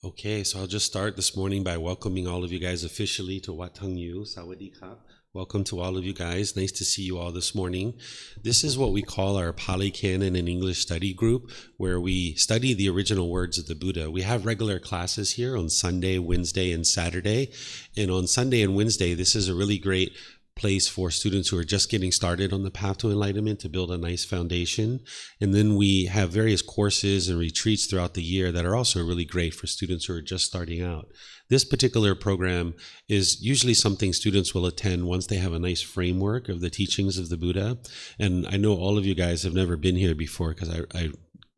Okay, so I'll just start this morning by welcoming all of you guys officially to Wat Tung. Sawadee-krap. Welcome to all of you guys. Nice to see you all this morning. This is what we call our Pali Canon and English study group, where we study the original words of the Buddha. We have regular classes here on Sunday, Wednesday, and Saturday. And on Sunday and Wednesday, this is a really great place for students who are just getting started on the path to enlightenment to build a nice foundation. And then we have various courses and retreats throughout the year that are also really great for students who are just starting out. This particular program is usually something students will attend once they have a nice framework of the teachings of the Buddha. And I know all of you guys have never been here before, because I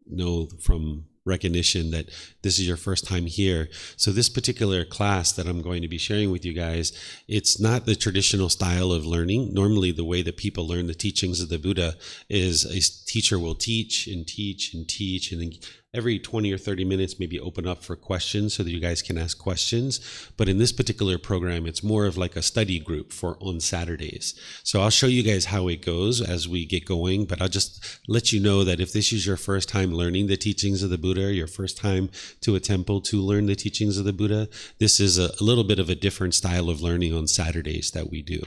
know from recognition that this is your first time here. So this particular class that I'm going to be sharing with you guys, it's not the traditional style of learning. Normally the way that people learn the teachings of the Buddha is a teacher will teach and teach and teach, and then every 20 or 30 minutes maybe open up for questions so that you guys can ask questions. But in this particular program, it's more of like a study group for on Saturdays. So I'll show you guys how it goes as we get going, but I'll just let you know that if this is your first time learning the teachings of the Buddha, your first time to a temple to learn the teachings of the Buddha, this is a little bit of a different style of learning on Saturdays that we do.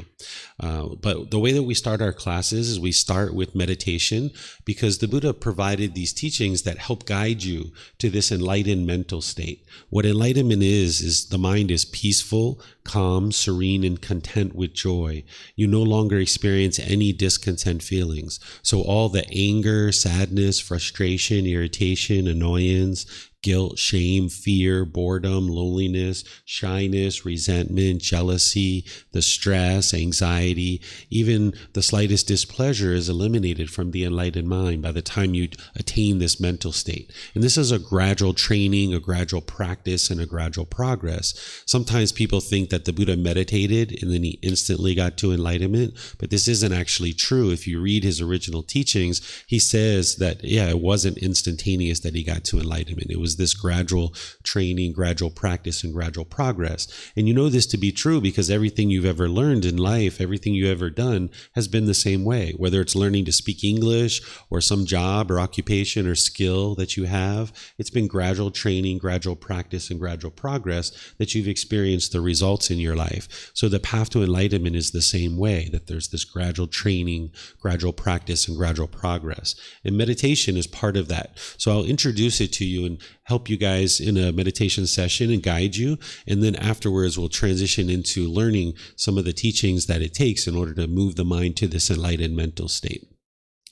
But the way that we start our classes is we start with meditation, because the Buddha provided these teachings that help guide you to this enlightened mental state. What enlightenment is the mind is peaceful, calm, serene, and content with joy. You no longer experience any discontent feelings. So all the anger, sadness, frustration, irritation, annoyance, guilt, shame, fear, boredom, loneliness, shyness, resentment, jealousy, the stress, anxiety, even the slightest displeasure is eliminated from the enlightened mind by the time you attain this mental state. And this is a gradual training, a gradual practice, and a gradual progress. Sometimes people think that the Buddha meditated and then he instantly got to enlightenment, but this isn't actually true. If you read his original teachings, he says that, yeah, it wasn't instantaneous that he got to enlightenment. It was this gradual training, gradual practice, and gradual progress. And you know this to be true because everything you've ever learned in life, everything you've ever done has been the same way, whether it's learning to speak English or some job or occupation or skill that you have. It's been gradual training, gradual practice, and gradual progress that you've experienced the results in your life. So the path to enlightenment is the same way, that there's this gradual training, gradual practice, and gradual progress. And meditation is part of that. So I'll introduce it to you and help you guys in a meditation session and guide you. And then afterwards, we'll transition into learning some of the teachings that it takes in order to move the mind to this enlightened mental state.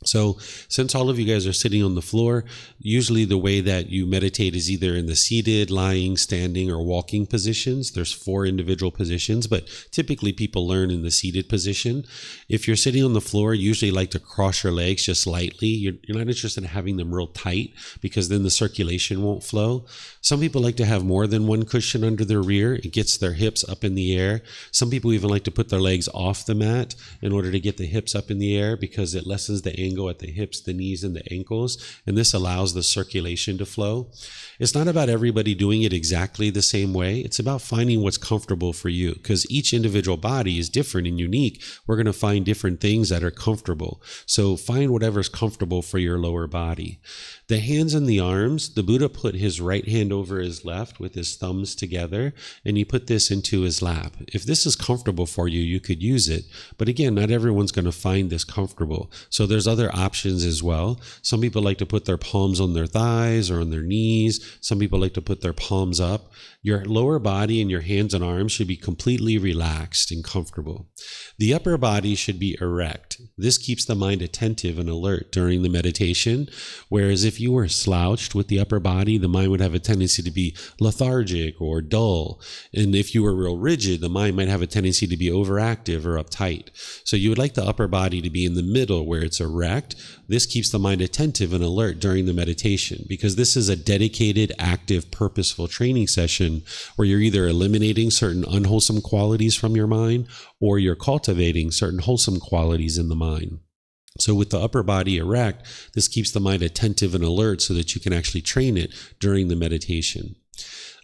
So since all of you guys are sitting on the floor, usually the way that you meditate is either in the seated, lying, standing, or walking positions. There's 4 individual positions, but typically people learn in the seated position. If you're sitting on the floor, you usually like to cross your legs just lightly. You're not interested in having them real tight because then the circulation won't flow. Some people like to have more than one cushion under their rear. It gets their hips up in the air. Some people even like to put their legs off the mat in order to get the hips up in the air because it lessens the angle at the hips, the knees, and the ankles, and this allows the circulation to flow. It's not about everybody doing it exactly the same way. It's about finding what's comfortable for you, because each individual body is different and unique. We're going to find different things that are comfortable. So find whatever's comfortable for your lower body. The hands and the arms, the Buddha put his right hand over his left with his thumbs together, and he put this into his lap. If this is comfortable for you, you could use it. But again, not everyone's going to find this comfortable. So there's other options as well. Some people like to put their palms on their thighs or on their knees. Some people like to put their palms up. Your lower body and your hands and arms should be completely relaxed and comfortable. The upper body should be erect. This keeps the mind attentive and alert during the meditation, whereas if you were slouched with the upper body, the mind would have a tendency to be lethargic or dull. And if you were real rigid, the mind might have a tendency to be overactive or uptight. So you would like the upper body to be in the middle where it's erect. This keeps the mind attentive and alert during the meditation, because this is a dedicated, active, purposeful training session where you're either eliminating certain unwholesome qualities from your mind or you're cultivating certain wholesome qualities in the mind. So with the upper body erect, this keeps the mind attentive and alert so that you can actually train it during the meditation.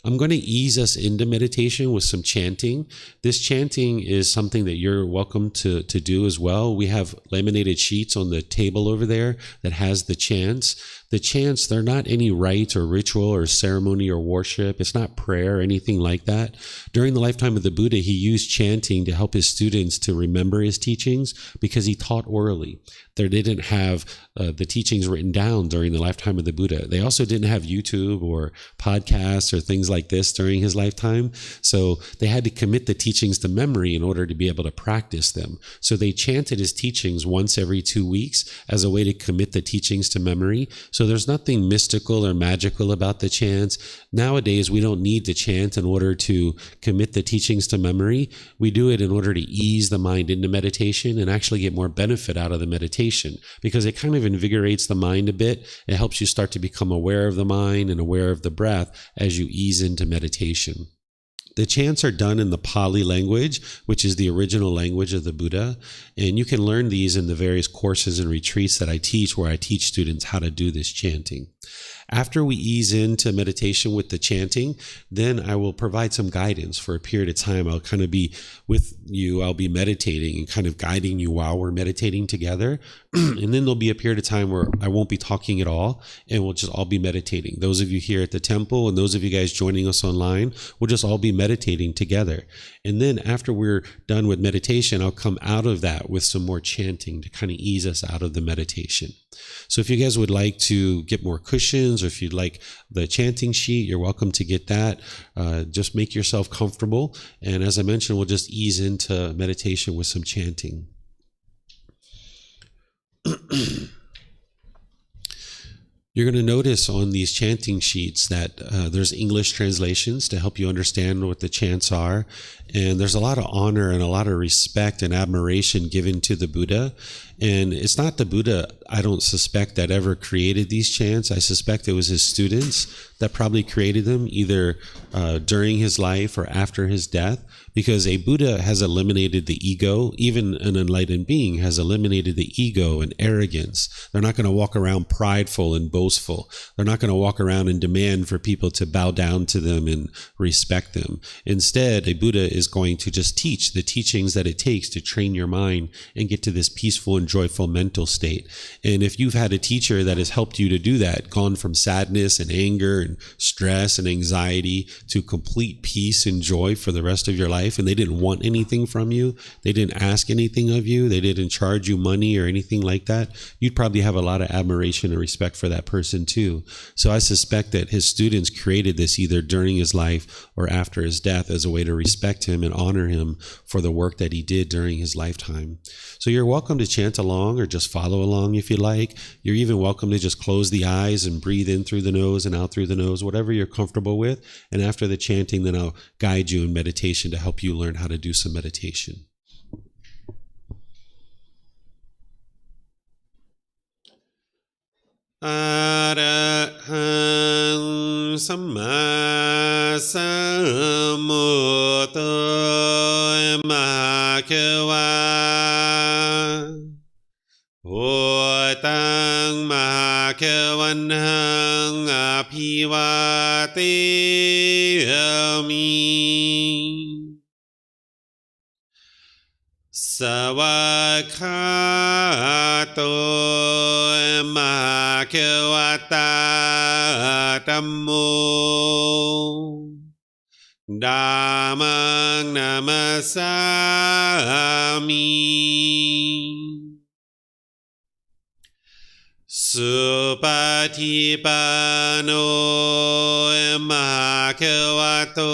I'm going to ease us into meditation with some chanting. This chanting is something that you're welcome to do as well. We have laminated sheets on the table over there that has the chants. The chants, they're not any rite or ritual or ceremony or worship. It's not prayer or anything like that. During the lifetime of the Buddha, he used chanting to help his students to remember his teachings because he taught orally. They didn't have the teachings written down during the lifetime of the Buddha. They also didn't have YouTube or podcasts or things like this during his lifetime. So they had to commit the teachings to memory in order to be able to practice them. So they chanted his teachings once every 2 weeks as a way to commit the teachings to memory. So there's nothing mystical or magical about the chants. Nowadays, we don't need to chant in order to commit the teachings to memory. We do it in order to ease the mind into meditation and actually get more benefit out of the meditation because it kind of invigorates the mind a bit. It helps you start to become aware of the mind and aware of the breath as you ease into meditation. The chants are done in the Pali language, which is the original language of the Buddha. And you can learn these in the various courses and retreats that I teach, where I teach students how to do this chanting. After we ease into meditation with the chanting, then I will provide some guidance for a period of time. I'll kind of be with you. I'll be meditating and kind of guiding you while we're meditating together. And then there'll be a period of time where I won't be talking at all, and we'll just all be meditating. Those of you here at the temple and those of you guys joining us online, we'll just all be meditating together. And then after we're done with meditation, I'll come out of that with some more chanting to kind of ease us out of the meditation. So if you guys would like to get more cushions, or if you'd like the chanting sheet, you're welcome to get that. Just make yourself comfortable. And as I mentioned, we'll just ease into meditation with some chanting. You're going to notice on these chanting sheets that there's English translations to help you understand what the chants are. And there's a lot of honor and a lot of respect and admiration given to the Buddha. And it's not the Buddha, I don't suspect, that ever created these chants. I suspect it was his students that probably created them, either during his life or after his death, because a Buddha has eliminated the ego. Even an enlightened being has eliminated the ego and arrogance. They're not going to walk around prideful and boastful. They're not going to walk around and demand for people to bow down to them and respect them. Instead, a Buddha is going to just teach the teachings that it takes to train your mind and get to this peaceful and joyful mental state. And if you've had a teacher that has helped you to do that, gone from sadness and anger and stress and anxiety to complete peace and joy for the rest of your life, and they didn't want anything from you, they didn't ask anything of you, they didn't charge you money or anything like that, you'd probably have a lot of admiration and respect for that person too. So I suspect that his students created this either during his life or after his death as a way to respect him and honor him for the work that he did during his lifetime. So you're welcome to chant along or just follow along if you like. You're even welcome to just close the eyes and breathe in through the nose and out through the nose, whatever you're comfortable with. And after the chanting, then I'll guide you in meditation to help you learn how to do some meditation. Arahang Samma Sambuddho Mahakeva Wat Tung Mahakavanhang Apivateyami Savakhato Mahakevata Dhammo Dhammang Namasami Supatipano Mahakavato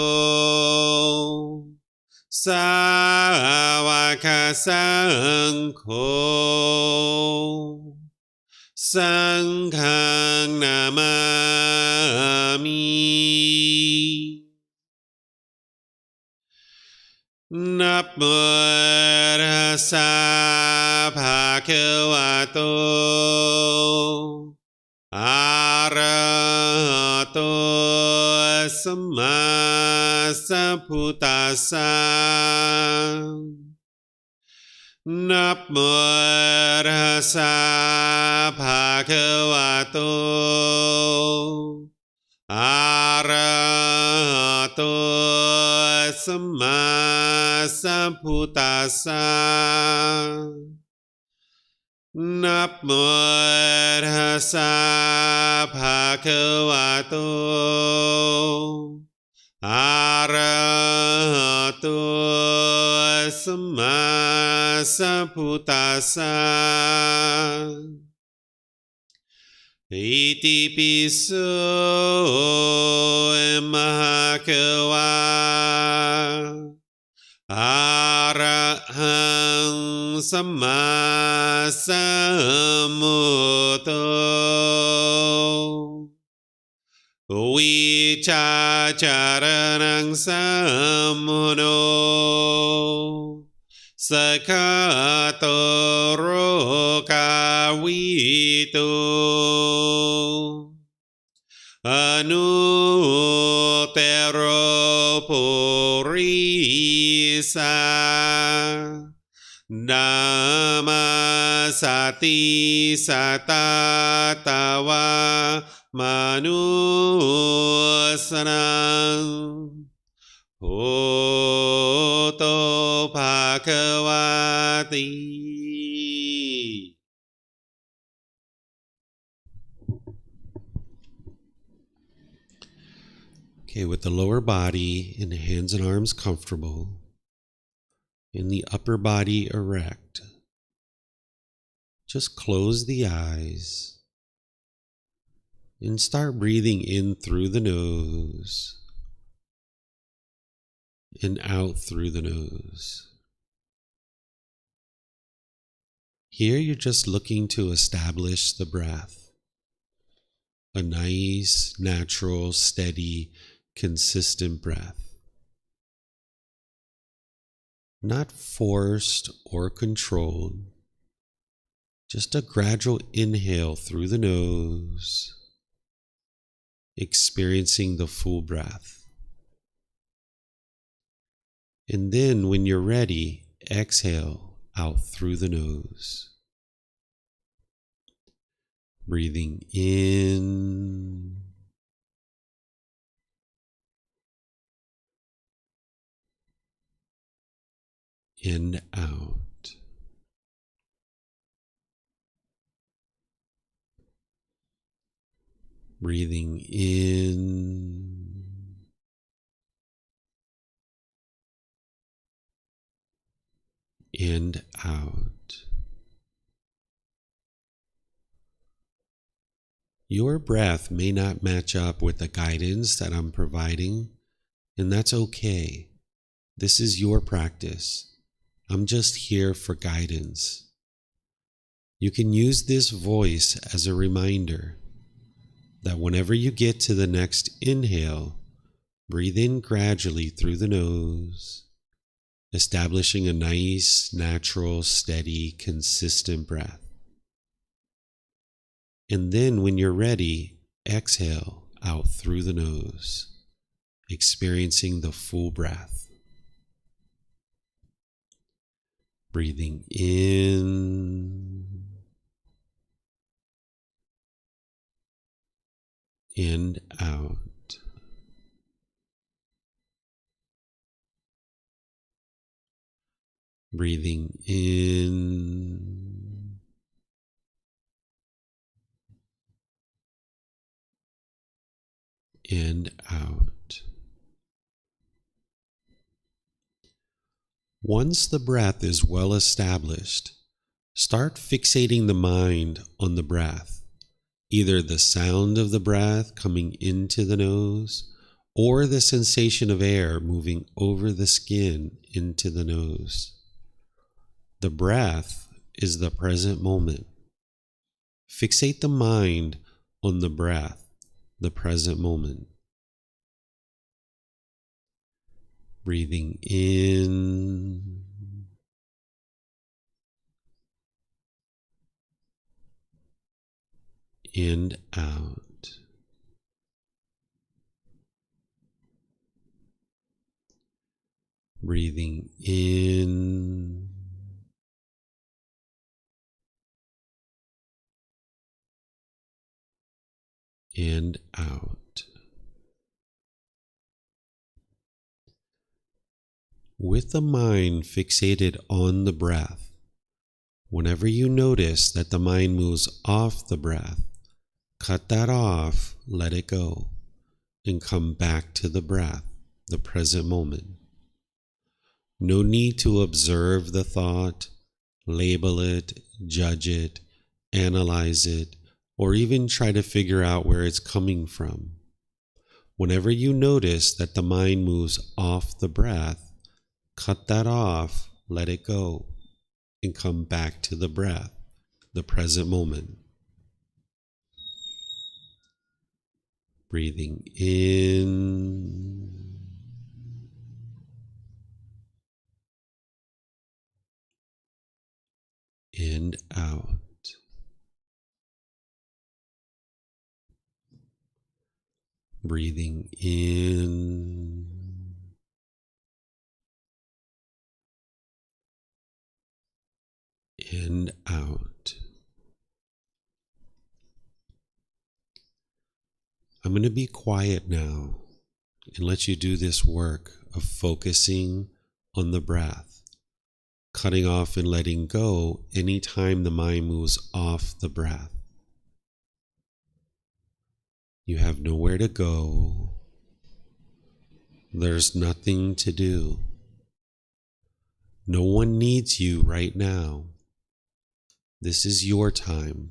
Sāvaka Saṅkho Saṅghang Namami Namo Tassa Bhagavato Arahato Samma Sambuddhassa Namo Tassa Bhagavato Arahato สัมมาสัมพุทธัสสะนะโมตัสสะภะคะวะโตอะระหะโตสัมมาสัมพุทธัสสะอิติปิโสมหะคะวะอะระหังสัมมาสัมพุทโธวิชาจารนังสัมมุโนสกขาโตโรกาวิโตอนุเตโรปุริสานามาสติสัตตาตาวามนุสนังโหโตภาควาติ Okay, with the lower body and the hands and arms comfortable, and the upper body erect, just close the eyes and start breathing in through the nose and out through the nose. Here you're just looking to establish the breath, a nice, natural, steady, consistent breath. Not forced or controlled, just a gradual inhale through the nose, experiencing the full breath. And then when you're ready, exhale out through the nose. Breathing in and out. Breathing in and out. Your breath may not match up with the guidance that I'm providing, and that's okay. This is your practice. I'm just here for guidance. You can use this voice as a reminder that whenever you get to the next inhale, breathe in gradually through the nose, establishing a nice, natural, steady, consistent breath. And then when you're ready, exhale out through the nose, experiencing the full breath. Breathing in and out. Breathing in and out. Once the breath is well established, start fixating the mind on the breath, either the sound of the breath coming into the nose or the sensation of air moving over the skin into the nose. The breath is the present moment. Fixate the mind on the breath, the present moment. Breathing in and out. Breathing in and out. with the mind fixated on the breath. Whenever you notice that the mind moves off the breath, cut that off, let it go, and come back to the breath, the present moment. No need to observe the thought, label it, judge it, analyze it, or even try to figure out where it's coming from. Whenever you notice that the mind moves off the breath, cut that off, let it go, and come back to the breath, the present moment. Breathing in and out. Breathing in and out. I'm going to be quiet now and let you do this work of focusing on the breath, cutting off and letting go anytime the mind moves off the breath. You have nowhere to go. There's nothing to do. No one needs you right now. This is your time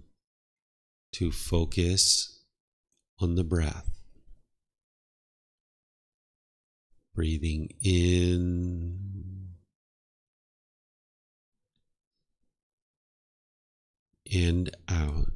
to focus on the breath. Breathing in and out.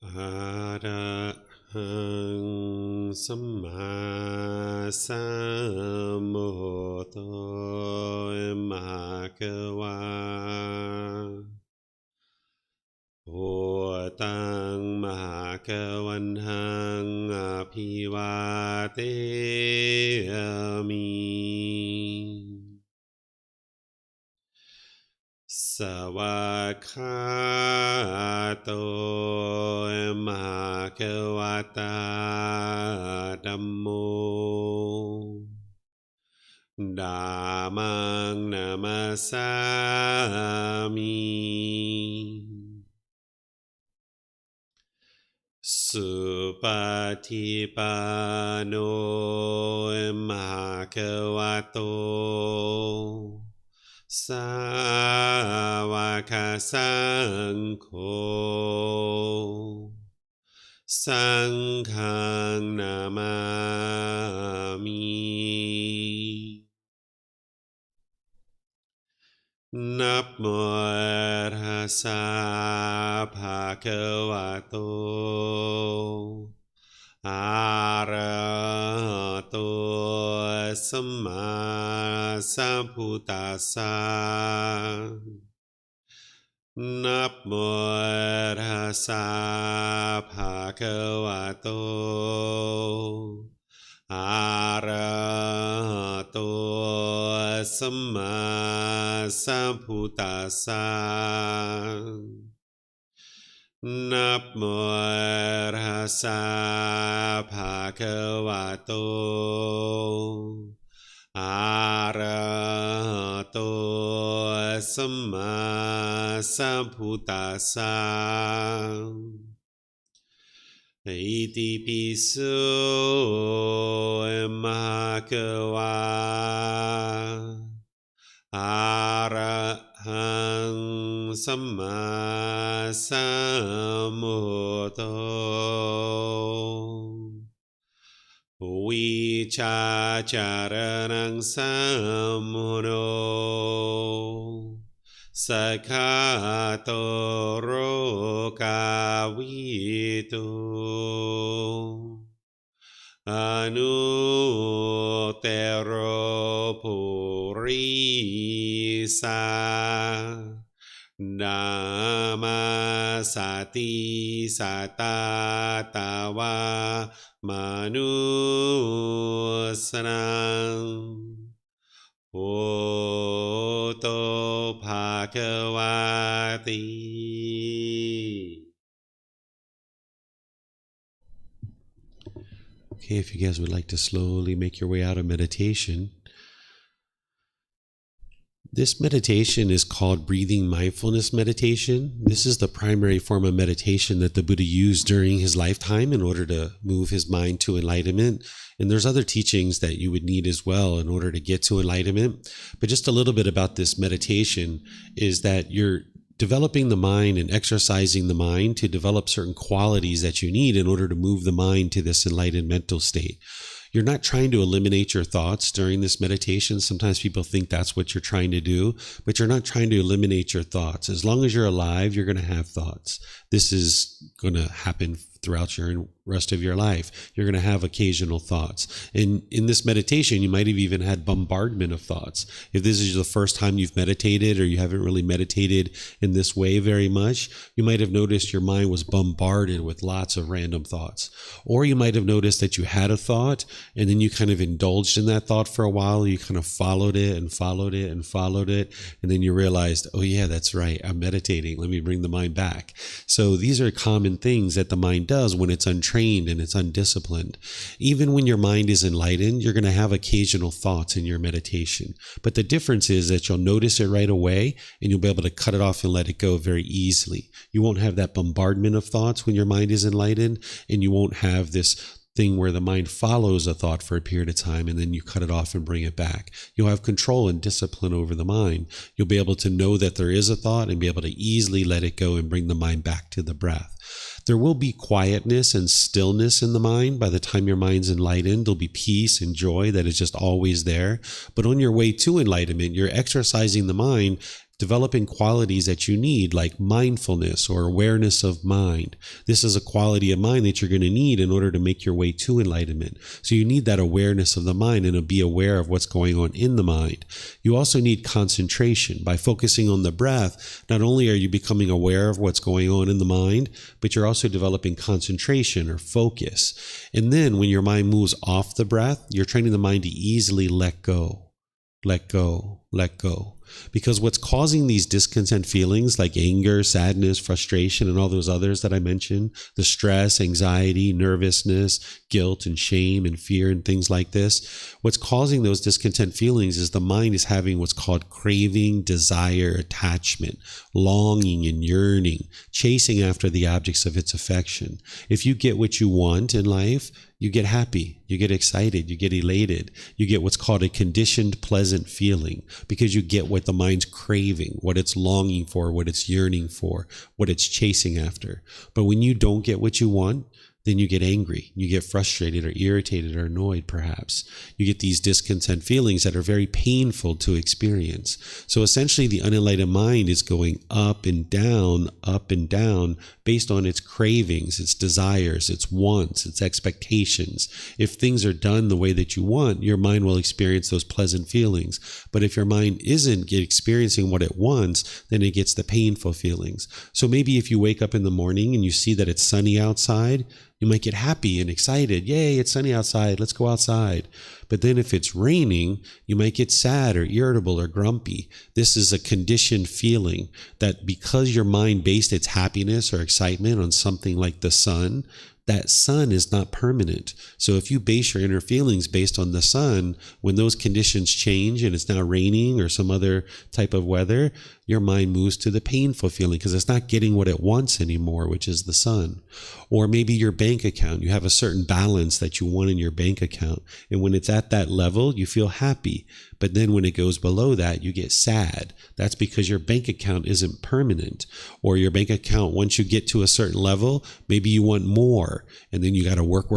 อะระหังสัมมาสัมพุทโธมะคะวะโอตังมหาคะวันหังอภิวาเทมิสวากขาโตมหาคะวะตาธัมโมธัมมังนามัสสามิสุปฏิปันโนมหาคะวะโตสาวกสังโฆสังฆังนามามินะโมตัสสะภะคะวะโตอะระหะโตสัมมาสัมพุทธัสสะนะโมตัสสะภะคะวะโตอะระหะโตสัมมาสัมพุทธัสสะนะโมตัสสะภะคะวะโตอะระหะโตสัมมาสัมพุทธัสสะอิติปิโสมะคะวะอะระหังสัมมาสัมพุทโธวิชาจารณังสัมมุโนสัคขะโตโรกาวิตุอนุเตโรปุริสานามาสติสัตตาตาวามนุสนังโอโตภะคะวะติ Okay, if you guys would like to slowly make your way out of meditation. This meditation is called breathing mindfulness meditation. This is the primary form of meditation that the Buddha used during his lifetime in order to move his mind to enlightenment. And there's other teachings that you would need as well in order to get to enlightenment. But just a little bit about this meditation is that you're developing the mind and exercising the mind to develop certain qualities that you need in order to move the mind to this enlightened mental state. You're not trying to eliminate your thoughts during this meditation. Sometimes people think that's what you're trying to do, but you're not trying to eliminate your thoughts. As long as you're alive, you're going to have thoughts. This is going to happen throughout your rest of your life. You're going to have occasional thoughts. And in this meditation, you might have even had bombardment of thoughts. If this is the first time you've meditated or you haven't really meditated in this way very much, you might have noticed your mind was bombarded with lots of random thoughts. Or you might have noticed that you had a thought and then you kind of indulged in that thought for a while. You kind of followed it and followed it and followed it. And then you realized, oh yeah, that's right. I'm meditating. Let me bring the mind back. So these are common things that the mind does when it's untrained and it's undisciplined. Even when your mind is enlightened, you're going to have occasional thoughts in your meditation. But the difference is that you'll notice it right away and you'll be able to cut it off and let it go very easily. You won't have that bombardment of thoughts when your mind is enlightened, and you won't have this thing where the mind follows a thought for a period of time and then you cut it off and bring it back. You'll have control and discipline over the mind. You'll be able to know that there is a thought and be able to easily let it go and bring the mind back to the breath. There will be quietness and stillness in the mind. By the time your mind's enlightened, there'll be peace and joy that is just always there. But on your way to enlightenment, you're exercising the mind developing qualities that you need, like mindfulness or awareness of mind. This is a quality of mind that you're going to need in order to make your way to enlightenment. So you need that awareness of the mind and to be aware of what's going on in the mind. You also need concentration. By focusing on the breath, not only are you becoming aware of what's going on in the mind, but you're also developing concentration or focus. And then when your mind moves off the breath, you're training the mind to easily let go, let go, let go. Because what's causing these discontent feelings like anger, sadness, frustration, and all those others that I mentioned, the stress, anxiety, nervousness, guilt and shame and fear and things like this, what's causing those discontent feelings is the mind is having what's called craving, desire, attachment, longing and yearning, chasing after the objects of its affection. If you get what you want in life, you get happy, you get excited, you get elated, you get what's called a conditioned pleasant feeling because you get what the mind's craving, what it's longing for, what it's yearning for, what it's chasing after. But when you don't get what you want, then you get angry, you get frustrated or irritated or annoyed perhaps. You get these discontent feelings that are very painful to experience. So essentially the unenlightened mind is going up and down based on its cravings, its desires, its wants, its expectations. If things are done the way that you want, your mind will experience those pleasant feelings. But if your mind isn't experiencing what it wants, then it gets the painful feelings. So maybe if you wake up in the morning and you see that it's sunny outside, you might get happy and excited. Yay, it's sunny outside. Let's go outside. But then if it's raining, you might get sad or irritable or grumpy. This is a conditioned feeling that because your mind based its happiness or excitement on something like the sun, that sun is not permanent. So if you base your inner feelings based on the sun, when those conditions change and it's now raining or some other type of weather, your mind moves to the painful feeling because it's not getting what it wants anymore, which is the sun. Or maybe your bank account, you have a certain balance that you want in your bank account. And when it's at that level, you feel happy. But then when it goes below that, you get sad. That's because your bank account isn't permanent. Or your bank account, once you get to a certain level, maybe you want more. And then you got to work,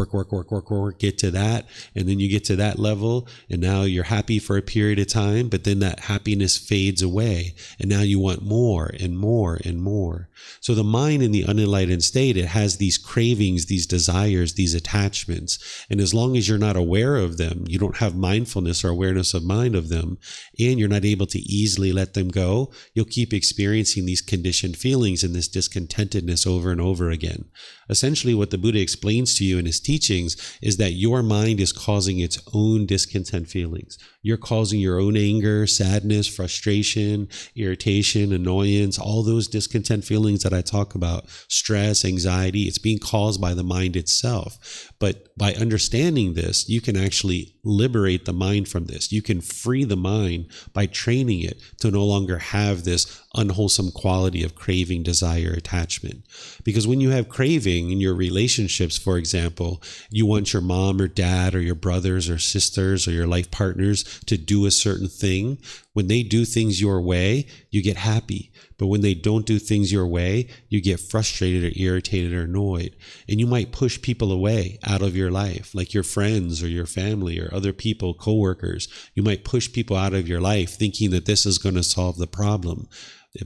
get to that. And then you get to that level. And now you're happy for a period of time. But then that happiness fades away. And now you want more and more and more. So the mind in the unenlightened state, it has these cravings, these desires, these attachments. And as long as you're not aware of them, you don't have mindfulness or awareness of mind of them, and you're not able to easily let them go, you'll keep experiencing these conditioned feelings and this discontentedness over and over again. Essentially, what the Buddha explains to you in his teachings is that your mind is causing its own discontent feelings. You're causing your own anger, sadness, frustration, irritation, annoyance, all those discontent feelings that I talk about, stress, anxiety. It's being caused by the mind itself. But by understanding this, you can actually liberate the mind from this. You can free the mind by training it to no longer have this unwholesome quality of craving, desire, attachment. Because when you have craving in your relationships, for example, you want your mom or dad or your brothers or sisters or your life partners to do a certain thing. When they do things your way, you get happy. But when they don't do things your way, you get frustrated or irritated or annoyed. And you might push people away out of your life, like your friends or your family or other people, coworkers. You might push people out of your life thinking that this is going to solve the problem.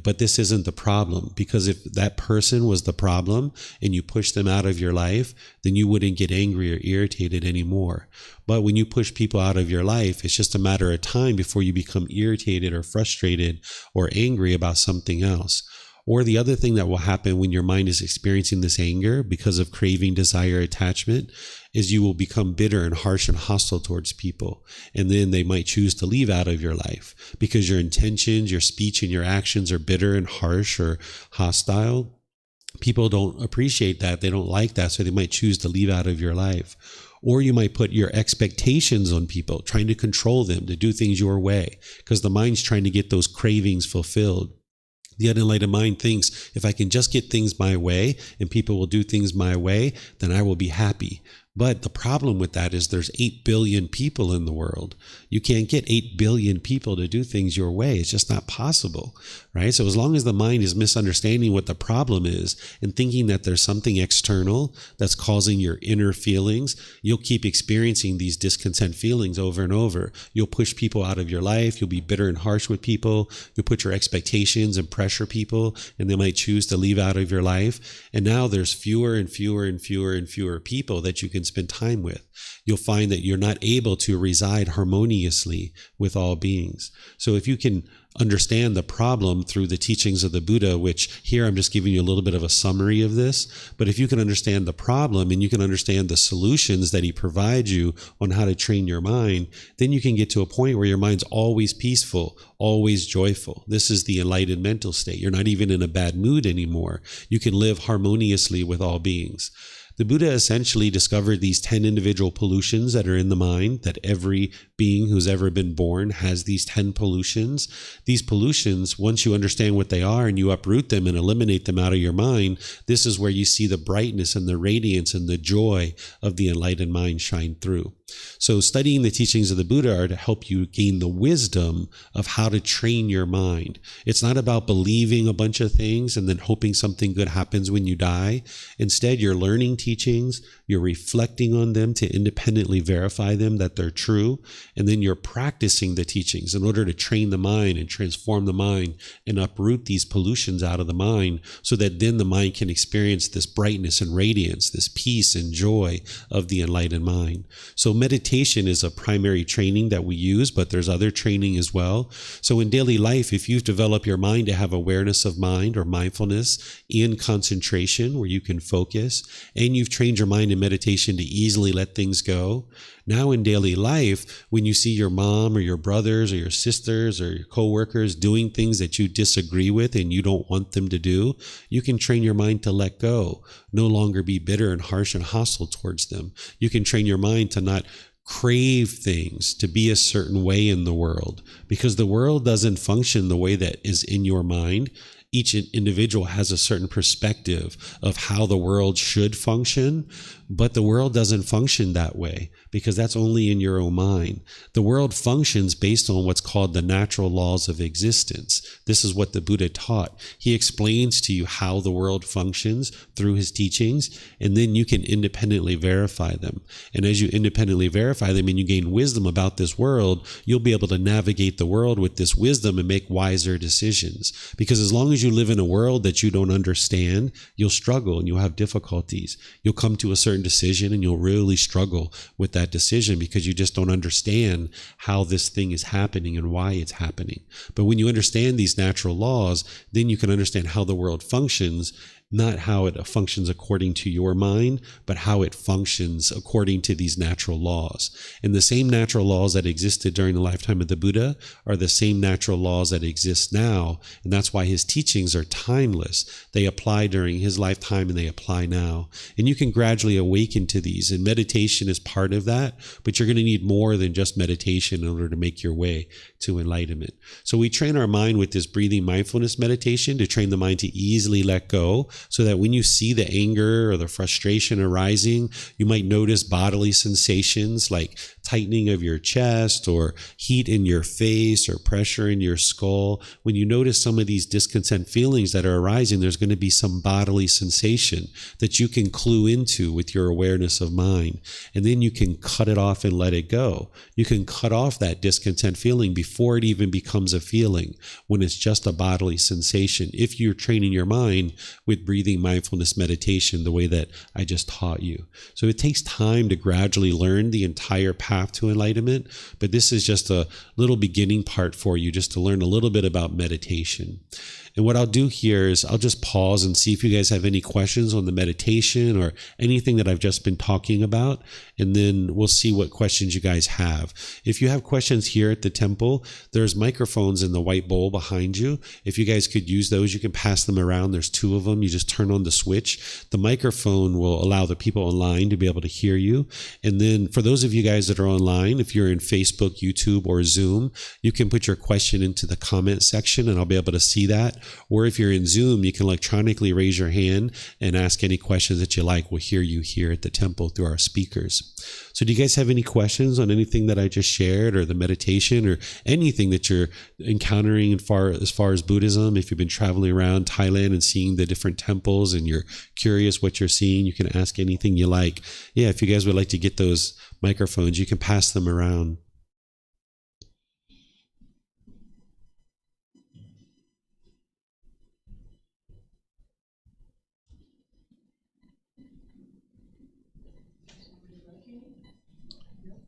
But this isn't the problem, because if that person was the problem and you push them out of your life, then you wouldn't get angry or irritated anymore. But when you push people out of your life, it's just a matter of time before you become irritated or frustrated or angry about something else. Or the other thing that will happen when your mind is experiencing this anger because of craving, desire, attachment, is you will become bitter and harsh and hostile towards people. And then they might choose to leave out of your life because your intentions, your speech, and your actions are bitter and harsh or hostile. People don't appreciate that. They don't like that. So they might choose to leave out of your life. Or you might put your expectations on people, trying to control them to do things your way, because the mind's trying to get those cravings fulfilled. The unenlightened mind thinks, if I can just get things my way and people will do things my way, then I will be happy. But the problem with that is there's 8 billion people in the world. You can't get 8 billion people to do things your way. It's just not possible, right? So as long as the mind is misunderstanding what the problem is and thinking that there's something external that's causing your inner feelings, you'll keep experiencing these discontent feelings over and over. You'll push people out of your life. You'll be bitter and harsh with people. You'll put your expectations and pressure people, and they might choose to leave out of your life. And now there's fewer and fewer and fewer and fewer people that you can spend time with. You'll find that you're not able to reside harmoniously with all beings. So if you can understand the problem through the teachings of the Buddha, which here I'm just giving you a little bit of a summary of this, but if you can understand the problem and you can understand the solutions that he provides you on how to train your mind, then you can get to a point where your mind's always peaceful, always joyful. This is the enlightened mental state. You're not even in a bad mood anymore. You can live harmoniously with all beings. The Buddha essentially discovered these 10 individual pollutions that are in the mind, that every being who's ever been born has these 10 pollutions. These pollutions, once you understand what they are and you uproot them and eliminate them out of your mind, this is where you see the brightness and the radiance and the joy of the enlightened mind shine through. So studying the teachings of the Buddha are to help you gain the wisdom of how to train your mind. It's not about believing a bunch of things and then hoping something good happens when you die. Instead, you're learning teachings, you're reflecting on them to independently verify them that they're true, and then you're practicing the teachings in order to train the mind and transform the mind and uproot these pollutions out of the mind so that then the mind can experience this brightness and radiance, this peace and joy of the enlightened mind. So meditation is a primary training that we use, but there's other training as well. So in daily life, if you've developed your mind to have awareness of mind or mindfulness in concentration where you can focus, and you've trained your mind in meditation to easily let things go, now in daily life, when you see your mom or your brothers or your sisters or your coworkers doing things that you disagree with and you don't want them to do, you can train your mind to let go, no longer be bitter and harsh and hostile towards them. You can train your mind to not crave things, to be a certain way in the world, because the world doesn't function the way that is in your mind. Each individual has a certain perspective of how the world should function, but the world doesn't function that way because that's only in your own mind. The world functions based on what's called the natural laws of existence. This is what the Buddha taught. He explains to you how the world functions through his teachings, and then you can independently verify them. And as you independently verify them and you gain wisdom about this world, you'll be able to navigate the world with this wisdom and make wiser decisions. Because as long as you live in a world that you don't understand, you'll struggle and you'll have difficulties. You'll come to a certain decision and you'll really struggle with that decision because you just don't understand how this thing is happening and why it's happening. But when you understand these natural laws, then you can understand how the world functions, not how it functions according to your mind, but how it functions according to these natural laws. And the same natural laws that existed during the lifetime of the Buddha are the same natural laws that exist now. And that's why his teachings are timeless. They apply during his lifetime and they apply now. And you can gradually awaken to these. And meditation is part of that, but you're going to need more than just meditation in order to make your way to enlightenment. So we train our mind with this breathing mindfulness meditation to train the mind to easily let go, so that when you see the anger or the frustration arising, you might notice bodily sensations like tightening of your chest or heat in your face or pressure in your skull. When you notice some of these discontent feelings that are arising, there's going to be some bodily sensation that you can clue into with your awareness of mind. And then you can cut it off and let it go. You can cut off that discontent feeling before it even becomes a feeling, when it's just a bodily sensation, if you're training your mind with breathing mindfulness meditation the way that I just taught you. So it takes time to gradually learn the entire path to enlightenment, but this is just a little beginning part for you, just to learn a little bit about meditation. And what I'll do here is I'll just pause and see if you guys have any questions on the meditation or anything that I've just been talking about, and then we'll see what questions you guys have. If you have questions here at the temple, there's microphones in the white bowl behind you. If you guys could use those, you can pass them around. There's 2 of them. You just turn on the switch. The microphone will allow the people online to be able to hear you. And then for those of you guys that are online, if you're in Facebook, YouTube, or Zoom, you can put your question into the comment section and I'll be able to see that. Or if you're in Zoom, you can electronically raise your hand and ask any questions that you like. We'll hear you here at the temple through our speakers. So do you guys have any questions on anything that I just shared, or the meditation, or anything that you're encountering as far as Buddhism? If you've been traveling around Thailand and seeing the different temples and you're curious what you're seeing, you can ask anything you like. Yeah, if you guys would like to get those microphones, you can pass them around.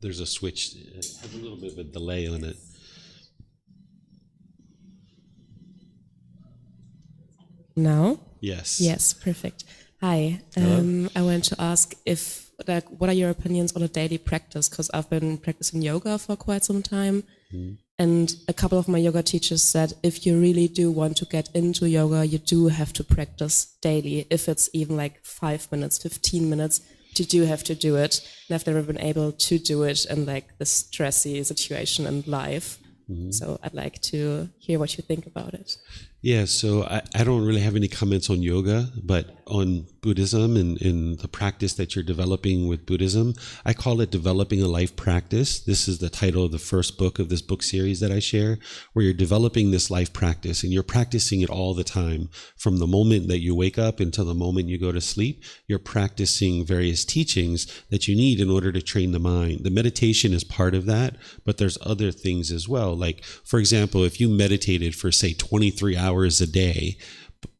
There's a switch. It has a little bit of a delay on it. Now? Yes. Yes, perfect. Hi. I wanted to ask what are your opinions on a daily practice? Because I've been practicing yoga for quite some time. And a couple of my yoga teachers said, if you really do want to get into yoga, you do have to practice daily. If it's even like 5 minutes, 15 minutes, you do have to do it. And I've never been able to do it in like the stressy situation in life. So I'd like to hear what you think about it. Yeah, so I don't really have any comments on yoga, but on Buddhism and the practice that you're developing with Buddhism, I call it developing a life practice. This is the title of the first book of this book series that I share, where you're developing this life practice and you're practicing it all the time. From the moment that you wake up until the moment you go to sleep, you're practicing various teachings that you need in order to train the mind. The meditation is part of that, but there's other things as well. Like, for example, if you meditated for, say, 23 hours a day,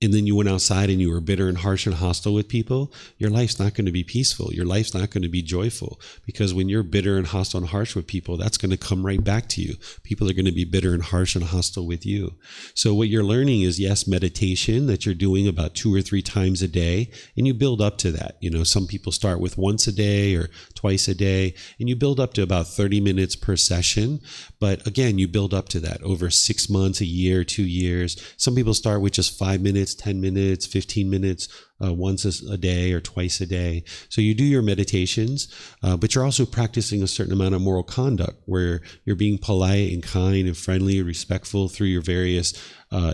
and then you went outside and you were bitter and harsh and hostile with people, your life's not going to be peaceful. Your life's not going to be joyful, because when you're bitter and hostile and harsh with people, that's going to come right back to you. People are going to be bitter and harsh and hostile with you. So what you're learning is, yes, meditation that you're doing about 2 or 3 times a day, and you build up to that. You know, some people start with once a day or twice a day, and you build up to about 30 minutes per session. But again, you build up to that over 6 months, a year, 2 years. Some people start with just 5 minutes, 10 minutes, 15 minutes, once a day or twice a day. So you do your meditations, but you're also practicing a certain amount of moral conduct, where you're being polite and kind and friendly and respectful through your various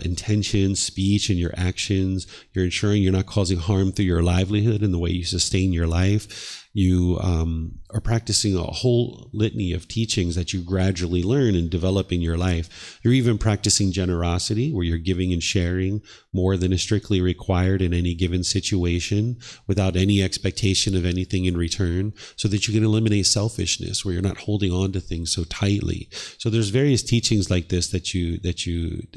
intentions, speech, and your actions. You're ensuring you're not causing harm through your livelihood and the way you sustain your life. You are practicing a whole litany of teachings that you gradually learn and develop in your life. You're even practicing generosity, where you're giving and sharing more than is strictly required in any given situation, without any expectation of anything in return, so that you can eliminate selfishness, where you're not holding on to things so tightly. So there's various teachings like this that you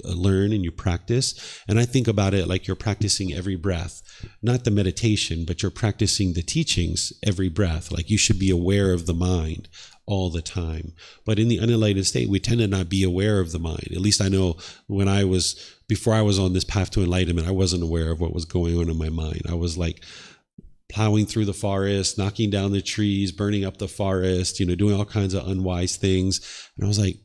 learn and you practice. And I think about it like you're practicing every breath, not the meditation, but you're practicing the teachings every breath. Like, you should be aware of the mind all the time. But in the unenlightened state, we tend to not be aware of the mind. At least I know before I was on this path to enlightenment, I wasn't aware of what was going on in my mind. I was like plowing through the forest, knocking down the trees, burning up the forest, doing all kinds of unwise things. And I was like,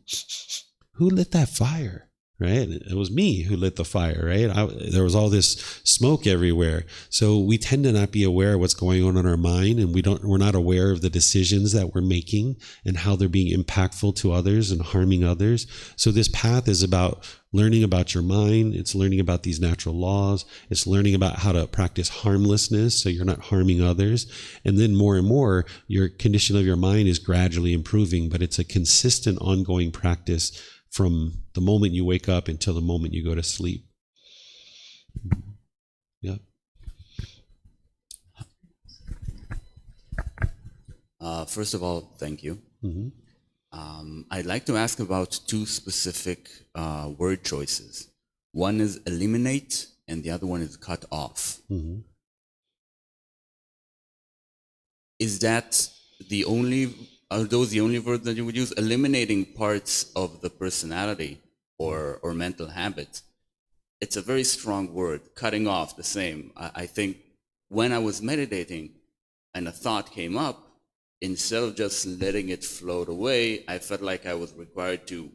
who lit that fire? Right? It was me who lit the fire, right? There was all this smoke everywhere. So we tend to not be aware of what's going on in our mind, and we're not aware of the decisions that we're making and how they're being impactful to others and harming others. So this path is about learning about your mind. It's learning about these natural laws. It's learning about how to practice harmlessness, so you're not harming others. And then more and more, your condition of your mind is gradually improving, but it's a consistent, ongoing practice from the moment you wake up until the moment you go to sleep. Yeah. First of all, thank you. Mm-hmm. I'd like to ask about 2 specific word choices. One is eliminate, and the other one is cut off. Mm-hmm. Are those the only words that you would use? Eliminating parts of the personality or mental habit. It's a very strong word. Cutting off, the same. I think when I was meditating and a thought came up, instead of just letting it float away, I felt like I was required to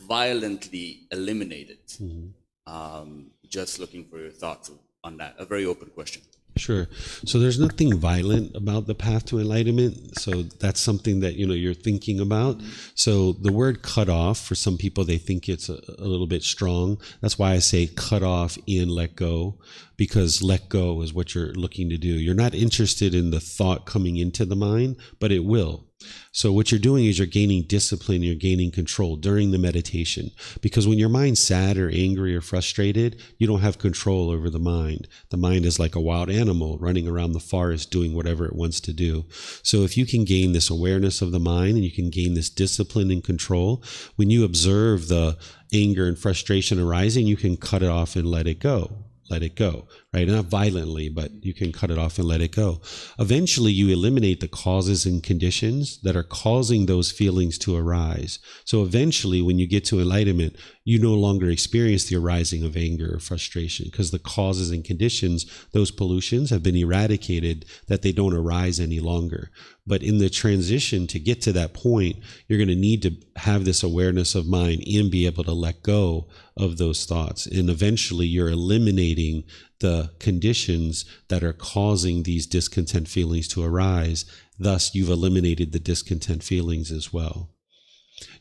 violently eliminate it. Mm-hmm. Just looking for your thoughts on that. A very open question. Sure. So there's nothing violent about the path to enlightenment. So that's something that, you're thinking about. So the word cut off, for some people, they think it's a little bit strong. That's why I say cut off and let go, because let go is what you're looking to do. You're not interested in the thought coming into the mind, but it will. So what you're doing is you're gaining discipline, you're gaining control during the meditation. Because when your mind's sad or angry or frustrated, you don't have control over the mind. The mind is like a wild animal running around the forest doing whatever it wants to do. So if you can gain this awareness of the mind and you can gain this discipline and control, when you observe the anger and frustration arising, you can cut it off and let it go. Let it go, right? Not violently, but you can cut it off and let it go. Eventually, you eliminate the causes and conditions that are causing those feelings to arise. So eventually, when you get to enlightenment, you no longer experience the arising of anger or frustration, because the causes and conditions, those pollutions, have been eradicated, that they don't arise any longer. But in the transition to get to that point, you're going to need to have this awareness of mind and be able to let go of those thoughts. And eventually you're eliminating the conditions that are causing these discontent feelings to arise. Thus, you've eliminated the discontent feelings as well.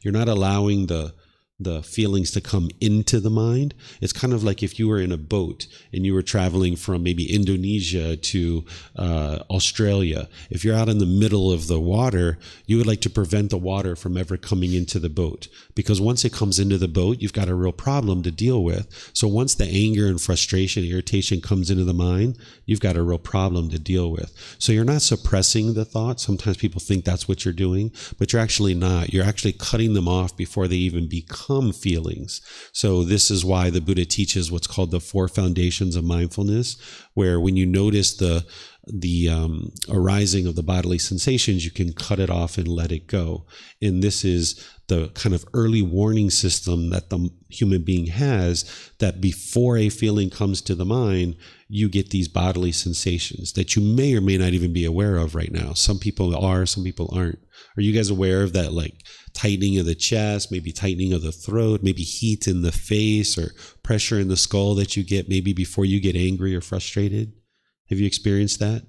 You're not allowing the feelings to come into the mind. It's kind of like if you were in a boat and you were traveling from maybe Indonesia to Australia. If you're out in the middle of the water, you would like to prevent the water from ever coming into the boat, because once it comes into the boat, you've got a real problem to deal with. So once the anger and frustration, irritation comes into the mind, you've got a real problem to deal with. So you're not suppressing the thoughts. Sometimes people think that's what you're doing, but you're actually not. You're actually cutting them off before they even become feelings. So this is why the Buddha teaches what's called the 4 foundations of mindfulness, where when you notice the arising of the bodily sensations, you can cut it off and let it go. And this is the kind of early warning system that the human being has, that before a feeling comes to the mind, you get these bodily sensations that you may or may not even be aware of right now. Some people are, some people aren't. Are you guys aware of that, like tightening of the chest, maybe tightening of the throat, maybe heat in the face or pressure in the skull that you get maybe before you get angry or frustrated? Have you experienced that?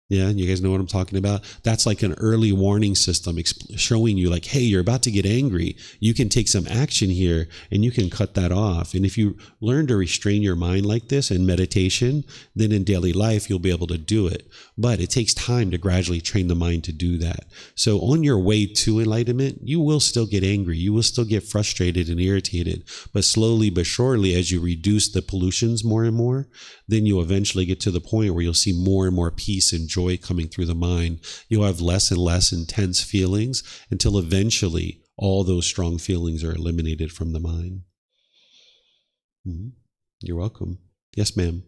Yeah, you guys know what I'm talking about? That's like an early warning system showing you like, hey, you're about to get angry. You can take some action here and you can cut that off. And if you learn to restrain your mind like this in meditation, then in daily life, you'll be able to do it. But it takes time to gradually train the mind to do that. So on your way to enlightenment, you will still get angry. You will still get frustrated and irritated. But slowly but surely, as you reduce the pollutions more and more, then you'll eventually get to the point where you'll see more and more peace and joy coming through the mind. You'll have less and less intense feelings until eventually all those strong feelings are eliminated from the mind. Mm-hmm. You're welcome. Yes, ma'am.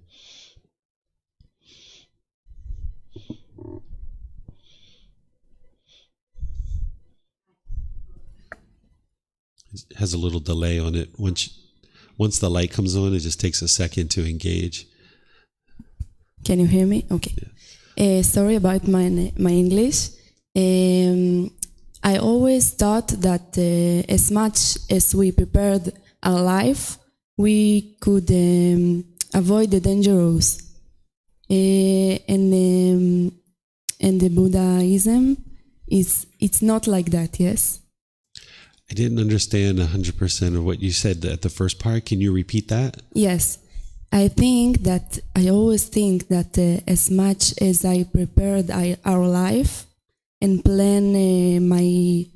It has a little delay on it. Once the light comes on, it just takes a second to engage. Can you hear me? Okay. Yeah. Sorry about my English. I always thought that as much as we prepared our life, we could avoid the dangers. And the Buddhism it's not like that. Yes. I didn't understand 100% of what you said at the first part. Can you repeat that? Yes. I always think that as much as I prepared our life and plan my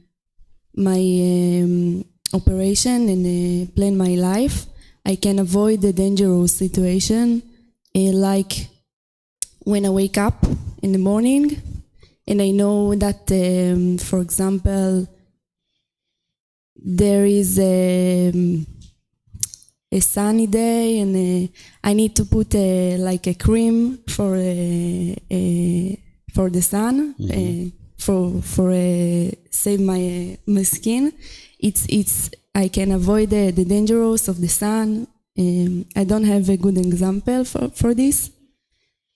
operation and plan my life, I can avoid the dangerous situation. Like when I wake up in the morning and I know that, for example, there is a sunny day and I need to put like a cream for the sun, for save my skin. It's I can avoid the dangers of the sun. I don't have a good example for this.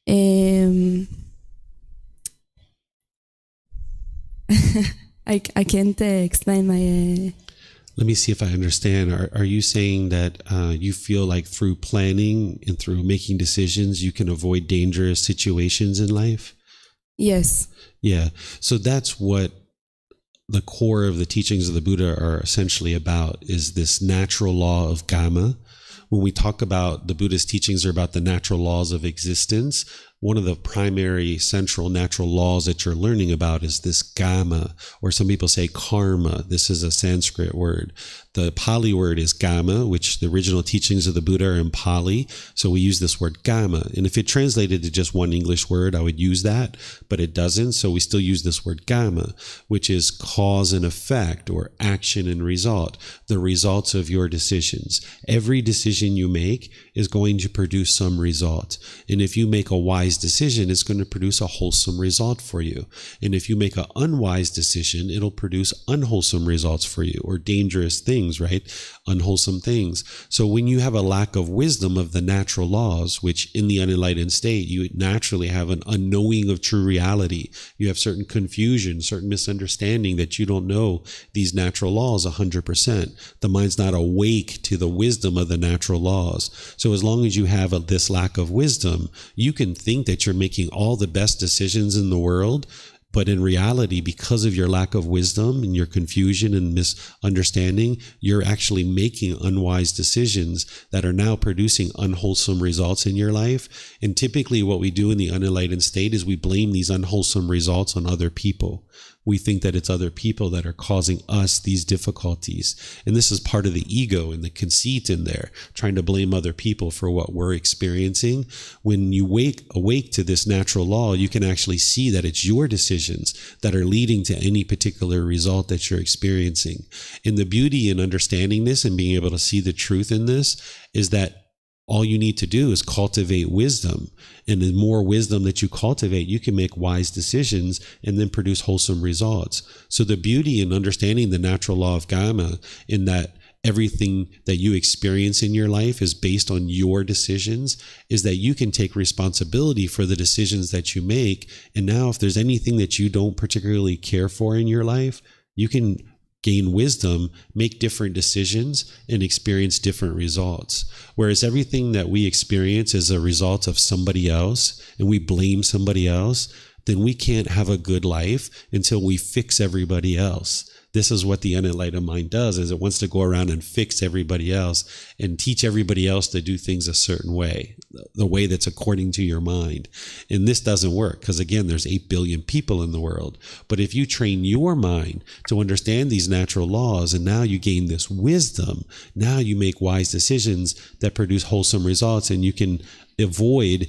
I can't explain my. Let me see if I understand. Are you saying that you feel like through planning and through making decisions, you can avoid dangerous situations in life? Yes. Yeah. So that's what the core of the teachings of the Buddha are essentially about, is this natural law of Gama. When we talk about the Buddha's teachings are about the natural laws of existence, one of the primary central natural laws that you're learning about is this Gama, or some people say karma. This is a Sanskrit word. The Pali word is Gama, which the original teachings of the Buddha are in Pali. So we use this word Gama. And if it translated to just one English word, I would use that, but it doesn't. So we still use this word Gama, which is cause and effect, or action and result, the results of your decisions. Every decision you make is going to produce some result. And if you make a wise decision, it's going to produce a wholesome result for you. And if you make an unwise decision, it'll produce unwholesome results for you, or dangerous things, right? Unwholesome things. So when you have a lack of wisdom of the natural laws, which in the unenlightened state, you naturally have an unknowing of true reality. You have certain confusion, certain misunderstanding that you don't know these natural laws 100%. The mind's not awake to the wisdom of the natural laws. So as long as you have this lack of wisdom, you can think that you're making all the best decisions in the world, but in reality, because of your lack of wisdom and your confusion and misunderstanding, you're actually making unwise decisions that are now producing unwholesome results in your life. And typically what we do in the unenlightened state is we blame these unwholesome results on other people. We think that it's other people that are causing us these difficulties. And this is part of the ego and the conceit in there, trying to blame other people for what we're experiencing. When you awake to this natural law, you can actually see that it's your decisions that are leading to any particular result that you're experiencing. And the beauty in understanding this and being able to see the truth in this is that all you need to do is cultivate wisdom. And the more wisdom that you cultivate, you can make wise decisions and then produce wholesome results. So the beauty in understanding the natural law of Gama, in that everything that you experience in your life is based on your decisions, is that you can take responsibility for the decisions that you make. And now if there's anything that you don't particularly care for in your life, you can gain wisdom, make different decisions, and experience different results. Whereas everything that we experience is a result of somebody else, and we blame somebody else, then we can't have a good life until we fix everybody else. This is what the unenlightened mind does, is it wants to go around and fix everybody else and teach everybody else to do things a certain way, the way that's according to your mind. And this doesn't work because, again, there's 8 billion people in the world. But if you train your mind to understand these natural laws, and now you gain this wisdom, now you make wise decisions that produce wholesome results, and you can avoid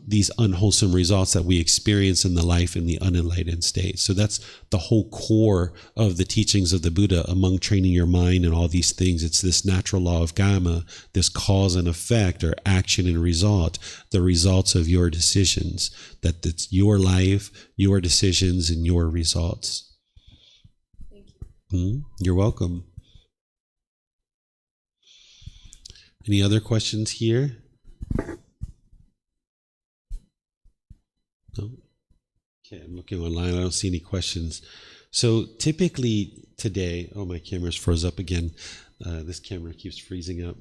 these unwholesome results that we experience in the life in the unenlightened state. So that's the whole core of the teachings of the Buddha among training your mind and all these things. It's this natural law of Gama, this cause and effect, or action and result, the results of your decisions, that it's your life, your decisions, and your results. Thank you. You're welcome. Any other questions here? No? Okay, I'm looking online. I don't see any questions. So typically today, oh, my camera's froze up again. This camera keeps freezing up.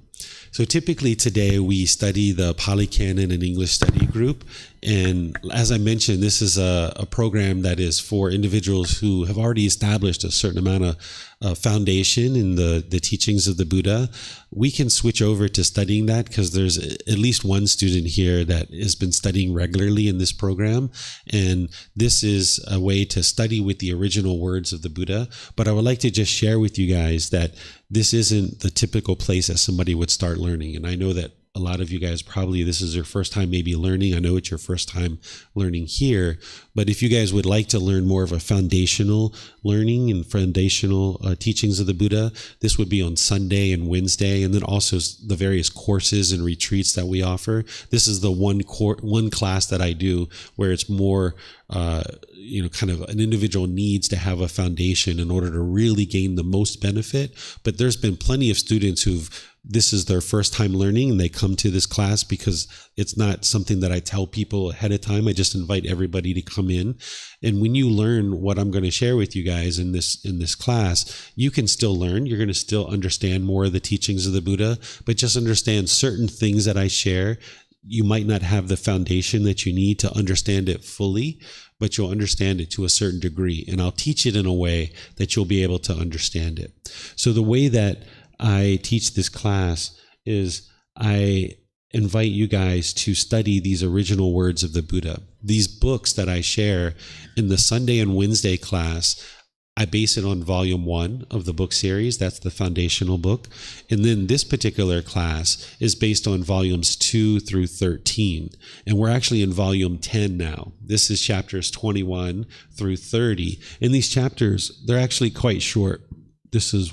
So typically today we study the Pali Canon and English study group. And as I mentioned, this is a program that is for individuals who have already established a certain amount of foundation in the teachings of the Buddha. We can switch over to studying that because there's at least one student here that has been studying regularly in this program. And this is a way to study with the original words of the Buddha. But I would like to just share with you guys that this isn't the typical place that somebody would start learning. And I know that a lot of you guys probably, this is your first time maybe learning. I know it's your first time learning here, but if you guys would like to learn more of a foundational learning and foundational teachings of the Buddha, this would be on Sunday and Wednesday, and then also the various courses and retreats that we offer. This is the one class that I do where it's more kind of an individual needs to have a foundation in order to really gain the most benefit. But there's been plenty of students who've this is their first time learning and they come to this class, because it's not something that I tell people ahead of time. I just invite everybody to come in. And when you learn what I'm going to share with you guys in this class, you can still learn. You're going to still understand more of the teachings of the Buddha, but just understand certain things that I share. You might not have the foundation that you need to understand it fully, but you'll understand it to a certain degree. And I'll teach it in a way that you'll be able to understand it. So the way that I teach this class is I invite you guys to study these original words of the Buddha. These books that I share in the Sunday and Wednesday class, I base it on volume 1 of the book series. That's the foundational book. And then this particular class is based on volumes 2 through 13. And we're actually in volume 10 now. This is chapters 21 through 30. And these chapters, they're actually quite short. This is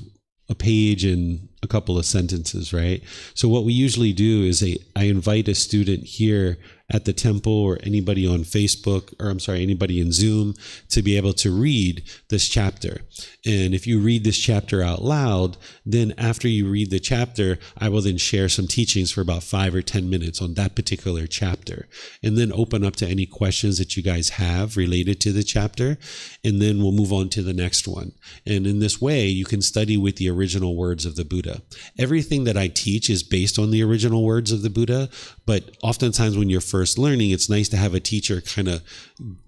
a page and a couple of sentences, right? So what we usually do is I invite a student here at the temple, or anybody on Facebook, or I'm sorry, anybody in Zoom, to be able to read this chapter. And if you read this chapter out loud, then after you read the chapter, I will then share some teachings for about 5 or 10 minutes on that particular chapter, and then open up to any questions that you guys have related to the chapter. And then we'll move on to the next one. And in this way, you can study with the original words of the Buddha. Everything that I teach is based on the original words of the Buddha, but oftentimes when you're first learning, it's nice to have a teacher kind of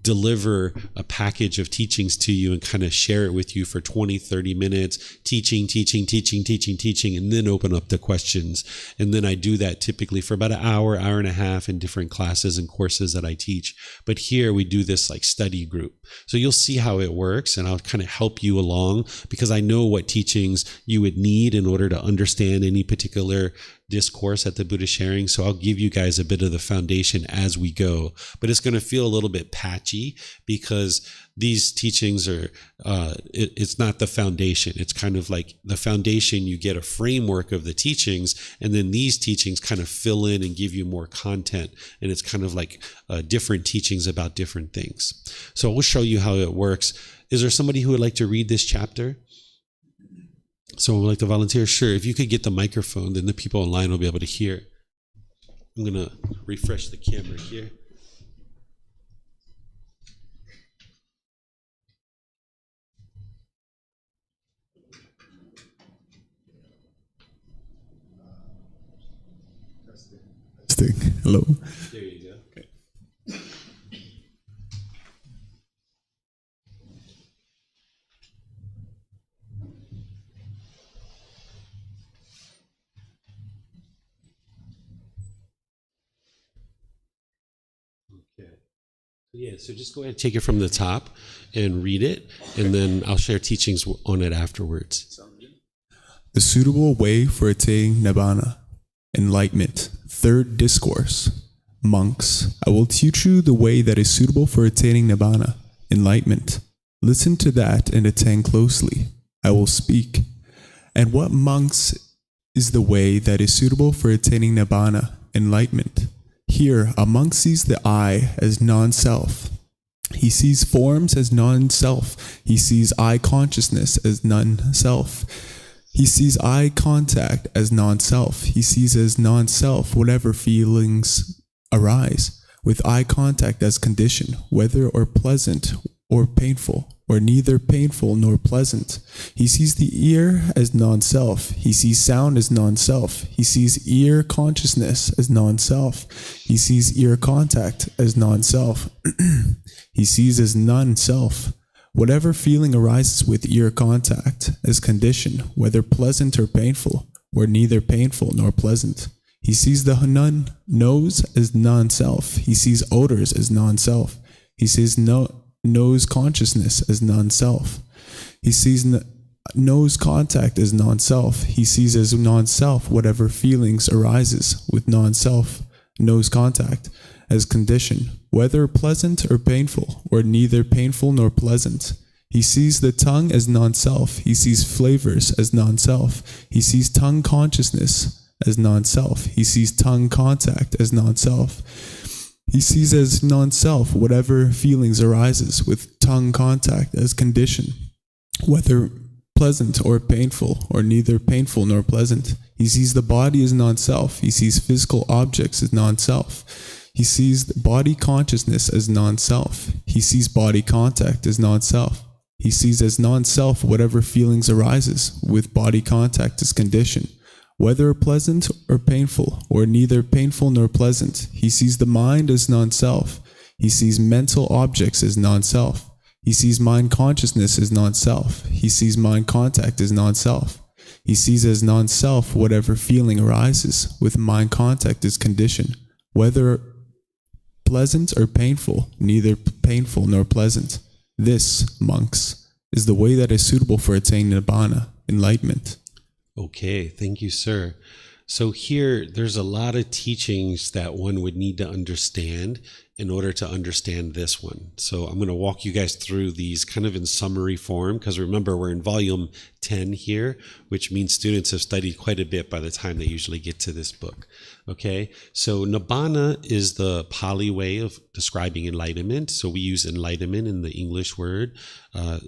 deliver a package of teachings to you and kind of share it with you for 20, 30 minutes, teaching, and then open up the questions. And then I do that typically for about an hour and a half in different classes and courses that I teach. But here we do this like study group. So you'll see how it works, and I'll kind of help you along, because I know what teachings you would need in order to understand any particular discourse that the Buddha is sharing. So I'll give you guys a bit of the foundation as we go, but it's going to feel a little bit patchy because these teachings are, it's not the foundation. It's kind of like the foundation, you get a framework of the teachings, and then these teachings kind of fill in and give you more content. And it's kind of like different teachings about different things. So we'll show you how it works. Is there somebody who would like to read this chapter? Someone would like to volunteer? Sure. If you could get the microphone, then the people online will be able to hear. I'm going to refresh the camera here. Testing. Hello. There you go. Okay. Yeah, so just go ahead and take it from the top and read it, and then I'll share teachings on it afterwards. The suitable way for attaining Nibbana, Enlightenment, third discourse. Monks, I will teach you the way that is suitable for attaining Nibbana, Enlightenment. Listen to that and attend closely. I will speak. And what, monks, is the way that is suitable for attaining Nibbana, Enlightenment? Here, a monk sees the I as non-self. He sees forms as non-self. He sees I consciousness as non-self. He sees eye contact as non-self. He sees as non-self whatever feelings arise, with eye contact as condition, whether or pleasant or painful, or neither painful nor pleasant. He sees the ear as non-self. He sees sound as non-self. He sees ear consciousness as non-self. He sees ear contact as non-self. He sees as non-self whatever feeling arises with ear contact as condition, whether pleasant or painful, or neither painful nor pleasant. He sees the nose as non-self. He sees odors as non-self. He sees nose consciousness as non-self. He sees nose contact as non-self. He sees as non-self whatever feelings arises with non-self nose contact as condition, whether pleasant or painful, or neither painful nor pleasant. He sees the tongue as non-self. He sees flavors as non-self. He sees tongue consciousness as non-self. He sees tongue contact as non-self. He sees as non-self whatever feelings arises with tongue contact as condition, whether pleasant or painful, or neither painful nor pleasant. He sees the body as non-self. He sees physical objects as non-self. He sees the body consciousness as non-self. He sees body contact as non-self. He sees as non-self whatever feelings arises with body contact as condition, whether pleasant or painful, or neither painful nor pleasant. He sees the mind as non-self. He sees mental objects as non-self. He sees mind consciousness as non-self. He sees mind contact as non-self. He sees as non-self whatever feeling arises with mind contact as condition, whether pleasant or painful, neither painful nor pleasant. This, monks, is the way that is suitable for attaining Nibbana, enlightenment. Okay, thank you, sir. So here, there's a lot of teachings that one would need to understand in order to understand this one. So I'm going to walk you guys through these kind of in summary form, because remember, we're in volume 10 here, which means students have studied quite a bit by the time they usually get to this book. Okay, so Nibbana is the Pali way of describing enlightenment. So we use enlightenment in the English word,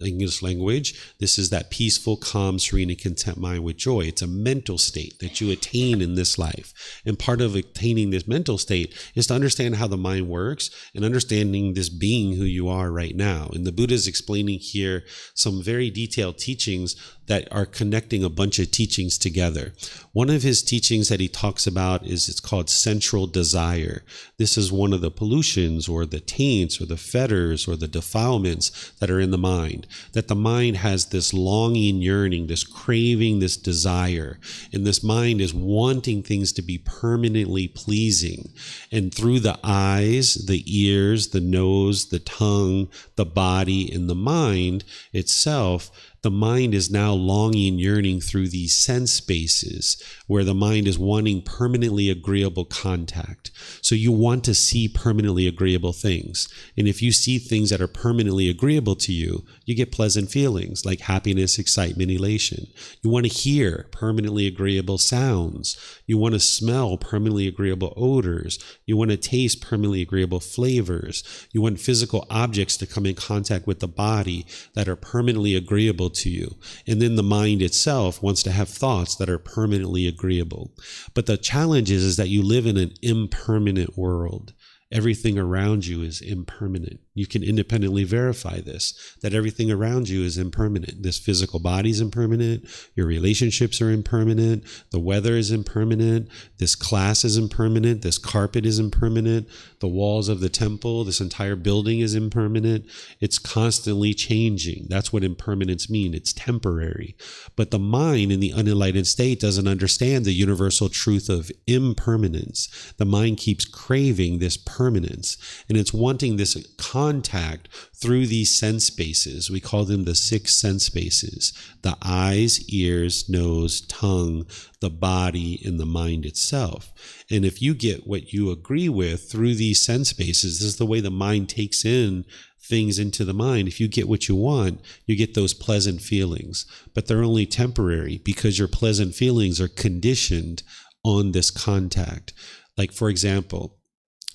English language. This is that peaceful, calm, serene, and content mind with joy. It's a mental state that you attain in this life. And part of attaining this mental state is to understand how the mind works and understanding this being who you are right now. And the Buddha is explaining here some very detailed teachings that are connecting a bunch of teachings together. One of his teachings that he talks about is it's called central desire. This is one of the pollutions or the taints or the fetters or the defilements that are in the mind, that the mind has this longing, yearning, this craving, this desire, and this mind is wanting things to be permanently pleasing. And through the eyes, the ears, the nose, the tongue, the body, and the mind itself, the mind is now longing, yearning through these sense spaces where the mind is wanting permanently agreeable contact. So you want to see permanently agreeable things. And if you see things that are permanently agreeable to you, you get pleasant feelings like happiness, excitement, elation. You want to hear permanently agreeable sounds. You want to smell permanently agreeable odors. You want to taste permanently agreeable flavors. You want physical objects to come in contact with the body that are permanently agreeable to you. And then the mind itself wants to have thoughts that are permanently agreeable. But the challenge is that you live in an impermanent world. Everything around you is impermanent. You can independently verify this, that everything around you is impermanent. This physical body is impermanent. Your relationships are impermanent. The weather is impermanent. This class is impermanent. This carpet is impermanent. The walls of the temple, this entire building is impermanent. It's constantly changing. That's what impermanence means. It's temporary. But the mind in the unenlightened state doesn't understand the universal truth of impermanence. The mind keeps craving this permanence, and it's wanting this contact through these sense spaces. We call them the 6 sense spaces: the eyes, ears, nose, tongue, the body, and the mind itself. And if you get what you agree with through these sense spaces, this is the way the mind takes in things into the mind. If you get what you want, you get those pleasant feelings, but they're only temporary because your pleasant feelings are conditioned on this contact. Like, for example,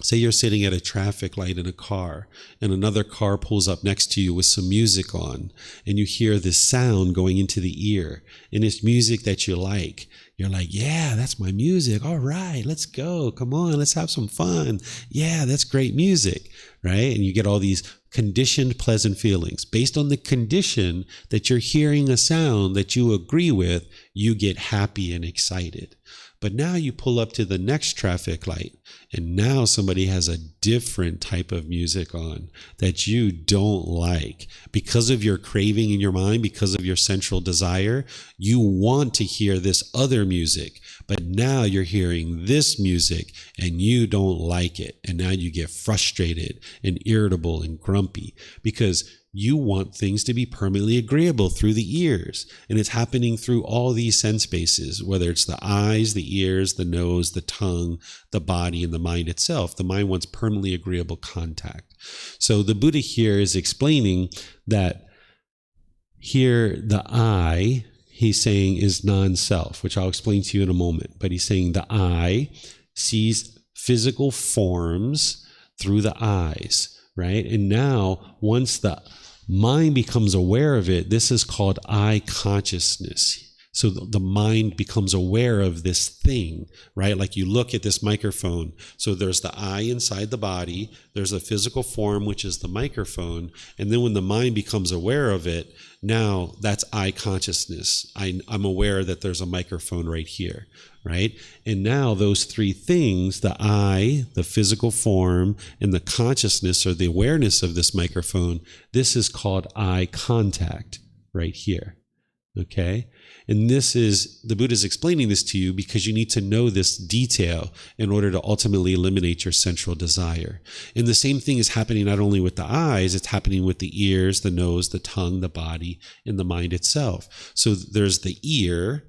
say you're sitting at a traffic light in a car and another car pulls up next to you with some music on, and you hear this sound going into the ear, and it's music that you like. You're like, yeah, that's my music. All right, let's go. Come on, let's have some fun. Yeah, that's great music, right? And you get all these conditioned pleasant feelings. Based on the condition that you're hearing a sound that you agree with, you get happy and excited. But now you pull up to the next traffic light, and now somebody has a different type of music on that you don't like. Because of your craving in your mind, because of your central desire, you want to hear this other music. But now you're hearing this music and you don't like it. And now you get frustrated and irritable and grumpy because you want things to be permanently agreeable through the ears. And it's happening through all these sense spaces, whether it's the eyes, the ears, the nose, the tongue, the body, and the mind itself. The mind wants permanently agreeable contact. So the Buddha here is explaining that here the I, he's saying, is non-self, which I'll explain to you in a moment. But he's saying the I sees physical forms through the eyes, right? And now once the mind becomes aware of it, this is called I consciousness. So the mind becomes aware of this thing, right? Like you look at this microphone. So there's the I inside the body. There's a physical form, which is the microphone. And then when the mind becomes aware of it, now that's I consciousness. I'm aware that there's a microphone right here, right? And now those three things, the I, the physical form, and the consciousness or the awareness of this microphone, this is called eye contact right here. Okay? And this is, the Buddha is explaining this to you because you need to know this detail in order to ultimately eliminate your central desire. And the same thing is happening not only with the eyes, it's happening with the ears, the nose, the tongue, the body, and the mind itself. So there's the ear,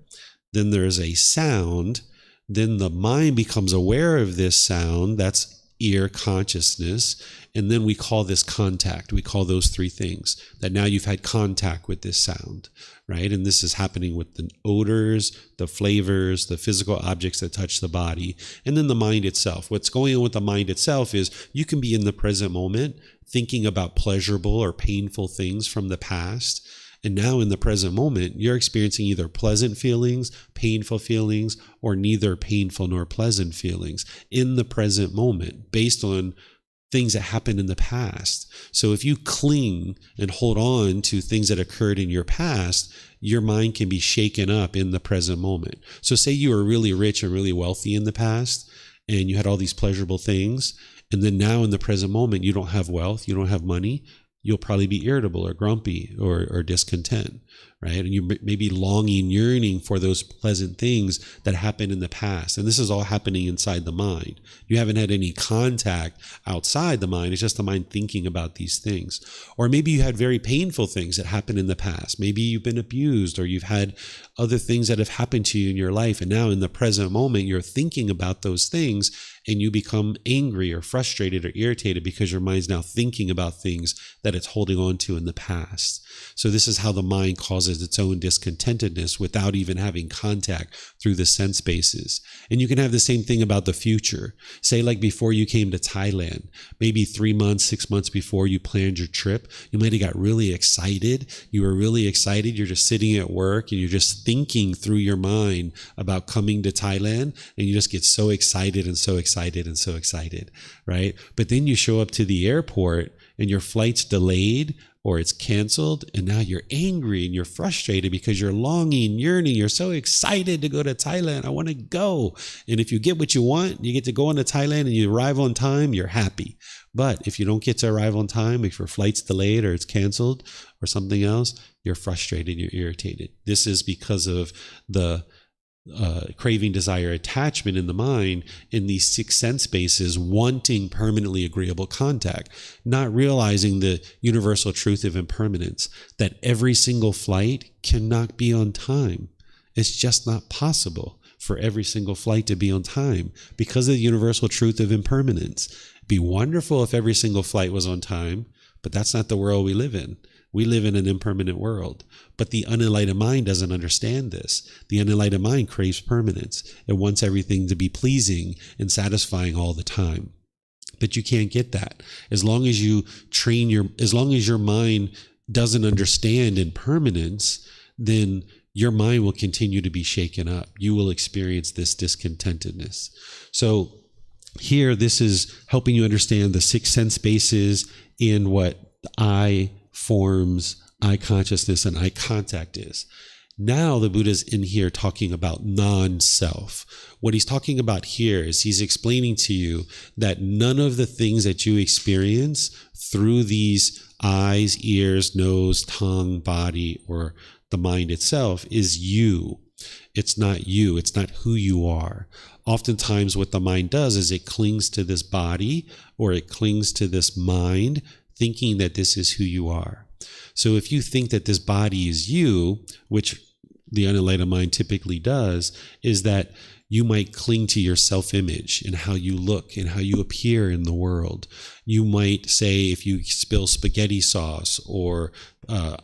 then there's a sound, then the mind becomes aware of this sound, that's ear consciousness, and then we call this contact. We call those three things, that now you've had contact with this sound, right? And this is happening with the odors, the flavors, the physical objects that touch the body, and then the mind itself. What's going on with the mind itself is you can be in the present moment thinking about pleasurable or painful things from the past. And now in the present moment, you're experiencing either pleasant feelings, painful feelings, or neither painful nor pleasant feelings in the present moment based on things that happened in the past. So if you cling and hold on to things that occurred in your past, your mind can be shaken up in the present moment. So say you were really rich and really wealthy in the past, and you had all these pleasurable things, and then now in the present moment, you don't have wealth, you don't have money, you'll probably be irritable or grumpy or discontent, right? And you may be longing, yearning for those pleasant things that happened in the past. And this is all happening inside the mind. You haven't had any contact outside the mind. It's just the mind thinking about these things. Or maybe you had very painful things that happened in the past. Maybe you've been abused, or you've had other things that have happened to you in your life. And now in the present moment, you're thinking about those things, and you become angry or frustrated or irritated because your mind's now thinking about things that it's holding on to in the past. So this is how the mind causes its own discontentedness without even having contact through the sense bases. And you can have the same thing about the future. Say like before you came to Thailand, maybe 3 months, 6 months before you planned your trip, you might have got really excited. You were really excited. You're just sitting at work and you're just thinking through your mind about coming to Thailand, and you just get so excited and so excited and so excited, right? But then you show up to the airport and your flight's delayed or it's canceled, and now you're angry and you're frustrated because you're longing, yearning, you're so excited to go to Thailand. I want to go. And if you get what you want, you get to go into Thailand and you arrive on time, you're happy. But if you don't get to arrive on time, if your flight's delayed or it's canceled or something else, you're frustrated, you're irritated. This is because of the craving, desire, attachment in the mind in these 6 sense bases, wanting permanently agreeable contact, not realizing the universal truth of impermanence, that every single flight cannot be on time. It's just not possible for every single flight to be on time because of the universal truth of impermanence. It'd be wonderful if every single flight was on time, but that's not the world we live in. We live in an impermanent world, but the unenlightened mind doesn't understand this. The unenlightened mind craves permanence. It wants everything to be pleasing and satisfying all the time. But you can't get that. As long as you as long as your mind doesn't understand impermanence, then your mind will continue to be shaken up. You will experience this discontentedness. So here, this is helping you understand the 6 sense bases in what I forms, eye consciousness, and eye contact is. Now the Buddha's in here talking about non-self. What he's talking about here is he's explaining to you that none of the things that you experience through these eyes, ears, nose, tongue, body, or the mind itself is you. It's not you. It's not who you are. Oftentimes what the mind does is it clings to this body or it clings to this mind, thinking that this is who you are. So if you think that this body is you, which the unenlightened mind typically does, is that you might cling to your self-image and how you look and how you appear in the world. You might say if you spill spaghetti sauce or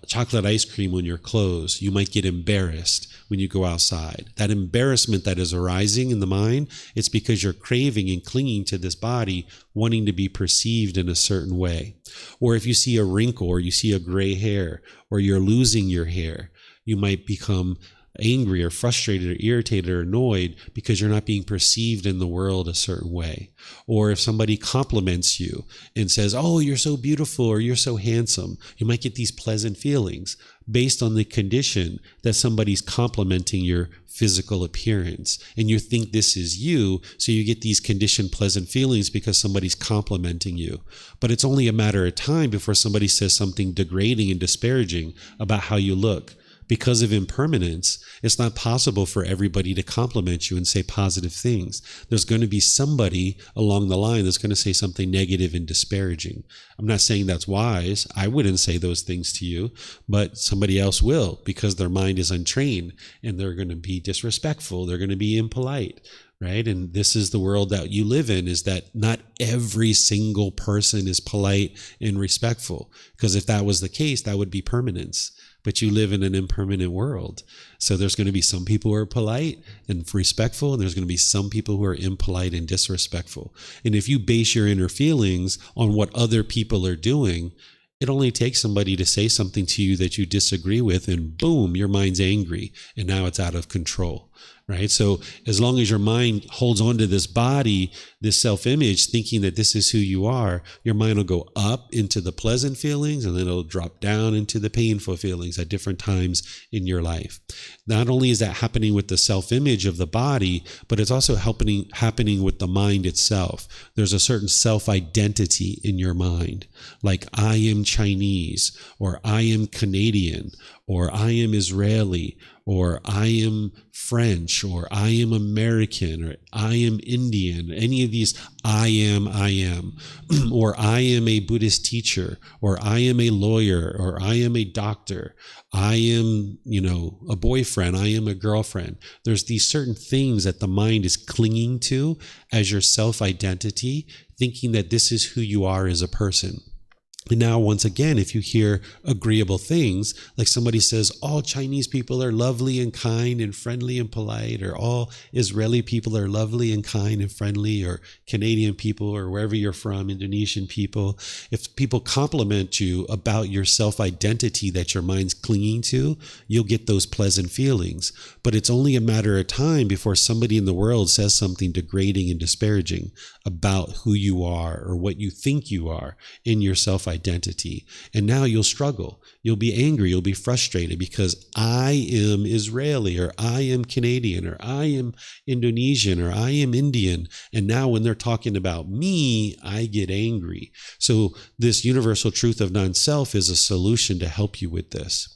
chocolate ice cream on your clothes, you might get embarrassed when you go outside. That embarrassment that is arising in the mind, it's because you're craving and clinging to this body, wanting to be perceived in a certain way. Or if you see a wrinkle or you see a gray hair or you're losing your hair, you might become angry or frustrated or irritated or annoyed because you're not being perceived in the world a certain way. Or if somebody compliments you and says, oh, you're so beautiful or you're so handsome, you might get these pleasant feelings based on the condition that somebody's complimenting your physical appearance. And you think this is you, so you get these conditioned pleasant feelings because somebody's complimenting you. But it's only a matter of time before somebody says something degrading and disparaging about how you look. Because of impermanence, it's not possible for everybody to compliment you and say positive things. There's going to be somebody along the line that's going to say something negative and disparaging. I'm not saying that's wise. I wouldn't say those things to you, but somebody else will, because their mind is untrained and they're going to be disrespectful. They're going to be impolite. Right? And this is the world that you live in, is that not every single person is polite and respectful. Because if that was the case, that would be permanence. But you live in an impermanent world. So there's going to be some people who are polite and respectful, and there's going to be some people who are impolite and disrespectful. And if you base your inner feelings on what other people are doing, it only takes somebody to say something to you that you disagree with, and boom, your mind's angry, and now it's out of control. Right? So as long as your mind holds on to this body, this self-image, thinking that this is who you are, your mind will go up into the pleasant feelings, and then it'll drop down into the painful feelings at different times in your life. Not only is that happening with the self-image of the body, but it's also happening with the mind itself. There's a certain self-identity in your mind, like I am Chinese, or I am Canadian, or I am Israeli, or I am French, or I am American, or I am Indian, any of these I am, or I am a Buddhist teacher, or I am a lawyer, or I am a doctor, I am, a boyfriend, I am a girlfriend. There's these certain things that the mind is clinging to as your self-identity, thinking that this is who you are as a person. And now, once again, if you hear agreeable things, like somebody says, all Chinese people are lovely and kind and friendly and polite, or all Israeli people are lovely and kind and friendly, or Canadian people, or wherever you're from, Indonesian people, if people compliment you about your self-identity that your mind's clinging to, you'll get those pleasant feelings. But it's only a matter of time before somebody in the world says something degrading and disparaging about who you are or what you think you are in your self-identity. And now you'll struggle. You'll be angry. You'll be frustrated because I am Israeli, or I am Canadian, or I am Indonesian, or I am Indian. And now when they're talking about me, I get angry. So this universal truth of non-self is a solution to help you with this.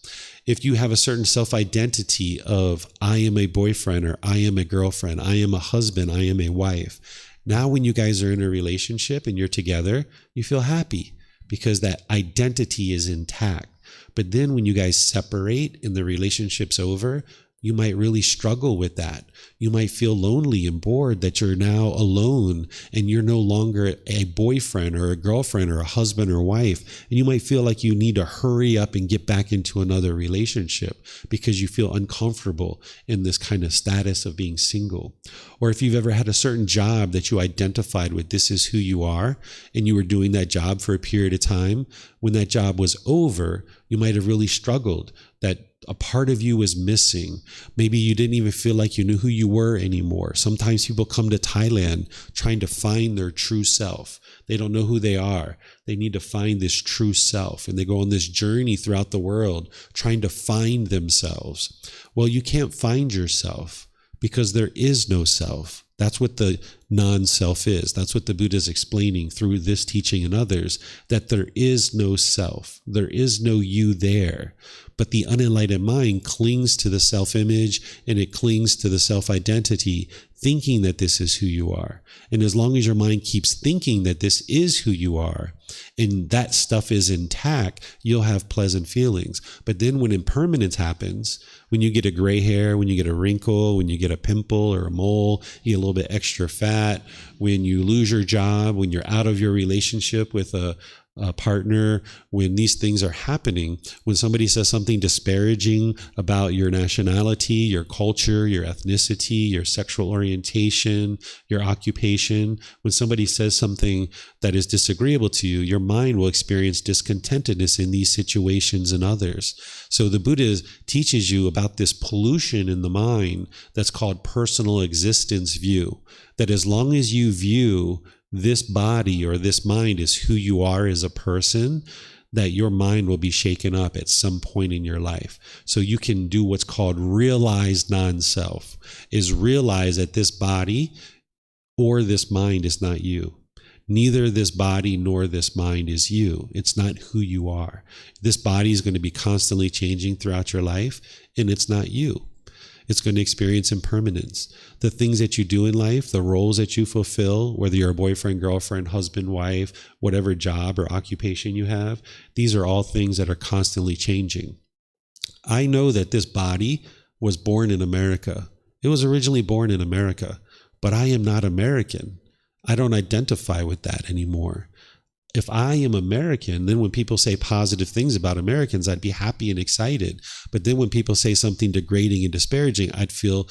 If you have a certain self-identity of I am a boyfriend, or I am a girlfriend, I am a husband, I am a wife, now when you guys are in a relationship and you're together, you feel happy because that identity is intact. But then when you guys separate and the relationship's over, you might really struggle with that. You might feel lonely and bored that you're now alone and you're no longer a boyfriend or a girlfriend or a husband or wife. And you might feel like you need to hurry up and get back into another relationship because you feel uncomfortable in this kind of status of being single. Or if you've ever had a certain job that you identified with, this is who you are, and you were doing that job for a period of time, when that job was over, you might have really struggled that a part of you was missing. Maybe you didn't even feel like you knew who you were anymore. Sometimes people come to Thailand trying to find their true self. They don't know who they are. They need to find this true self. And they go on this journey throughout the world trying to find themselves. Well, you can't find yourself because there is no self. That's what the non-self is. That's what the Buddha is explaining through this teaching and others, that there is no self. There is no you there. But the unenlightened mind clings to the self-image and it clings to the self-identity, thinking that this is who you are. And as long as your mind keeps thinking that this is who you are, and that stuff is intact, you'll have pleasant feelings. But then when impermanence happens, when you get a gray hair, when you get a wrinkle, when you get a pimple or a mole, you get a little bit extra fat, when you lose your job, when you're out of your relationship with a partner, when these things are happening, when somebody says something disparaging about your nationality, your culture, your ethnicity, your sexual orientation, your occupation, when somebody says something that is disagreeable to you, your mind will experience discontentedness in these situations and others. So the Buddha teaches you about this pollution in the mind that's called personal existence view, that as long as you view this body or this mind as who you are as a person, that your mind will be shaken up at some point in your life. So you can do what's called realized non-self, is realize that this body or this mind is not you. Neither this body nor this mind is you. It's not who you are. This body is going to be constantly changing throughout your life, and it's not you. It's going to experience impermanence. The things that you do in life, the roles that you fulfill, whether you're a boyfriend, girlfriend, husband, wife, whatever job or occupation you have, these are all things that are constantly changing. I know that this body was born in America. It was originally born in America, but I am not American. I don't identify with that anymore. If I am American, then when people say positive things about Americans, I'd be happy and excited. But then when people say something degrading and disparaging, I'd feel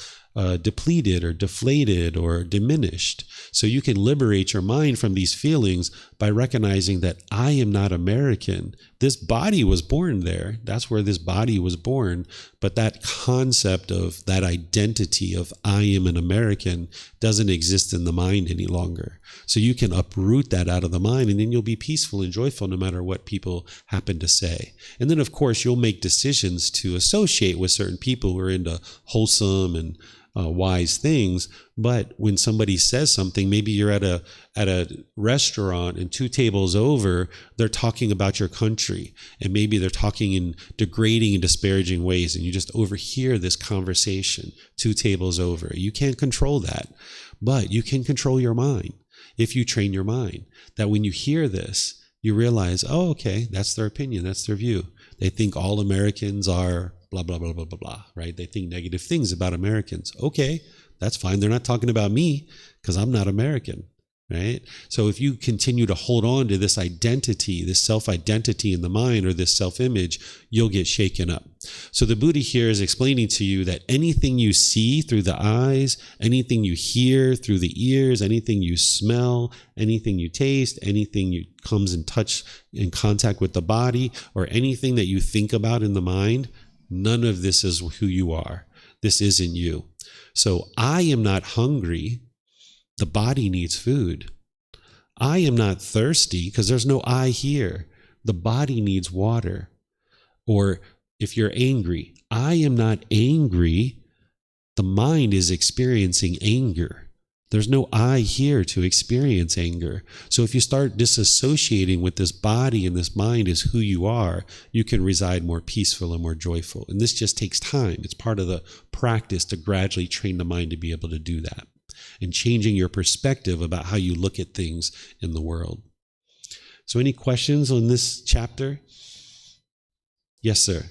depleted or deflated or diminished. So you can liberate your mind from these feelings by recognizing that I am not American. This body was born there. That's where this body was born. But that concept of that identity of I am an American doesn't exist in the mind any longer. So you can uproot that out of the mind, and then you'll be peaceful and joyful no matter what people happen to say. And then, of course, you'll make decisions to associate with certain people who are into wholesome and wise things. But when somebody says something, maybe you're at a restaurant and 2 tables over, they're talking about your country, and maybe they're talking in degrading and disparaging ways, and you just overhear this conversation 2 tables over. You can't control that, but you can control your mind if you train your mind, that when you hear this, you realize, oh, okay, that's their opinion, that's their view. They think all Americans are blah, blah, blah, blah, blah, blah, right? They think negative things about Americans. Okay, that's fine. They're not talking about me because I'm not American, right? So if you continue to hold on to this identity, this self-identity in the mind, or this self-image, you'll get shaken up. So the Buddha here is explaining to you that anything you see through the eyes, anything you hear through the ears, anything you smell, anything you taste, anything you comes in touch, in contact with the body, or anything that you think about in the mind, none of this is who you are. This isn't you. So I am not hungry. The body needs food. I am not thirsty because there's no I here. The body needs water. Or if you're angry, I am not angry. The mind is experiencing anger. There's no I here to experience anger. So if you start disassociating with this body and this mind as who you are, you can reside more peaceful and more joyful. And this just takes time. It's part of the practice to gradually train the mind to be able to do that, and changing your perspective about how you look at things in the world. So any questions on this chapter? Yes, sir.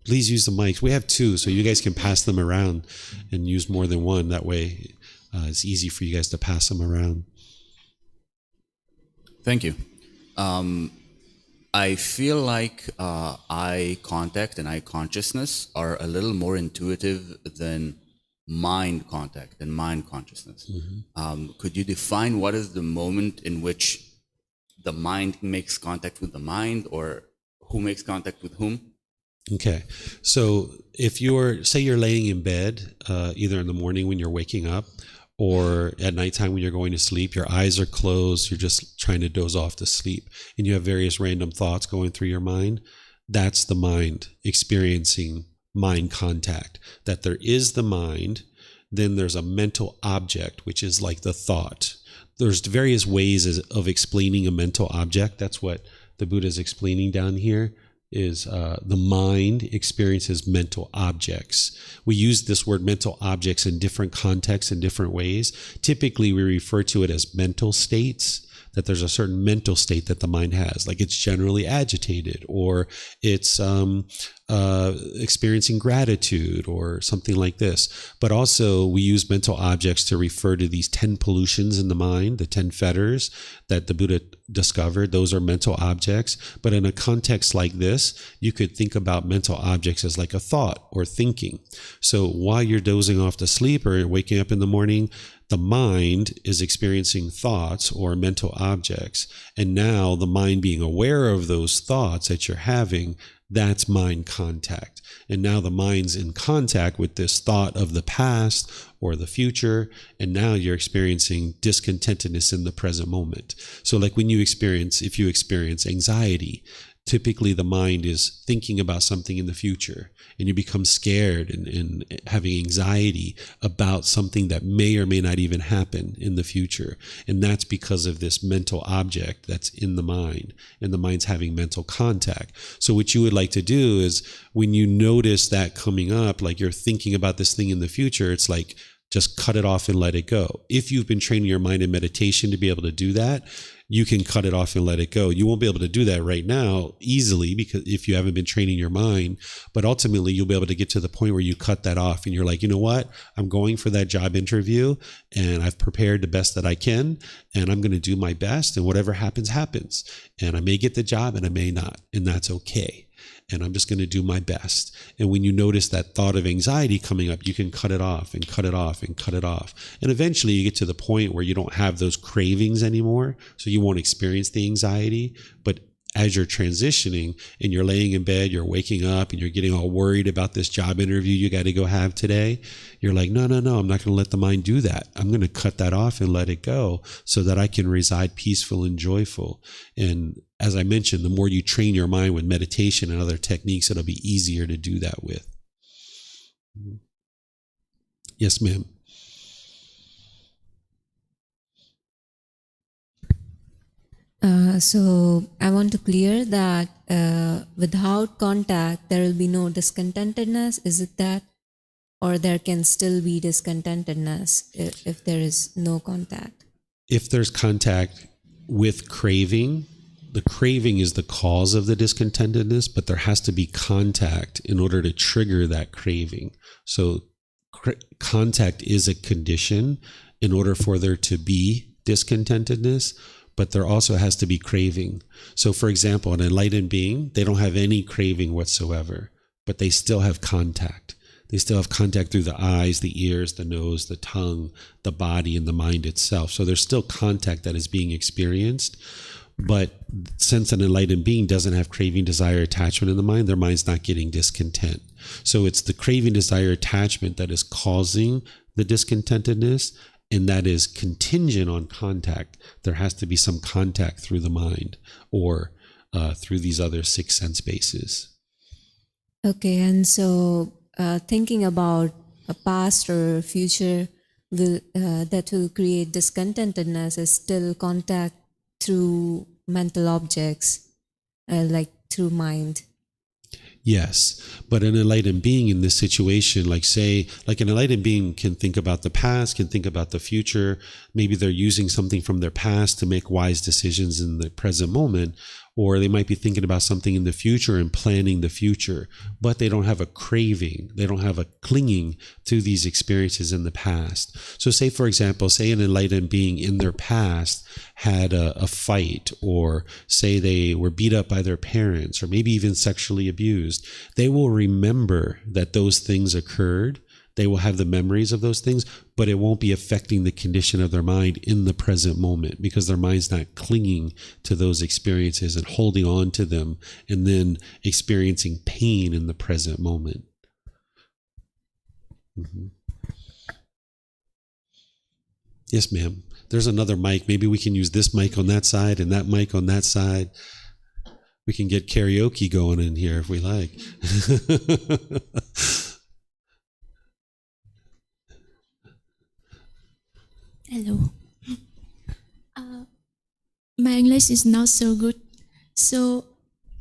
Please use the mics. We have 2, so you guys can pass them around and use more than one. That way it's easy for you guys to pass them around. Thank you. I feel like eye contact and eye consciousness are a little more intuitive than mind contact and mind consciousness. Mm-hmm. Could you define what is the moment in which the mind makes contact with the mind, or who makes contact with whom? Okay. So if you're laying in bed, either in the morning when you're waking up, or at nighttime when you're going to sleep, your eyes are closed, you're just trying to doze off to sleep, and you have various random thoughts going through your mind, that's the mind experiencing mind contact. That there is the mind, then there's a mental object, which is like the thought. There's various ways of explaining a mental object. That's what the Buddha is explaining down here. Is the mind experiences mental objects. We use this word mental objects in different contexts in different ways. Typically, we refer to it as mental states, that there's a certain mental state that the mind has, like it's generally agitated, or it's experiencing gratitude or something like this. But also we use mental objects to refer to these 10 pollutions in the mind, the 10 fetters that the Buddha discovered. Those are mental objects. But in a context like this, you could think about mental objects as like a thought or thinking. So while you're dozing off to sleep or waking up in the morning, the mind is experiencing thoughts or mental objects. And now the mind being aware of those thoughts that you're having, that's mind contact. And now the mind's in contact with this thought of the past or the future. And now you're experiencing discontentedness in the present moment. So like when if you experience anxiety, typically the mind is thinking about something in the future, and you become scared and having anxiety about something that may or may not even happen in the future. And that's because of this mental object that's in the mind, and the mind's having mental contact. So what you would like to do is when you notice that coming up, like you're thinking about this thing in the future, it's like, just cut it off and let it go. If you've been training your mind in meditation to be able to do that, you can cut it off and let it go. You won't be able to do that right now easily because if you haven't been training your mind, but ultimately you'll be able to get to the point where you cut that off and you're like, you know what? I'm going for that job interview and I've prepared the best that I can and I'm going to do my best and whatever happens, happens. And I may get the job and I may not, and that's okay. And I'm just going to do my best. And when you notice that thought of anxiety coming up, you can cut it off and cut it off and cut it off. And eventually you get to the point where you don't have those cravings anymore. So you won't experience the anxiety. But as you're transitioning and you're laying in bed, you're waking up and you're getting all worried about this job interview you got to go have today, you're like, no, I'm not going to let the mind do that. I'm going to cut that off and let it go so that I can reside peaceful and joyful. And as I mentioned, the more you train your mind with meditation and other techniques, it'll be easier to do that with. Yes, ma'am. So I want to clear that without contact, there will be no discontentedness. Is it that? Or there can still be discontentedness if there is no contact? If there's contact with craving, the craving is the cause of the discontentedness, but there has to be contact in order to trigger that craving. So contact is a condition in order for there to be discontentedness, but there also has to be craving. So for example, an enlightened being, they don't have any craving whatsoever, but they still have contact. They still have contact through the eyes, the ears, the nose, the tongue, the body, and the mind itself. So there's still contact that is being experienced. But since an enlightened being doesn't have craving, desire, attachment in the mind, their mind's not getting discontent. So it's the craving, desire, attachment that is causing the discontentedness, and that is contingent on contact. There has to be some contact through the mind or through these other 6 sense bases. Okay, and so thinking about a past or future that will create discontentedness is still contact through mental objects, like through mind. Yes, but an enlightened being in this situation, like an enlightened being can think about the past, can think about the future. Maybe they're using something from their past to make wise decisions in the present moment, or they might be thinking about something in the future and planning the future, but they don't have a craving. They don't have a clinging to these experiences in the past. So say, for example, say an enlightened being in their past had a fight, or say they were beat up by their parents, or maybe even sexually abused. They will remember that those things occurred. They will have the memories of those things, but it won't be affecting the condition of their mind in the present moment because their mind's not clinging to those experiences and holding on to them and then experiencing pain in the present moment. Mm-hmm. Yes, ma'am. There's another mic. Maybe we can use this mic on that side and that mic on that side. We can get karaoke going in here if we like. Hello. My English is not so good. So,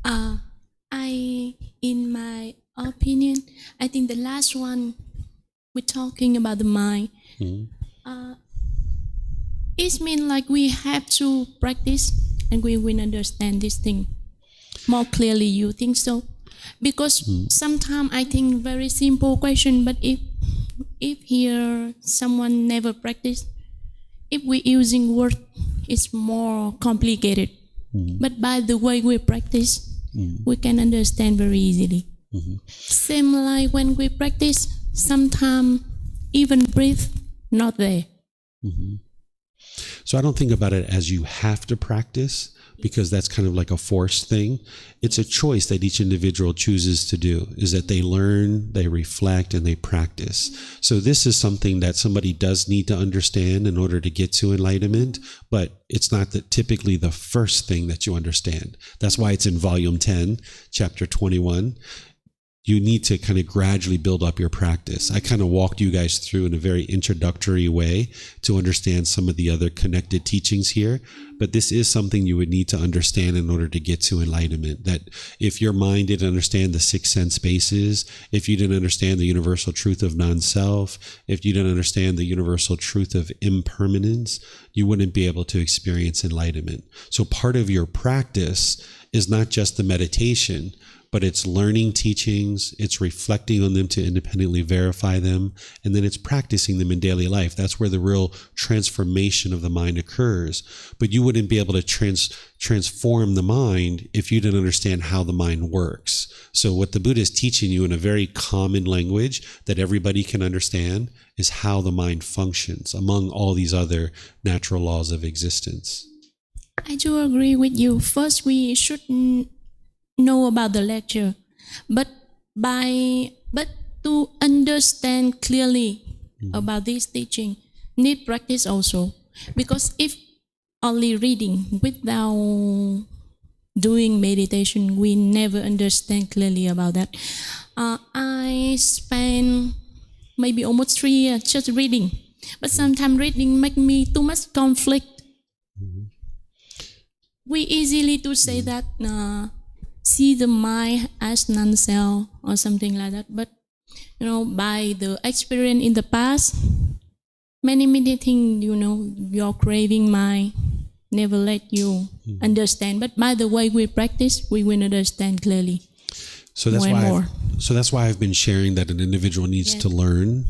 in my opinion, I think the last one we're talking about the mind. Mm-hmm. It means like we have to practice and we will understand this thing more clearly. You think so? Because sometimes I think very simple question, but if here someone never practice, if we using word, it's more complicated. But by the way we practice, we can understand very easily. Same like when we practice, sometimes even breathe not there. So I don't think about it as you have to practice, because that's kind of like a forced thing. It's a choice that each individual chooses to do, is that they learn, they reflect, and they practice. So this is something that somebody does need to understand in order to get to enlightenment, but it's not typically the first thing that you understand. That's why it's in volume 10, chapter 21. You need to kind of gradually build up your practice. I kind of walked you guys through in a very introductory way to understand some of the other connected teachings here, but this is something you would need to understand in order to get to enlightenment. That if your mind didn't understand the 6 sense spaces, if you didn't understand the universal truth of non-self, if you didn't understand the universal truth of impermanence, you wouldn't be able to experience enlightenment. So part of your practice is not just the meditation, but it's learning teachings, it's reflecting on them to independently verify them, and then it's practicing them in daily life. That's where the real transformation of the mind occurs. But you wouldn't be able to transform the mind if you didn't understand how the mind works. So what the Buddha is teaching you in a very common language that everybody can understand is how the mind functions among all these other natural laws of existence. I do agree with you. First, we should know about the lecture, but to understand clearly about this teaching, need practice also. Because if only reading without doing meditation, we never understand clearly about that. I spent maybe almost 3 years just reading, but sometimes reading make me too much conflict. We easily to say that see the mind as non-self or something like that. But by the experience in the past, many things, your craving mind never let you understand. But by the way we practice, we will understand clearly. So that's why I've been sharing that an individual needs to learn.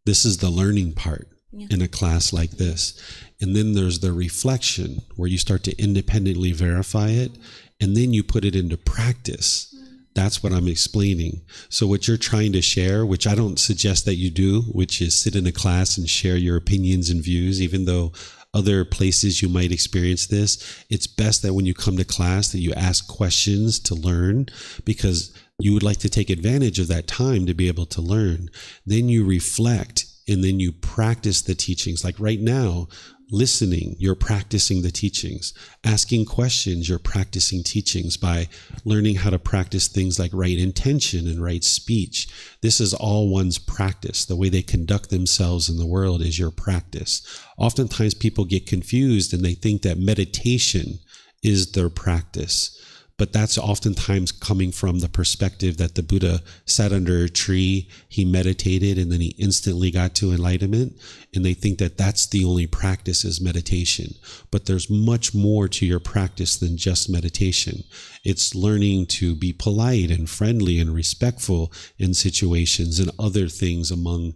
This is the learning part in a class like this. And then there's the reflection where you start to independently verify it, and then you put it into practice. That's what I'm explaining. So what you're trying to share, which I don't suggest that you do, which is sit in a class and share your opinions and views, even though other places you might experience this, it's best that when you come to class that you ask questions to learn, because you would like to take advantage of that time to be able to learn. Then you reflect, and then you practice the teachings. Like right now, listening, you're practicing the teachings. Asking questions, you're practicing teachings by learning how to practice things like right intention and right speech. This is all one's practice. The way they conduct themselves in the world is your practice. Oftentimes people get confused and they think that meditation is their practice. But that's oftentimes coming from the perspective that the Buddha sat under a tree, he meditated, and then he instantly got to enlightenment. And they think that that's the only practice is meditation. But there's much more to your practice than just meditation. It's learning to be polite and friendly and respectful in situations and other things among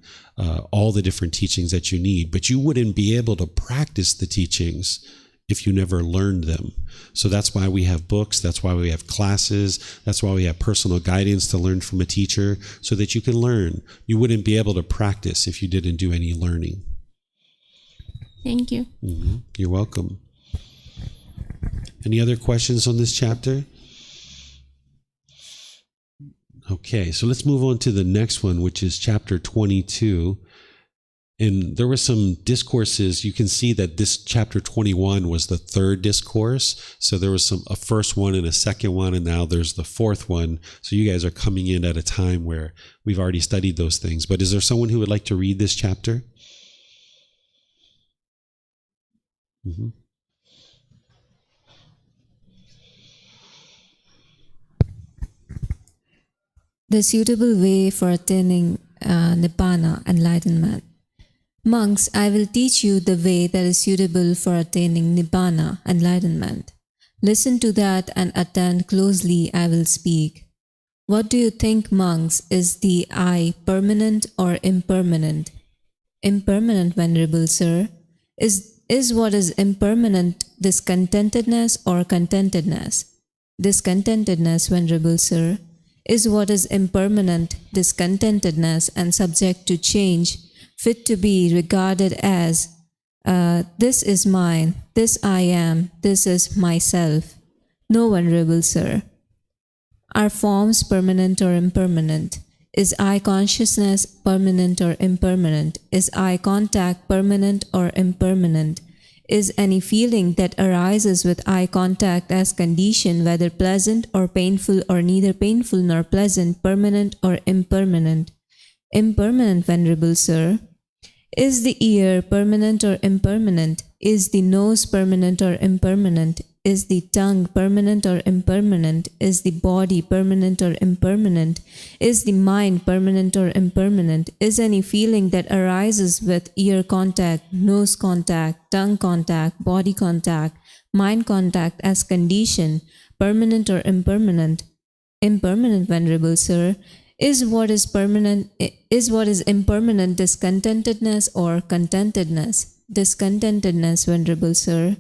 all the different teachings that you need. But you wouldn't be able to practice the teachings if you never learned them. So that's why we have books, that's why we have classes, that's why we have personal guidance to learn from a teacher, so that you can learn. You wouldn't be able to practice if you didn't do any learning. Thank you. You're welcome. Any other questions on this chapter? Okay, so let's move on to the next one, which is chapter 22. And there were some discourses. You can see that this chapter 21 was the third discourse. So there was a first one and a second one, and now there's the fourth one. So you guys are coming in at a time where we've already studied those things. But is there someone who would like to read this chapter? The suitable way for attaining Nibbana, enlightenment. Monks, I will teach you the way that is suitable for attaining Nibbana, enlightenment. Listen to that and attend closely, I will speak. What do you think, monks? Is the I permanent or impermanent? Impermanent, Venerable Sir. Is what is impermanent discontentedness or contentedness? Discontentedness, Venerable Sir. Is what is impermanent discontentedness and subject to change, fit to be regarded as this is mine, this I am, this is myself? No, Venerable Sir. Are forms permanent or impermanent? Is eye consciousness permanent or impermanent? Is eye contact permanent or impermanent? Is any feeling that arises with eye contact as condition, whether pleasant or painful or neither painful nor pleasant, permanent or impermanent? Impermanent, Venerable Sir. Is the ear permanent or impermanent? Is the nose permanent or impermanent? Is the tongue permanent or impermanent? Is the body permanent or impermanent? Is the mind permanent or impermanent? Is any feeling that arises with ear contact, nose contact, tongue contact, body contact, mind contact as condition permanent or impermanent? Impermanent, Venerable Sir. Is what is impermanent discontentedness or contentedness? Discontentedness, Venerable Sir.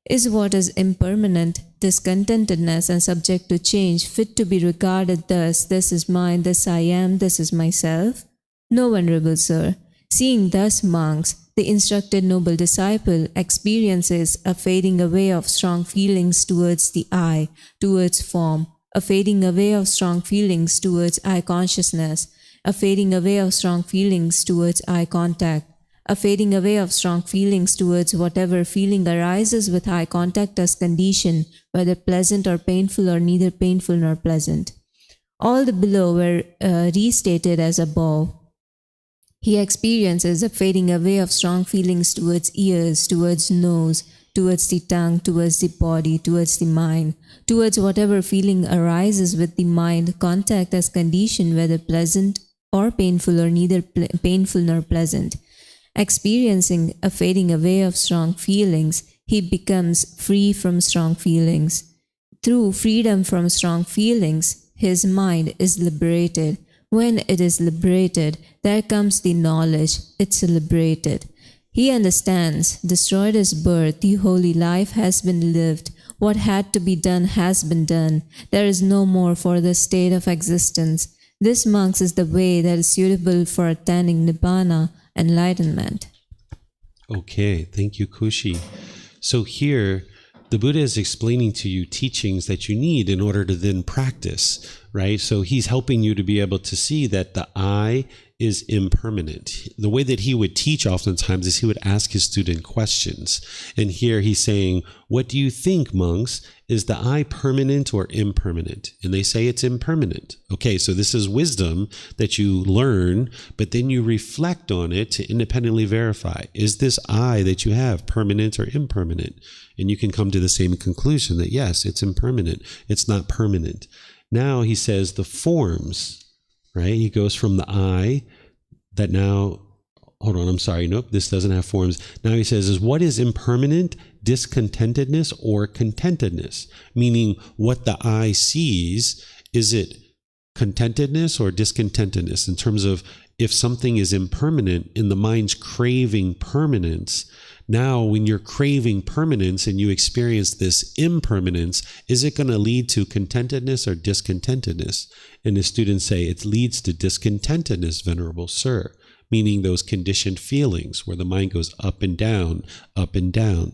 Is what is impermanent discontentedness and subject to change, fit to be regarded thus, this is mine, this I am, this is myself? No, Venerable Sir. Seeing thus, monks, the instructed noble disciple experiences a fading away of strong feelings towards the I, towards form, a fading away of strong feelings towards eye consciousness, a fading away of strong feelings towards eye contact, a fading away of strong feelings towards whatever feeling arises with eye contact as condition, whether pleasant or painful or neither painful nor pleasant. All the below were restated as above. He experiences a fading away of strong feelings towards ears, towards nose, towards the tongue, towards the body, towards the mind, towards whatever feeling arises with the mind contact as condition, whether pleasant or painful or neither painful nor pleasant. Experiencing a fading away of strong feelings, he becomes free from strong feelings. Through freedom from strong feelings, his mind is liberated. When it is liberated, there comes the knowledge, it's liberated. He understands, destroyed his birth, the holy life has been lived. What had to be done has been done. There is no more for the state of existence. This, monks, is the way that is suitable for attaining Nibbana, enlightenment. Okay, thank you, Kushi. So here, the Buddha is explaining to you teachings that you need in order to then practice, right? So he's helping you to be able to see that the I is impermanent. The way that he would teach oftentimes is he would ask his student questions. And here he's saying, what do you think, monks? Is the I permanent or impermanent? And they say it's impermanent. Okay, so this is wisdom that you learn, but then you reflect on it to independently verify. Is this I that you have permanent or impermanent? And you can come to the same conclusion that yes, it's impermanent. It's not permanent. Now he says the forms, right? He goes from the I that now, hold on, I'm sorry. Nope, this doesn't have forms. Now he says, is what is impermanent? Discontentedness or contentedness? Meaning what the I sees, is it contentedness or discontentedness? In terms of if something is impermanent in the mind's craving permanence, now when you're craving permanence and you experience this impermanence, is it going to lead to contentedness or discontentedness? And the students say it leads to discontentedness, Venerable Sir, meaning those conditioned feelings where the mind goes up and down, up and down.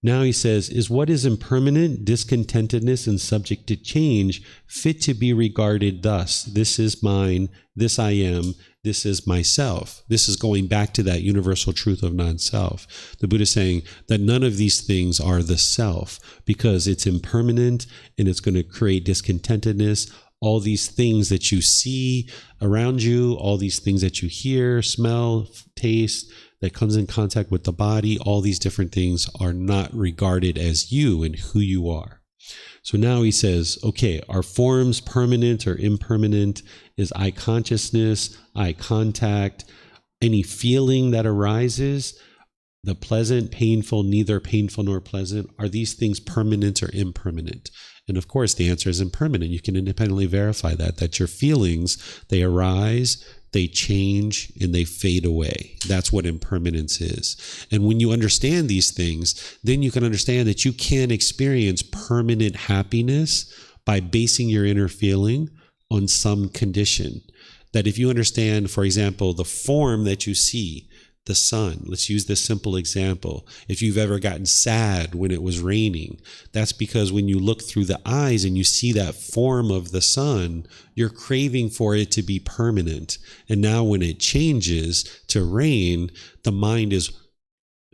Now he says, is what is impermanent, discontentedness, and subject to change fit to be regarded thus? This is mine, this I am, this is myself. This is going back to that universal truth of non-self. The Buddha is saying that none of these things are the self because it's impermanent and it's going to create discontentedness. All these things that you see around you, all these things that you hear, smell, taste, that comes in contact with the body, all these different things are not regarded as you and who you are. So now he says, okay, are forms permanent or impermanent? Is eye consciousness, eye contact, any feeling that arises? The pleasant, painful, neither painful nor pleasant, are these things permanent or impermanent? And of course, the answer is impermanent. You can independently verify that your feelings, they arise, they change, and they fade away. That's what impermanence is. And when you understand these things, then you can understand that you can experience permanent happiness by basing your inner feeling on some condition. That if you understand, for example, the form that you see, the sun. Let's use this simple example. If you've ever gotten sad when it was raining, that's because when you look through the eyes and you see that form of the sun, you're craving for it to be permanent. And now when it changes to rain, the mind is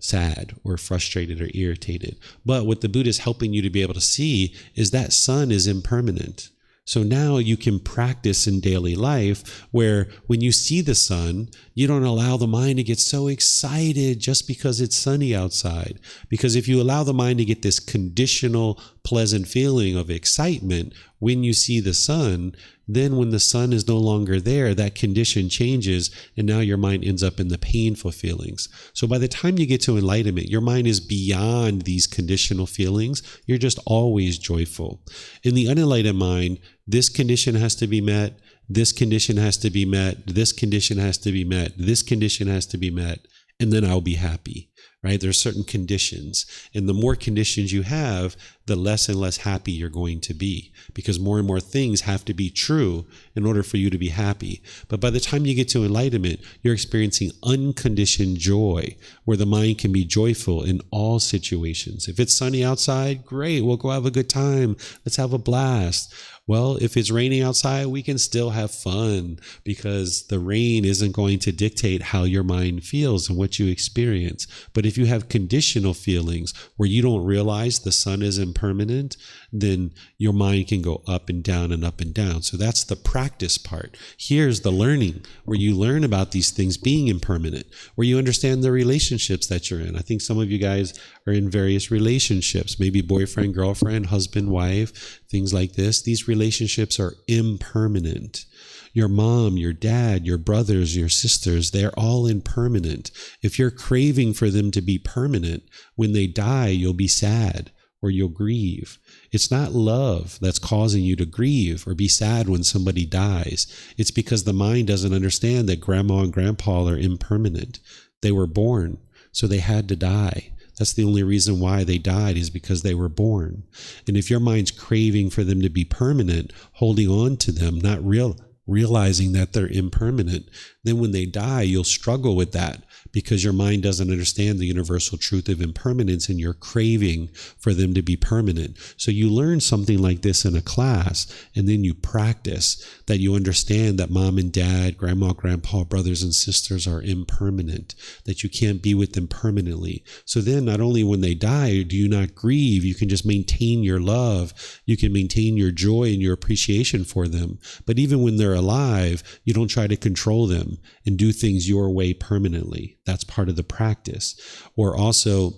sad or frustrated or irritated. But what the Buddha is helping you to be able to see is that sun is impermanent. So now you can practice in daily life where when you see the sun, you don't allow the mind to get so excited just because it's sunny outside. Because if you allow the mind to get this conditional, pleasant feeling of excitement when you see the sun, then when the sun is no longer there, that condition changes and now your mind ends up in the painful feelings. So by the time you get to enlightenment, your mind is beyond these conditional feelings. You're just always joyful. In the unenlightened mind, this condition has to be met, this condition has to be met, this condition has to be met, this condition has to be met, and then I'll be happy. Right? There are certain conditions. And the more conditions you have, the less and less happy you're going to be, because more and more things have to be true in order for you to be happy. But by the time you get to enlightenment, you're experiencing unconditioned joy, where the mind can be joyful in all situations. If it's sunny outside, great, we'll go have a good time. Let's have a blast. Well, if it's raining outside, we can still have fun, because the rain isn't going to dictate how your mind feels and what you experience. But if you have conditional feelings where you don't realize the sun is impermanent, then your mind can go up and down and up and down. So that's the practice part. Here's the learning, where you learn about these things being impermanent, where you understand the relationships that you're in. I think some of you guys are in various relationships, maybe boyfriend, girlfriend, husband, wife, things like this. These relationships are impermanent. Your mom, your dad, your brothers, your sisters, they're all impermanent. If you're craving for them to be permanent, when they die, you'll be sad or you'll grieve. It's not love that's causing you to grieve or be sad when somebody dies. It's because the mind doesn't understand that grandma and grandpa are impermanent. They were born, so they had to die. That's the only reason why they died, is because they were born. And if your mind's craving for them to be permanent, holding on to them, not realizing that they're impermanent, then when they die, you'll struggle with that, because your mind doesn't understand the universal truth of impermanence and you're craving for them to be permanent. So you learn something like this in a class, and then you practice that you understand that mom and dad, grandma, grandpa, brothers and sisters are impermanent, that you can't be with them permanently. So then not only when they die do you not grieve, you can just maintain your love, you can maintain your joy and your appreciation for them. But even when they're alive, you don't try to control them and do things your way permanently. That's part of the practice. Or also,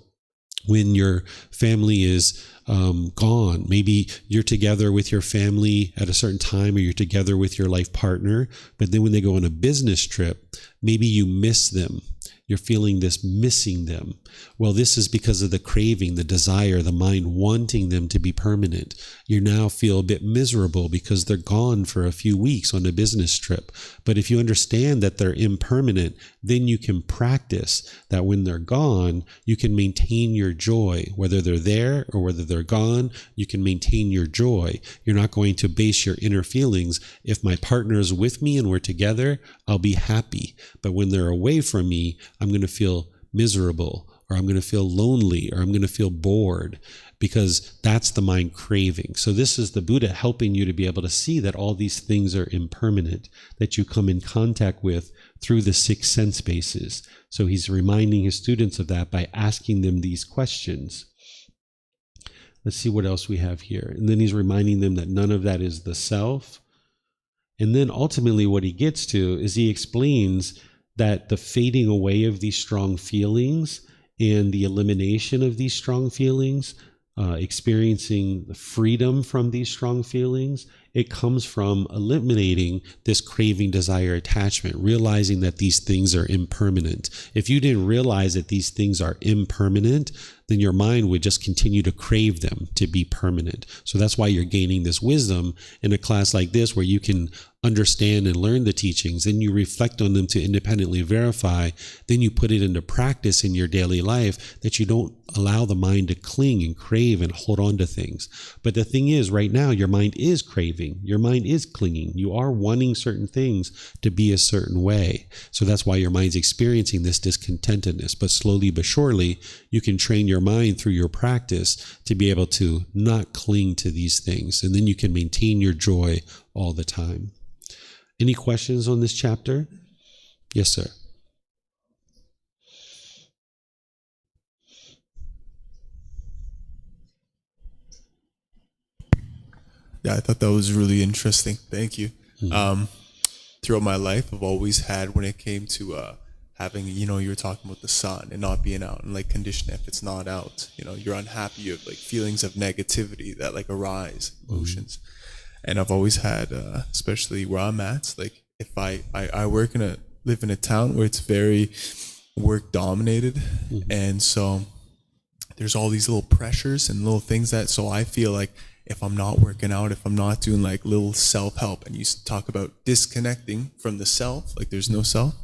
when your family is gone, maybe you're together with your family at a certain time, or you're together with your life partner, but then when they go on a business trip, maybe you miss them. You're feeling this missing them. Well, this is because of the craving, the desire, the mind wanting them to be permanent. You now feel a bit miserable because they're gone for a few weeks on a business trip. But if you understand that they're impermanent, then you can practice that when they're gone, you can maintain your joy. Whether they're there or whether they're gone, you can maintain your joy. You're not going to base your inner feelings. If my partner is with me and we're together, I'll be happy. But when they're away from me, I'm going to feel miserable, or I'm going to feel lonely, or I'm going to feel bored, because that's the mind craving. So this is the Buddha helping you to be able to see that all these things are impermanent, that you come in contact with through the 6 sense bases. So he's reminding his students of that by asking them these questions. Let's see what else we have here. And then he's reminding them that none of that is the self. And then ultimately what he gets to is he explains that the fading away of these strong feelings and the elimination of these strong feelings experiencing the freedom from these strong feelings, it comes from eliminating this craving, desire, attachment, realizing that these things are impermanent. If you didn't realize that these things are impermanent, then your mind would just continue to crave them to be permanent. So that's why you're gaining this wisdom in a class like this, where you can understand and learn the teachings, then you reflect on them to independently verify, then you put it into practice in your daily life, that you don't allow the mind to cling and crave and hold on to things. But the thing is, right now, your mind is craving, your mind is clinging, you are wanting certain things to be a certain way. So that's why your mind's experiencing this discontentedness. But slowly but surely, you can train your mind through your practice to be able to not cling to these things, and then you can maintain your joy all the time. Any questions on this chapter? Yes, sir. Yeah, I thought that was really interesting. Thank you. Throughout my life, I've always had, when it came to having, you were talking about the sun and not being out, and like condition, if it's not out, you're unhappy, you have like feelings of negativity that like arise, emotions. And I've always had, especially where I'm at, like if I live in a town where it's very work dominated. And so there's all these little pressures and little things so I feel like if I'm not working out, if I'm not doing like little self-help, and you talk about disconnecting from the self, like there's no self,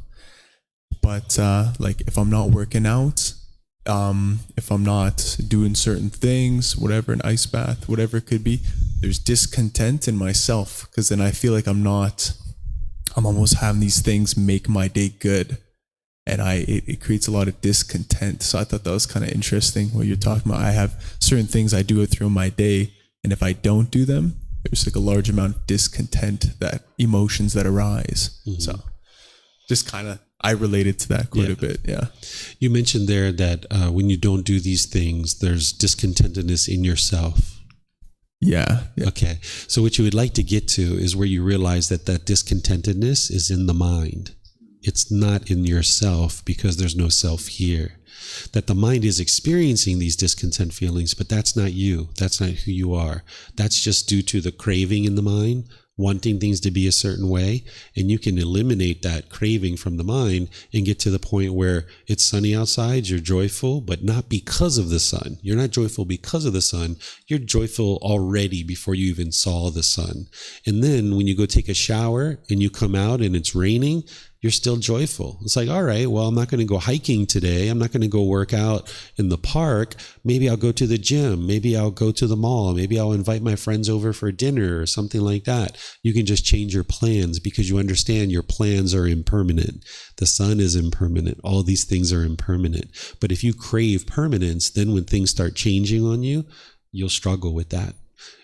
but like if I'm not working out, if I'm not doing certain things, whatever, an ice bath, whatever it could be, there's discontent in myself, because then I feel like I'm almost having these things make my day good, and it creates a lot of discontent. So I thought that was kind of interesting what you're talking about. I have certain things I do through my day, and if I don't do them, there's like a large amount of discontent, emotions that arise. So just kind of, I related to that quite a bit. Yeah. You mentioned there that when you don't do these things, there's discontentedness in yourself. Yeah. Okay. So what you would like to get to is where you realize that discontentedness is in the mind. It's not in yourself, because there's no self here. That the mind is experiencing these discontent feelings, but that's not you. That's not who you are. That's just due to the craving in the mind, wanting things to be a certain way. And you can eliminate that craving from the mind and get to the point where it's sunny outside, you're joyful, but not because of the sun. You're not joyful because of the sun. You're joyful already before you even saw the sun. And then when you go take a shower and you come out and it's raining, you're still joyful. It's like, all right, well, I'm not going to go hiking today. I'm not going to go work out in the park. Maybe I'll go to the gym. Maybe I'll go to the mall. Maybe I'll invite my friends over for dinner or something like that. You can just change your plans, because you understand your plans are impermanent. The sun is impermanent. All these things are impermanent. But if you crave permanence, then when things start changing on you, you'll struggle with that.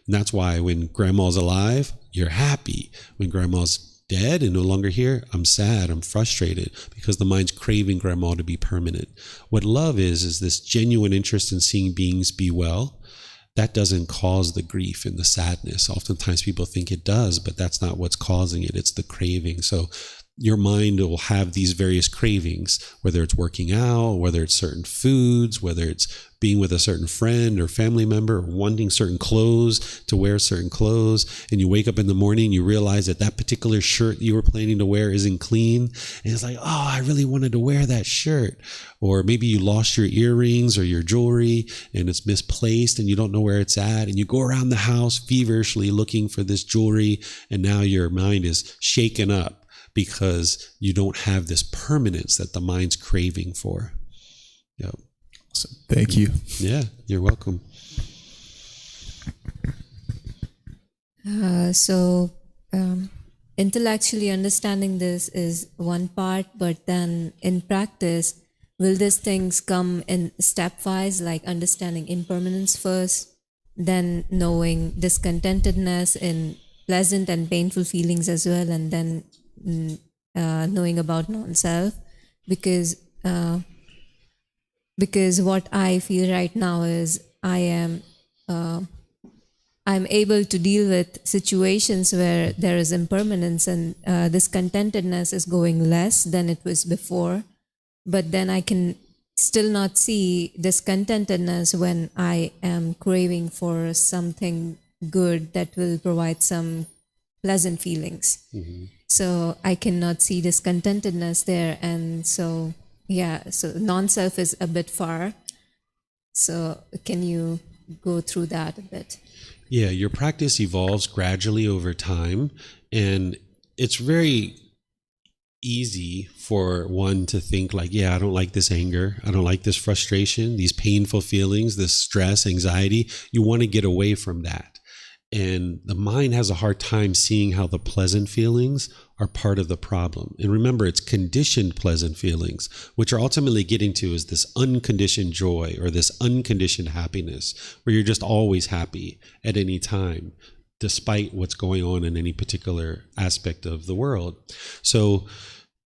And that's why when grandma's alive, you're happy. When grandma's dead and no longer here, I'm sad, I'm frustrated, because the mind's craving grandma to be permanent. What love is this genuine interest in seeing beings be well. That doesn't cause the grief and the sadness. Oftentimes people think it does, but that's not what's causing it. It's the craving. So your mind will have these various cravings, whether it's working out, whether it's certain foods, whether it's being with a certain friend or family member, or wanting certain clothes, to wear certain clothes. And you wake up in the morning, you realize that particular shirt you were planning to wear isn't clean. And it's like, oh, I really wanted to wear that shirt. Or maybe you lost your earrings or your jewelry and it's misplaced and you don't know where it's at. And you go around the house feverishly looking for this jewelry. And now your mind is shaken up, because you don't have this permanence that the mind's craving for. Yep. Awesome. Thank you. Yeah, you're welcome. Intellectually understanding this is one part, but then in practice, will these things come in stepwise, like understanding impermanence first, then knowing discontentedness in pleasant and painful feelings as well, and then knowing about non-self? Because what I feel right now is I'm able to deal with situations where there is impermanence, and this contentedness is going less than it was before. But then I can still not see discontentedness when I am craving for something good that will provide some pleasant feelings. So I cannot see discontentedness there. And so, so non-self is a bit far. So can you go through that a bit? Yeah, your practice evolves gradually over time, and it's very easy for one to think like, yeah, I don't like this anger, I don't like this frustration, these painful feelings, this stress, anxiety. You want to get away from that. And the mind has a hard time seeing how the pleasant feelings are part of the problem. And remember, it's conditioned pleasant feelings, which are ultimately getting to is this unconditioned joy or this unconditioned happiness, where you're just always happy at any time, despite what's going on in any particular aspect of the world. So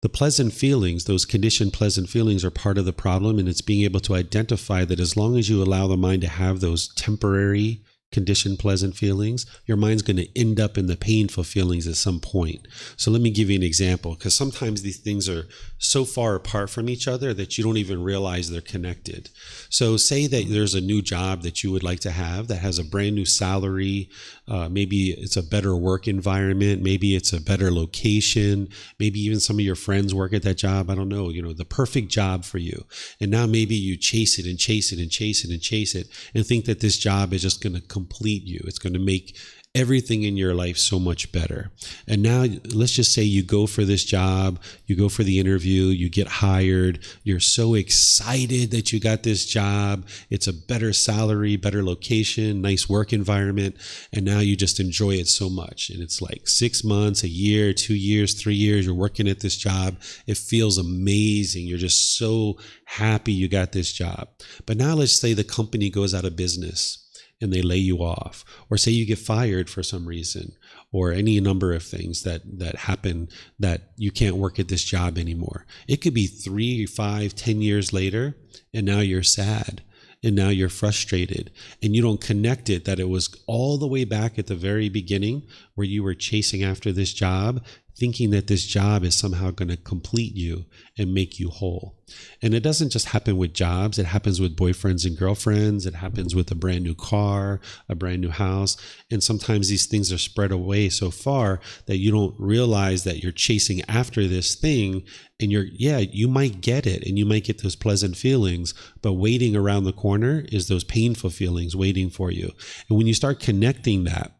the pleasant feelings, those conditioned pleasant feelings, are part of the problem. And it's being able to identify that as long as you allow the mind to have those temporary conditioned pleasant feelings, your mind's going to end up in the painful feelings at some point. So let me give you an example, because sometimes these things are so far apart from each other that you don't even realize they're connected. So say that there's a new job that you would like to have that has a brand new salary. Maybe it's a better work environment. Maybe it's a better location. Maybe even some of your friends work at that job. I don't know, the perfect job for you. And now maybe you chase it and chase it and chase it and chase it and think that this job is just going to complete you. It's going to make everything in your life so much better. And now let's just say you go for this job, you go for the interview, you get hired, you're so excited that you got this job, it's a better salary, better location, nice work environment, and now you just enjoy it so much. And it's like 6 months, a year, 2 years, 3 years, you're working at this job. It feels amazing. You're just so happy you got this job. But now let's say the company goes out of business and they lay you off, or say you get fired for some reason, or any number of things that happen that you can't work at this job anymore. It could be 3, 5, 10 years later, and now you're sad, and now you're frustrated, and you don't connect it that it was all the way back at the very beginning where you were chasing after this job, thinking that this job is somehow going to complete you and make you whole. And it doesn't just happen with jobs. It happens with boyfriends and girlfriends. It happens with a brand new car, a brand new house. And sometimes these things are spread away so far that you don't realize that you're chasing after this thing. And you might get it and you might get those pleasant feelings, but waiting around the corner is those painful feelings waiting for you. And when you start connecting that,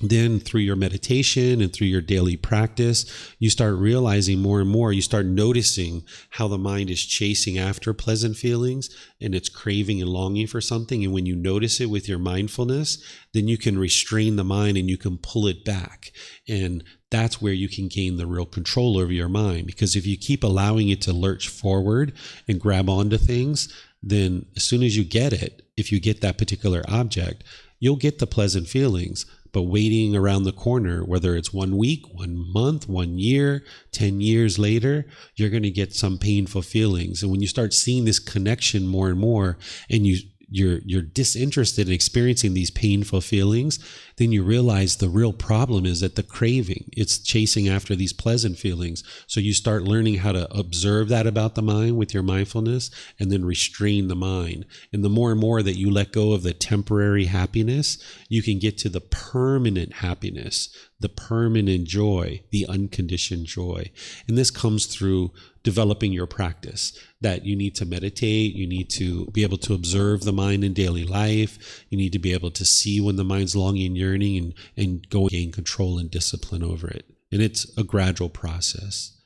then through your meditation and through your daily practice, you start realizing more and more, you start noticing how the mind is chasing after pleasant feelings and it's craving and longing for something. And when you notice it with your mindfulness, then you can restrain the mind and you can pull it back. And that's where you can gain the real control over your mind. Because if you keep allowing it to lurch forward and grab onto things, then as soon as you get it, if you get that particular object, you'll get the pleasant feelings. But waiting around the corner, whether it's 1 week, 1 month, 1 year, 10 years later, you're going to get some painful feelings. And when you start seeing this connection more and more, and you're disinterested in experiencing these painful feelings, then you realize the real problem is that the craving, it's chasing after these pleasant feelings. So you start learning how to observe that about the mind with your mindfulness and then restrain the mind. And the more and more that you let go of the temporary happiness, you can get to the permanent happiness, the permanent joy, the unconditioned joy. And this comes through developing your practice, that you need to meditate, you need to be able to observe the mind in daily life, you need to be able to see when the mind's longing and yearning and go and gain control and discipline over it. And it's a gradual process.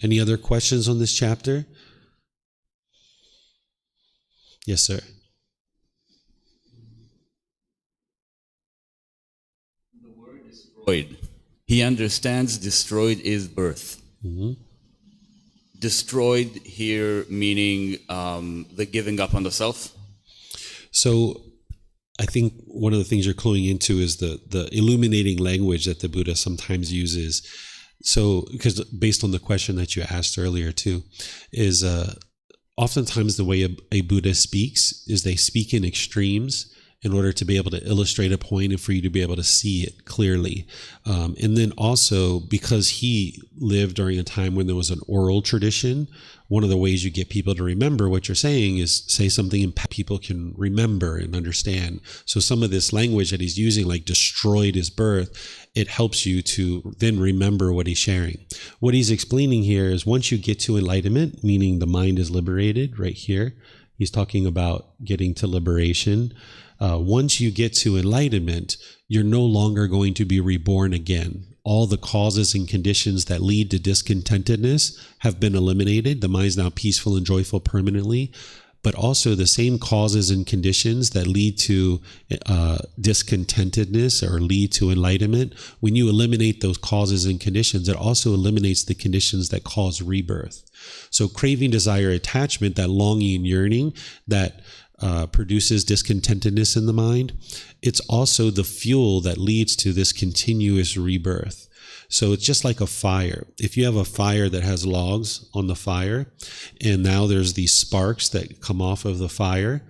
Any other questions on this chapter? Yes, sir. The word destroyed. He understands destroyed is birth. Destroyed here meaning the giving up on the self. So I think one of the things you're cluing into is the illuminating language that the Buddha sometimes uses. So, because based on the question that you asked earlier too, is oftentimes the way a Buddha speaks is they speak in extremes in order to be able to illustrate a point and for you to be able to see it clearly. And then also, because he lived during a time when there was an oral tradition, one of the ways you get people to remember what you're saying is say something people can remember and understand. So some of this language that he's using, like destroyed his birth, it helps you to then remember what he's sharing. What he's explaining here is once you get to enlightenment, meaning the mind is liberated right here, he's talking about getting to liberation. Once you get to enlightenment, you're no longer going to be reborn again. All the causes and conditions that lead to discontentedness have been eliminated. The mind's now peaceful and joyful permanently. But also the same causes and conditions that lead to discontentedness or lead to enlightenment, when you eliminate those causes and conditions, it also eliminates the conditions that cause rebirth. So craving, desire, attachment, that longing and yearning that produces discontentedness in the mind, it's also the fuel that leads to this continuous rebirth. So it's just like a fire. If you have a fire that has logs on the fire, and now there's these sparks that come off of the fire,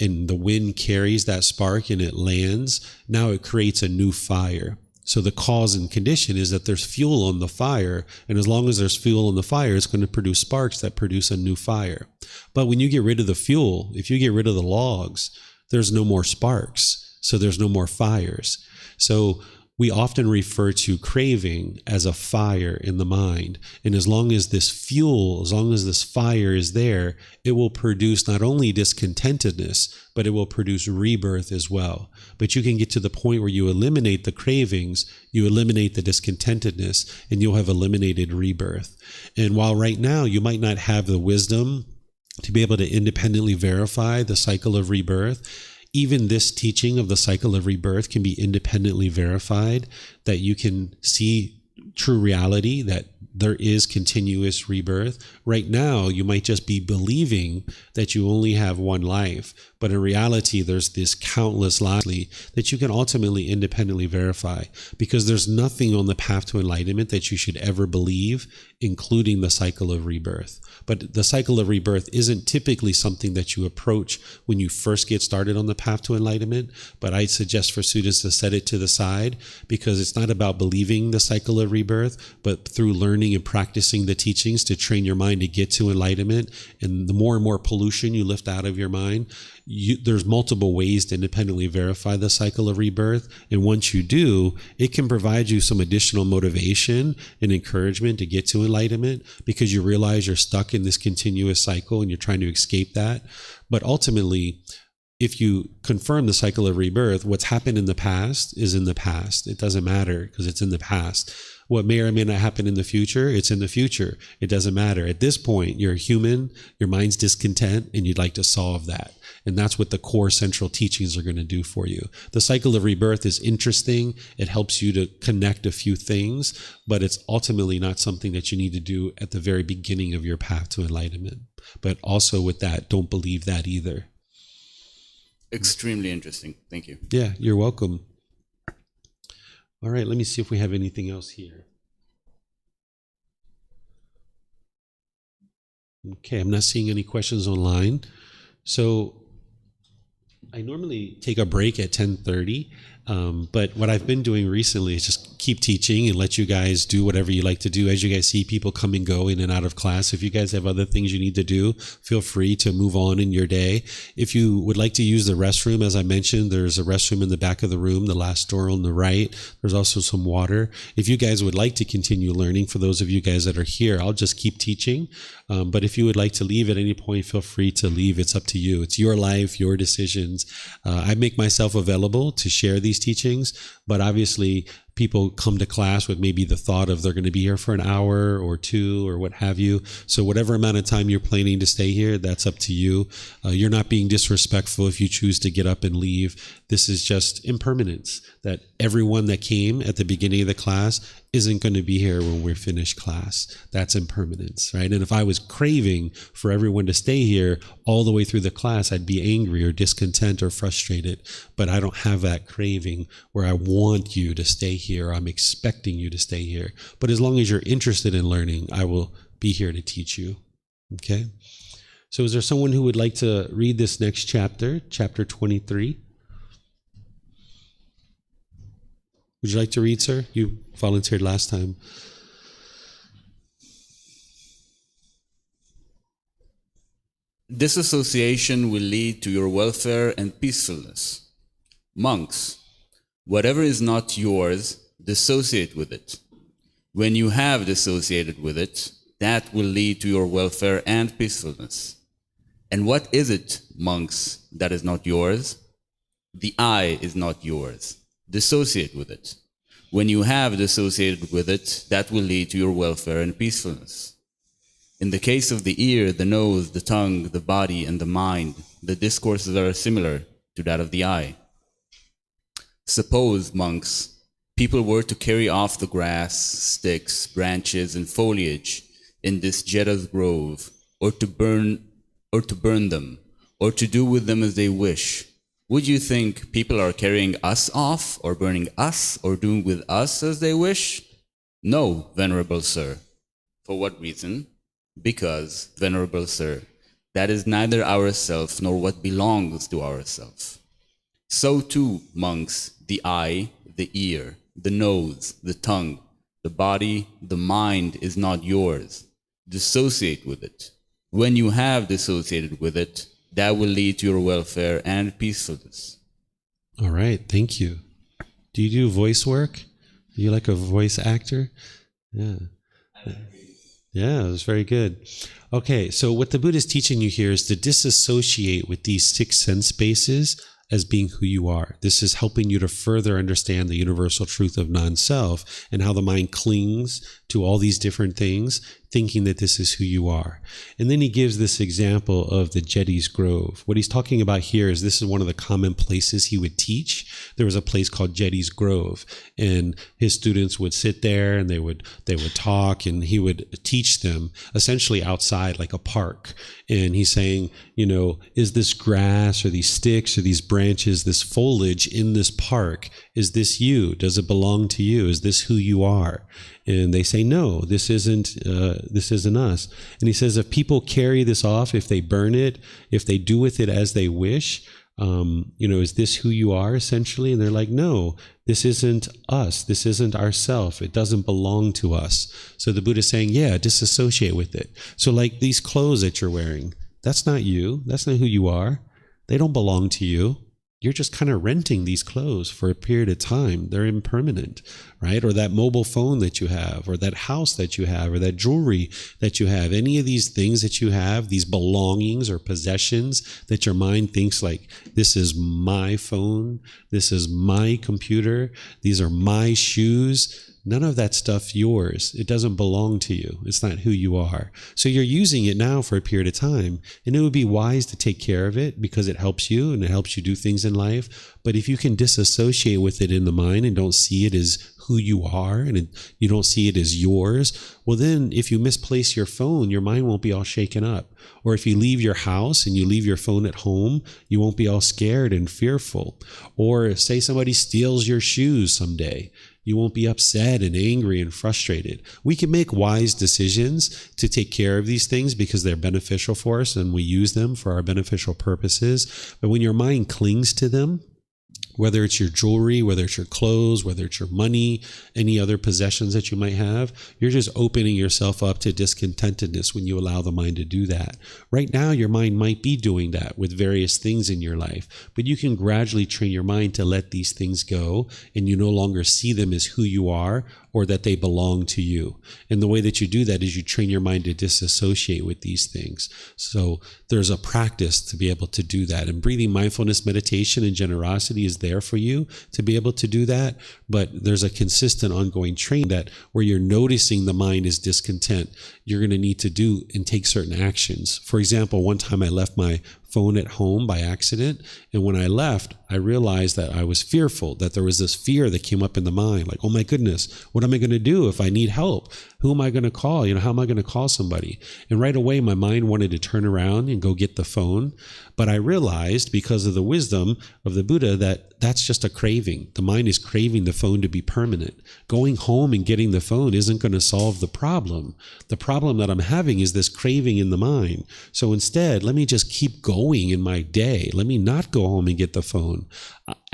and the wind carries that spark and it lands, now it creates a new fire. So the cause and condition is that there's fuel on the fire, and as long as there's fuel on the fire, it's going to produce sparks that produce a new fire. But when you get rid of the fuel, if you get rid of the logs, there's no more sparks, so there's no more fires. So we often refer to craving as a fire in the mind. And as long as this fuel, as long as this fire is there, it will produce not only discontentedness, but it will produce rebirth as well. But you can get to the point where you eliminate the cravings, you eliminate the discontentedness, and you'll have eliminated rebirth. And while right now you might not have the wisdom to be able to independently verify the cycle of rebirth, even this teaching of the cycle of rebirth can be independently verified, that you can see true reality, that there is continuous rebirth. Right now, you might just be believing that you only have one life, but in reality, there's this countless lives that you can ultimately independently verify, because there's nothing on the path to enlightenment that you should ever believe, including the cycle of rebirth. But the cycle of rebirth isn't typically something that you approach when you first get started on the path to enlightenment, but I suggest for students to set it to the side, because it's not about believing the cycle of rebirth, but through learning and practicing the teachings to train your mind to get to enlightenment. And the more and more pollution you lift out of your mind, there's multiple ways to independently verify the cycle of rebirth. And once you do, it can provide you some additional motivation and encouragement to get to enlightenment, because you realize you're stuck in this continuous cycle and you're trying to escape that. But ultimately, if you confirm the cycle of rebirth, what's happened in the past is in the past. It doesn't matter, because it's in the past. What may or may not happen in the future, it's in the future. It doesn't matter. At this point, you're a human, your mind's discontent, and you'd like to solve that. And that's what the core central teachings are going to do for you. The cycle of rebirth is interesting. It helps you to connect a few things, but it's ultimately not something that you need to do at the very beginning of your path to enlightenment. But also with that, don't believe that either. Extremely interesting. Thank you. Yeah, you're welcome. All right, let me see if we have anything else here. Okay, I'm not seeing any questions online. So I normally take a break at 10:30, but what I've been doing recently is just keep teaching and let you guys do whatever you like to do. As you guys see people come and go in and out of class, if you guys have other things you need to do, feel free to move on in your day. If you would like to use the restroom, as I mentioned, there's a restroom in the back of the room, the last door on the right. There's also some water. If you guys would like to continue learning, for those of you guys that are here, I'll just keep teaching. But if you would like to leave at any point, feel free to leave. It's up to you. It's your life, your decisions. I make myself available to share these teachings, but obviously people come to class with maybe the thought of they're going to be here for an hour or two or what have you. So whatever amount of time you're planning to stay here, that's up to you. You're not being disrespectful if you choose to get up and leave. This is just impermanence, that everyone that came at the beginning of the class isn't going to be here when we're finished class. That's impermanence, right? And if I was craving for everyone to stay here all the way through the class, I'd be angry or discontent or frustrated. But I don't have that craving where I want you to stay here. I'm expecting you to stay here. But as long as you're interested in learning, I will be here to teach you. Okay? So is there someone who would like to read this next chapter, chapter 23? Would you like to read, sir? You volunteered last time. Disassociation will lead to your welfare and peacefulness. Monks, whatever is not yours, dissociate with it. When you have dissociated with it, that will lead to your welfare and peacefulness. And what is it, monks, that is not yours? The I is not yours. Dissociate with it. When you have dissociated with it, that will lead to your welfare and peacefulness. In the case of the ear, the nose, the tongue, the body, and the mind, the discourses are similar to that of the eye. Suppose, monks, people were to carry off the grass, sticks, branches, and foliage in this Jedda's grove, or to burn them, or to do with them as they wish. Would you think people are carrying us off, or burning us, or doing with us as they wish? No, venerable sir. For what reason? Because, venerable sir, that is neither ourself nor what belongs to ourself. So too, monks, the eye, the ear, the nose, the tongue, the body, the mind is not yours. Dissociate with it. When you have dissociated with it, that will lead to your welfare and peacefulness. All right, thank you. Do you do voice work? Are you like a voice actor? Yeah. Yeah, it was very good. Okay, so what the Buddha is teaching you here is to disassociate with these 6 sense bases as being who you are. This is helping you to further understand the universal truth of non-self and how the mind clings to all these different things, thinking that this is who you are. And then he gives this example of the Jetty's Grove. What he's talking about here is this is one of the common places he would teach. There was a place called Jetty's Grove, and his students would sit there and they would talk, and he would teach them essentially outside like a park. And he's saying, you know, is this grass or these sticks or these branches, this foliage in this park, is this you? Does it belong to you? Is this who you are? And they say, no, this isn't us. And he says, if people carry this off, if they burn it, if they do with it as they wish, is this who you are essentially? And they're like, no, this isn't us. This isn't ourself. It doesn't belong to us. So the Buddha is saying, yeah, disassociate with it. So like these clothes that you're wearing, that's not you. That's not who you are. They don't belong to you. You're just kind of renting these clothes for a period of time. They're impermanent, right? Or that mobile phone that you have, or that house that you have, or that jewelry that you have. Any of these things that you have, these belongings or possessions that your mind thinks like, this is my phone, this is my computer, these are my shoes. None of that stuff yours. It doesn't belong to you. It's not who you are. So you're using it now for a period of time, and it would be wise to take care of it because it helps you and it helps you do things in life. But if you can disassociate with it in the mind and don't see it as who you are and you don't see it as yours, well then if you misplace your phone, your mind won't be all shaken up. Or if you leave your house and you leave your phone at home, you won't be all scared and fearful. Or say somebody steals your shoes someday, you won't be upset and angry and frustrated. We can make wise decisions to take care of these things because they're beneficial for us and we use them for our beneficial purposes. But when your mind clings to them, whether it's your jewelry, whether it's your clothes, whether it's your money, any other possessions that you might have, you're just opening yourself up to discontentedness when you allow the mind to do that. Right now, your mind might be doing that with various things in your life, but you can gradually train your mind to let these things go, and you no longer see them as who you are or that they belong to you. And the way that you do that is you train your mind to disassociate with these things. So there's a practice to be able to do that. And breathing mindfulness meditation and generosity is there for you to be able to do that. But there's a consistent ongoing training that where you're noticing the mind is discontent, you're going to need to do and take certain actions. For example, one time I left my phone at home by accident. And when I left, I realized that I was fearful, that there was this fear that came up in the mind, like, oh my goodness, what am I going to do if I need help? Who am I going to call? How am I going to call somebody? And right away, my mind wanted to turn around and go get the phone. But I realized, because of the wisdom of the Buddha, that that's just a craving. The mind is craving the phone to be permanent. Going home and getting the phone isn't going to solve the problem. The problem that I'm having is this craving in the mind. So instead, let me just keep going in my day. Let me not go home and get the phone.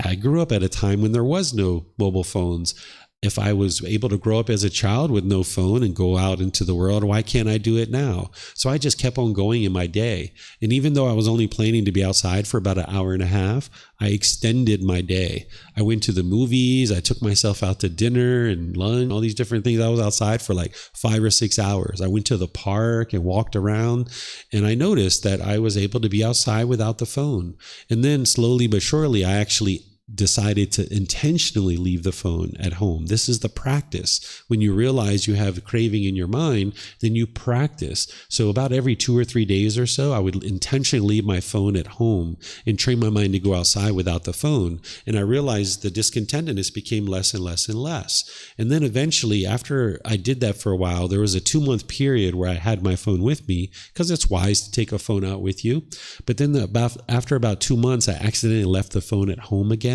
I grew up at a time when there was no mobile phones. If I was able to grow up as a child with no phone and go out into the world, why can't I do it now? So I just kept on going in my day. And even though I was only planning to be outside for about an hour and a half, I extended my day. I went to the movies. I took myself out to dinner and lunch, all these different things. I was outside for like 5 or 6 hours. I went to the park and walked around, and I noticed that I was able to be outside without the phone. And then slowly but surely, I actually decided to intentionally leave the phone at home. This is the practice. When you realize you have a craving in your mind, then you practice. So about every 2 or 3 days or so, I would intentionally leave my phone at home and train my mind to go outside without the phone. And I realized the discontentedness became less and less and less. And then eventually, after I did that for a while, there was a 2-month period where I had my phone with me, because it's wise to take a phone out with you. But then after about 2 months, I accidentally left the phone at home again.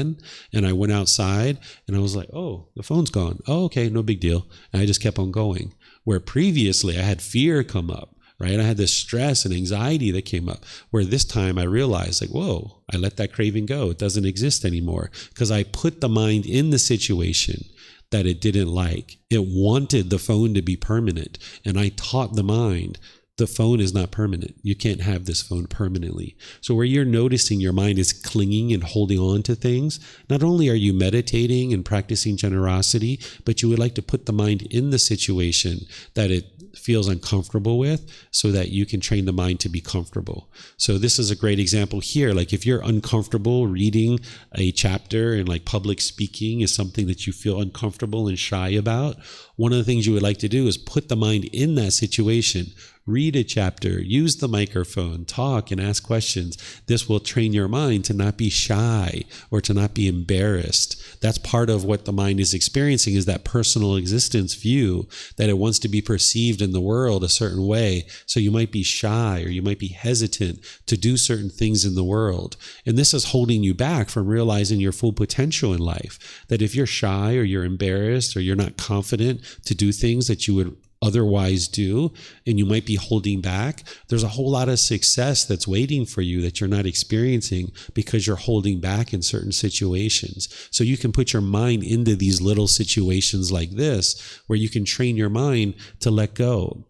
And I went outside and I was like, oh, the phone's gone. Oh, okay, no big deal. And I just kept on going. Where previously I had fear come up, right? I had this stress and anxiety that came up, where this time I realized, like, whoa, I let that craving go. It doesn't exist anymore, because I put the mind in the situation that it didn't like. It wanted the phone to be permanent. And I taught the mind, the phone is not permanent. You can't have this phone permanently. So where you're noticing your mind is clinging and holding on to things, not only are you meditating and practicing generosity, but you would like to put the mind in the situation that it feels uncomfortable with, so that you can train the mind to be comfortable. So this is a great example here. Like if you're uncomfortable reading a chapter, and like public speaking is something that you feel uncomfortable and shy about, one of the things you would like to do is put the mind in that situation. Read a chapter, use the microphone, talk and ask questions. This will train your mind to not be shy or to not be embarrassed. That's part of what the mind is experiencing, is that personal existence view, that it wants to be perceived in the world a certain way. So you might be shy, or you might be hesitant to do certain things in the world. And this is holding you back from realizing your full potential in life. That if you're shy, or you're embarrassed, or you're not confident to do things that you would otherwise do, and you might be holding back, there's a whole lot of success that's waiting for you that you're not experiencing because you're holding back in certain situations. So you can put your mind into these little situations like this, where you can train your mind to let go.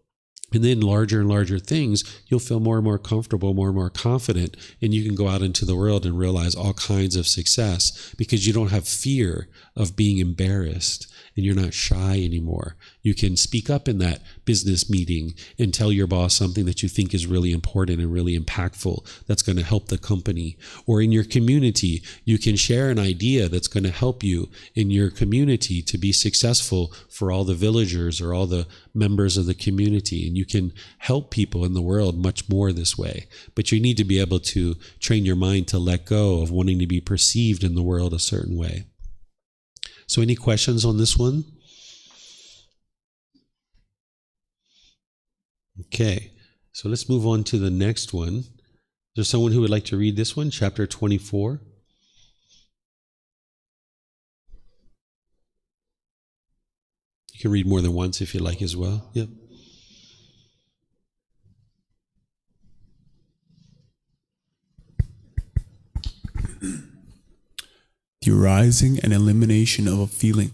And then larger and larger things, you'll feel more and more comfortable, more and more confident, and you can go out into the world and realize all kinds of success, because you don't have fear of being embarrassed, and you're not shy anymore. You can speak up in that business meeting and tell your boss something that you think is really important and really impactful, that's going to help the company. Or in your community, you can share an idea that's going to help you in your community to be successful for all the villagers or all the members of the community. And you can help people in the world much more this way. But you need to be able to train your mind to let go of wanting to be perceived in the world a certain way. So any questions on this one? Okay, so let's move on to the next one. Is there someone who would like to read this one, chapter 24? You can read more than once if you like as well. Yep. The arising and elimination of a feeling.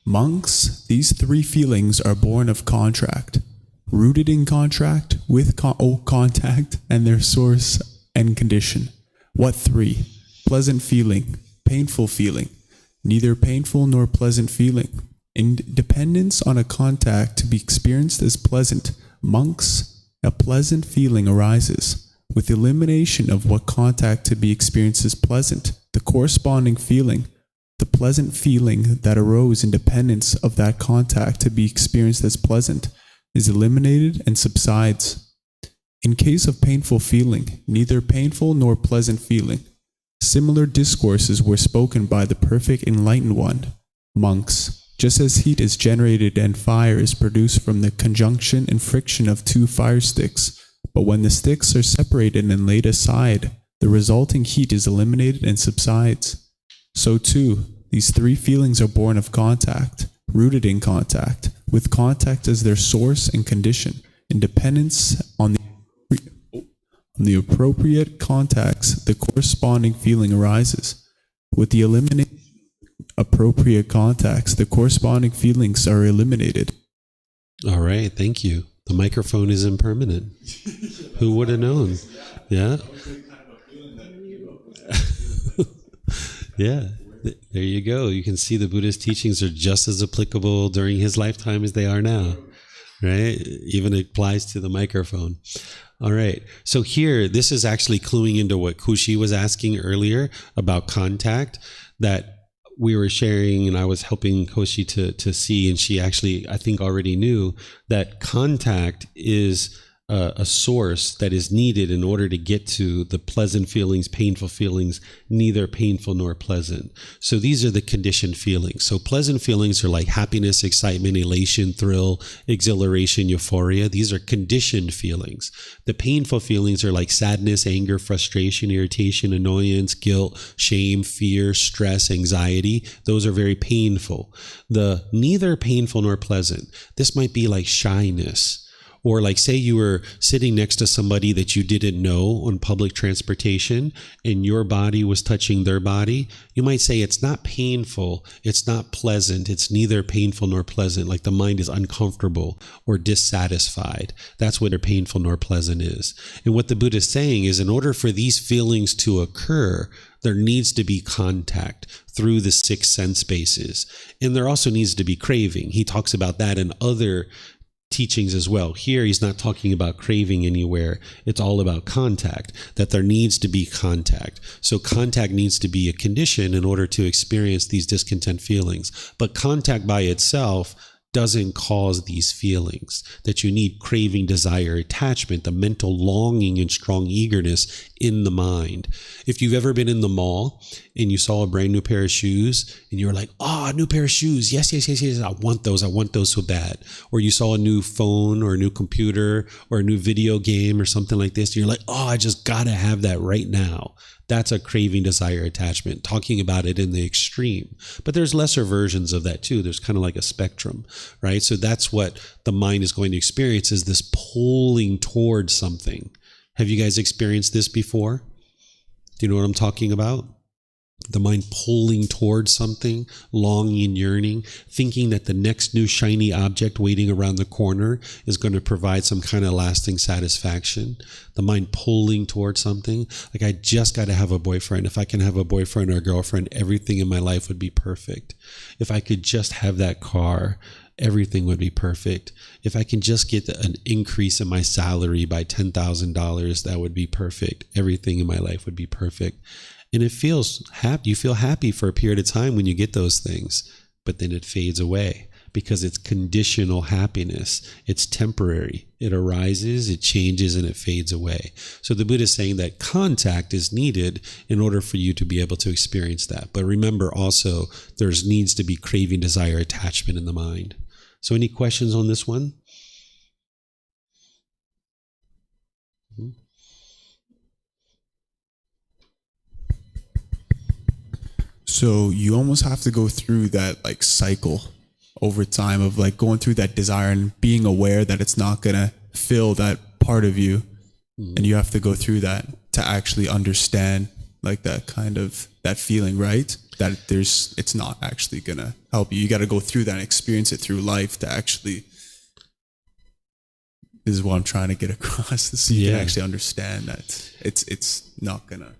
Monks, these 3 feelings are born of contract, rooted in contract, with contact, and their source and condition. What 3? Pleasant feeling, painful feeling, neither painful nor pleasant feeling. In dependence on a contact to be experienced as pleasant, monks, a pleasant feeling arises. With elimination of what contact to be experienced as pleasant, the corresponding feeling, the pleasant feeling that arose in dependence of that contact to be experienced as pleasant, is eliminated and subsides. In case of painful feeling, neither painful nor pleasant feeling. Similar discourses were spoken by the perfect enlightened one. Monks, Just as heat is generated and fire is produced from the conjunction and friction of two fire sticks, but when the sticks are separated and laid aside, the resulting heat is eliminated and subsides. So too, these three feelings are born of contact, rooted in contact, with contact as their source and condition, in dependence on the appropriate contacts, the corresponding feeling arises. With the elimination of appropriate contacts, the corresponding feelings are eliminated. All right, thank you. The microphone is impermanent. Who would have known? Yeah. Yeah. There you go. You can see the Buddha's teachings are just as applicable during his lifetime as they are now, right? Even applies to the microphone. All right. So here, this is actually cluing into what Kushi was asking earlier about contact that we were sharing, and I was helping Kushi to see, and she actually, I think, already knew that contact is a source that is needed in order to get to the pleasant feelings, painful feelings, neither painful nor pleasant. So these are the conditioned feelings. So pleasant feelings are like happiness, excitement, elation, thrill, exhilaration, euphoria. These are conditioned feelings. The painful feelings are like sadness, anger, frustration, irritation, annoyance, guilt, shame, fear, stress, anxiety. Those are very painful. The neither painful nor pleasant. This might be like shyness. Or like say you were sitting next to somebody that you didn't know on public transportation and your body was touching their body. You might say it's not painful, it's not pleasant, it's neither painful nor pleasant, like the mind is uncomfortable or dissatisfied. That's what a painful nor pleasant is. And what the Buddha is saying is in order for these feelings to occur, there needs to be contact through the 6 sense bases. And there also needs to be craving. He talks about that in other teachings as well. Here, he's not talking about craving anywhere. It's all about contact, that there needs to be contact. So contact needs to be a condition in order to experience these discontent feelings. But contact by itself doesn't cause these feelings, that you need craving, desire, attachment, the mental longing and strong eagerness in the mind. If you've ever been in the mall and you saw a brand new pair of shoes and you were like, oh, a new pair of shoes. Yes, I want those so bad. Or you saw a new phone or a new computer or a new video game or something like this. And you're like, oh, I just got to have that right now. That's a craving, desire, attachment, talking about it in the extreme. But there's lesser versions of that too. There's kind of like a spectrum, right? So that's what the mind is going to experience, is this pulling towards something. Have you guys experienced this before? Do you know what I'm talking about? The mind pulling towards something, longing and yearning, thinking that the next new shiny object waiting around the corner is going to provide some kind of lasting satisfaction. The mind pulling towards something. Like, I just got to have a boyfriend. If I can have a boyfriend or a girlfriend, everything in my life would be perfect. If I could just have that car, everything would be perfect. If I can just get an increase in my salary by $10,000, that would be perfect. Everything in my life would be perfect. And it feels happy. You feel happy for a period of time when you get those things, but then it fades away because it's conditional happiness. It's temporary. It arises, it changes, and it fades away. So the Buddha is saying that contact is needed in order for you to be able to experience that. But remember also, there needs to be craving, desire, attachment in the mind. So any questions on this one? So you almost have to go through that like cycle over time of like going through that desire and being aware that it's not going to fill that part of you. And you have to go through that to actually understand like that kind of, that feeling, right? That it's not actually going to help you. You got to go through that and experience it through life to actually, this is what I'm trying to get across, so you can actually understand that it's not going to.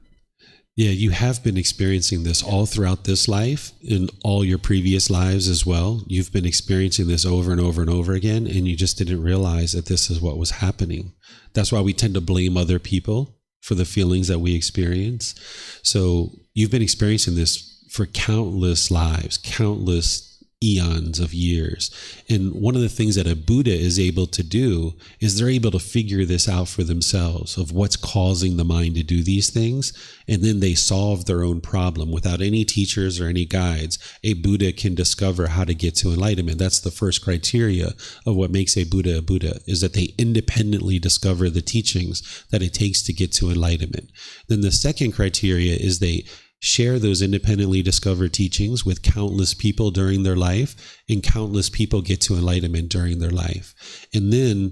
Yeah, you have been experiencing this all throughout this life, in all your previous lives as well. You've been experiencing this over and over and over again, and you just didn't realize that this is what was happening. That's why we tend to blame other people for the feelings that we experience. So you've been experiencing this for countless lives, countless eons of years. And one of the things that a Buddha is able to do is they're able to figure this out for themselves of what's causing the mind to do these things. And then they solve their own problem without any teachers or any guides. A Buddha can discover how to get to enlightenment. That's the first criteria of what makes a Buddha, is that they independently discover the teachings that it takes to get to enlightenment. Then the second criteria is they share those independently discovered teachings with countless people during their life, and countless people get to enlightenment during their life. And then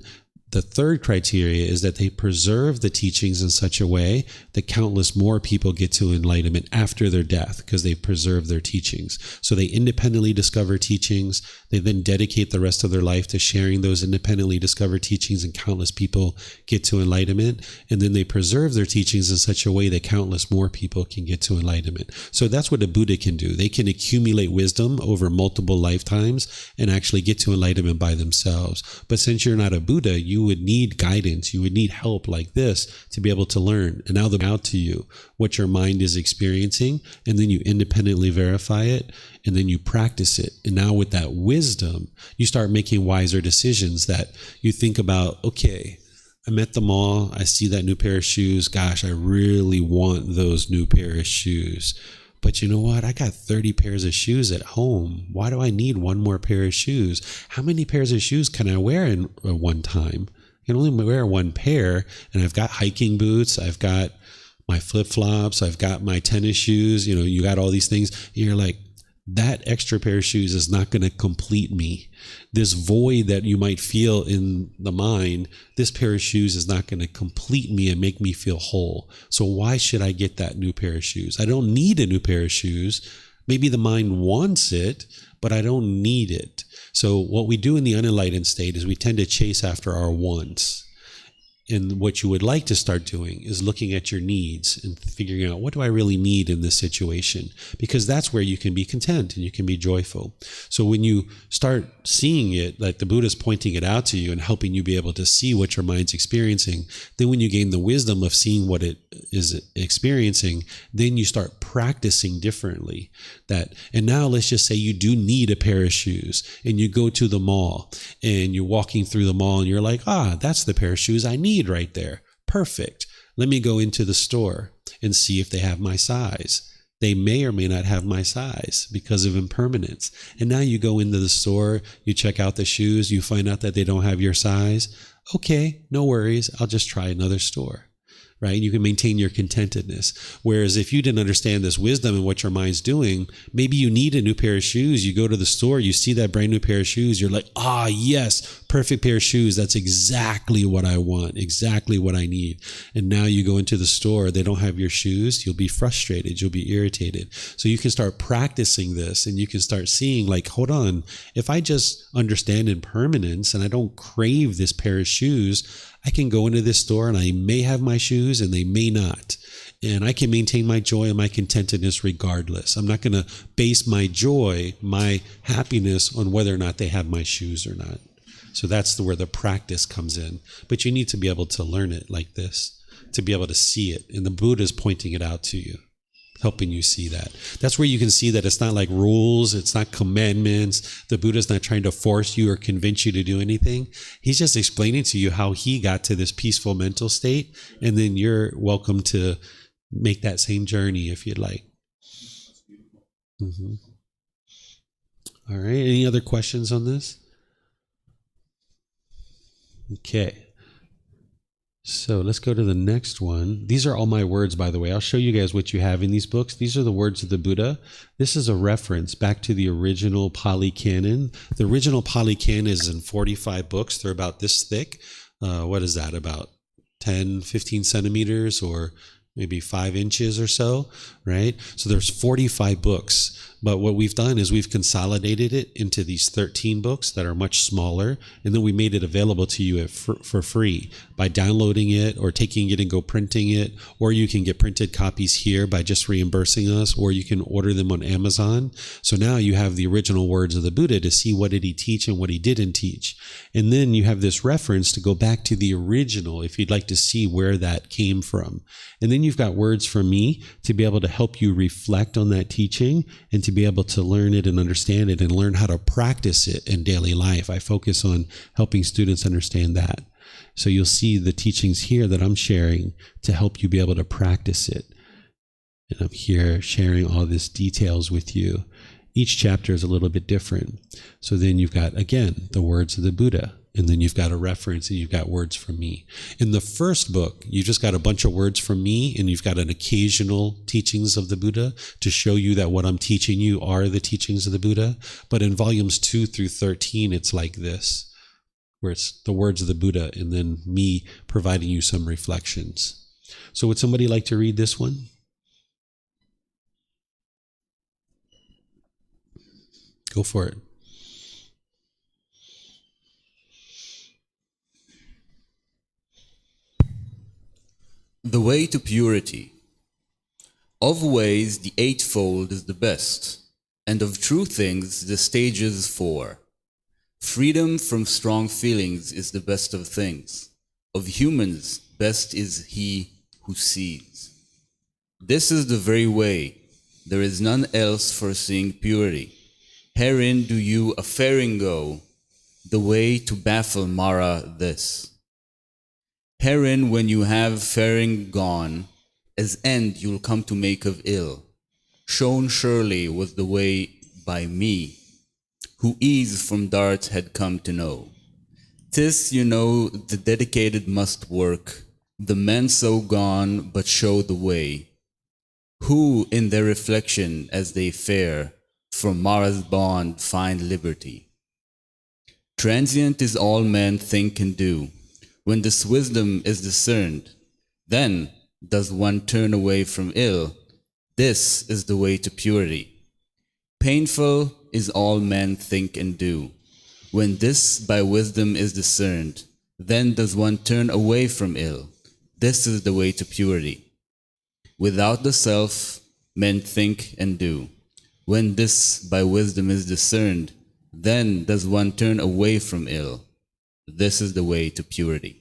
the third criteria is that they preserve the teachings in such a way that countless more people get to enlightenment after their death because they preserve their teachings. So they independently discover teachings. They then dedicate the rest of their life to sharing those independently discovered teachings, and countless people get to enlightenment. And then they preserve their teachings in such a way that countless more people can get to enlightenment. So that's what a Buddha can do. They can accumulate wisdom over multiple lifetimes and actually get to enlightenment by themselves. But since you're not a Buddha, you would need guidance. You would need help like this to be able to learn. And now they're out to you what your mind is experiencing, and then you independently verify it, and then you practice it. And now with that wisdom, you start making wiser decisions that you think about, okay, I'm at the mall, I see that new pair of shoes. Gosh, I really want those new pair of shoes. But you know what? I got 30 pairs of shoes at home. Why do I need one more pair of shoes? How many pairs of shoes can I wear in one time? I can only wear one pair, and I've got hiking boots. I've got my flip-flops. I've got my tennis shoes. You know, you got all these things. And you're like, that extra pair of shoes is not going to complete me. This void that you might feel in the mind, this pair of shoes is not going to complete me and make me feel whole. So why should I get that new pair of shoes? I don't need a new pair of shoes. Maybe the mind wants it, but I don't need it. So what we do in the unenlightened state is we tend to chase after our wants. And what you would like to start doing is looking at your needs and figuring out, what do I really need in this situation? Because that's where you can be content and you can be joyful. So when you start seeing it, like the Buddha's pointing it out to you and helping you be able to see what your mind's experiencing, then when you gain the wisdom of seeing what it is experiencing, then you start practicing differently. And now let's just say you do need a pair of shoes, and you go to the mall and you're walking through the mall and you're like, that's the pair of shoes I need right there. Perfect. Let me go into the store and see if they have my size. They may or may not have my size because of impermanence. And now you go into the store, you check out the shoes, you find out that they don't have your size. Okay, no worries. I'll just try another store. Right? You can maintain your contentedness. Whereas if you didn't understand this wisdom and what your mind's doing, maybe you need a new pair of shoes. You go to the store, you see that brand new pair of shoes. You're like, yes, perfect pair of shoes. That's exactly what I want, exactly what I need. And now you go into the store, they don't have your shoes. You'll be frustrated. You'll be irritated. So you can start practicing this, and you can start seeing, like, hold on, if I just understand impermanence and I don't crave this pair of shoes, I can go into this store and I may have my shoes and they may not. And I can maintain my joy and my contentedness regardless. I'm not going to base my joy, my happiness on whether or not they have my shoes or not. So that's where the practice comes in. But you need to be able to learn it like this, to be able to see it. And the Buddha is pointing it out to you, helping you see that. That's where you can see that it's not like rules, it's not commandments. The Buddha's not trying to force you or convince you to do anything. He's just explaining to you how he got to this peaceful mental state, and then you're welcome to make that same journey if you'd like. Mm-hmm. All right, any other questions on this? Okay. So let's go to the next one. These are all my words, by the way. I'll show you guys what you have in these books. These are the words of the Buddha. This is a reference back to the original Pali Canon. The original Pali Canon is in 45 books. They're about this thick. What is that? About 10, 15 centimeters or maybe 5 inches or so, right? So there's 45 books. But what we've done is we've consolidated it into these 13 books that are much smaller, and then we made it available to you for free by downloading it or taking it and go printing it, or you can get printed copies here by just reimbursing us, or you can order them on Amazon. So now you have the original words of the Buddha to see what did he teach and what he didn't teach. And then you have this reference to go back to the original if you'd like to see where that came from. And then you've got words from me to be able to help you reflect on that teaching and to to be able to learn it and understand it and learn how to practice it in daily life. I focus on helping students understand that. So you'll see the teachings here that I'm sharing to help you be able to practice it. And I'm here sharing all these details with you. Each chapter is a little bit different. So then you've got, again, the words of the Buddha. And then you've got a reference and you've got words from me. In the first book, you just got a bunch of words from me and you've got an occasional teachings of the Buddha to show you that what I'm teaching you are the teachings of the Buddha. But in volumes 2 through 13, it's like this, where it's the words of the Buddha and then me providing you some reflections. So would somebody like to read this one? Go for it. The way to purity. Of ways, the eightfold is the best, and of true things, the stages 4. Freedom from strong feelings is the best of things. Of humans, best is he who sees. This is the very way. There is none else for seeing purity. Herein do you a faring go, the way to baffle Mara this. Herein, when you have faring gone, as end you'll come to make of ill. Shown surely was the way by me, who ease from darts had come to know. 'Tis, you know, the dedicated must work, the men so gone but show the way, who in their reflection as they fare, from Mara's bond find liberty. Transient is all men think and do. When this wisdom is discerned, then does one turn away from ill. This is the way to purity. Painful is all men think and do. When this by wisdom is discerned, then does one turn away from ill. This is the way to purity. Without the self, men think and do. When this by wisdom is discerned, then does one turn away from ill. This is the way to purity.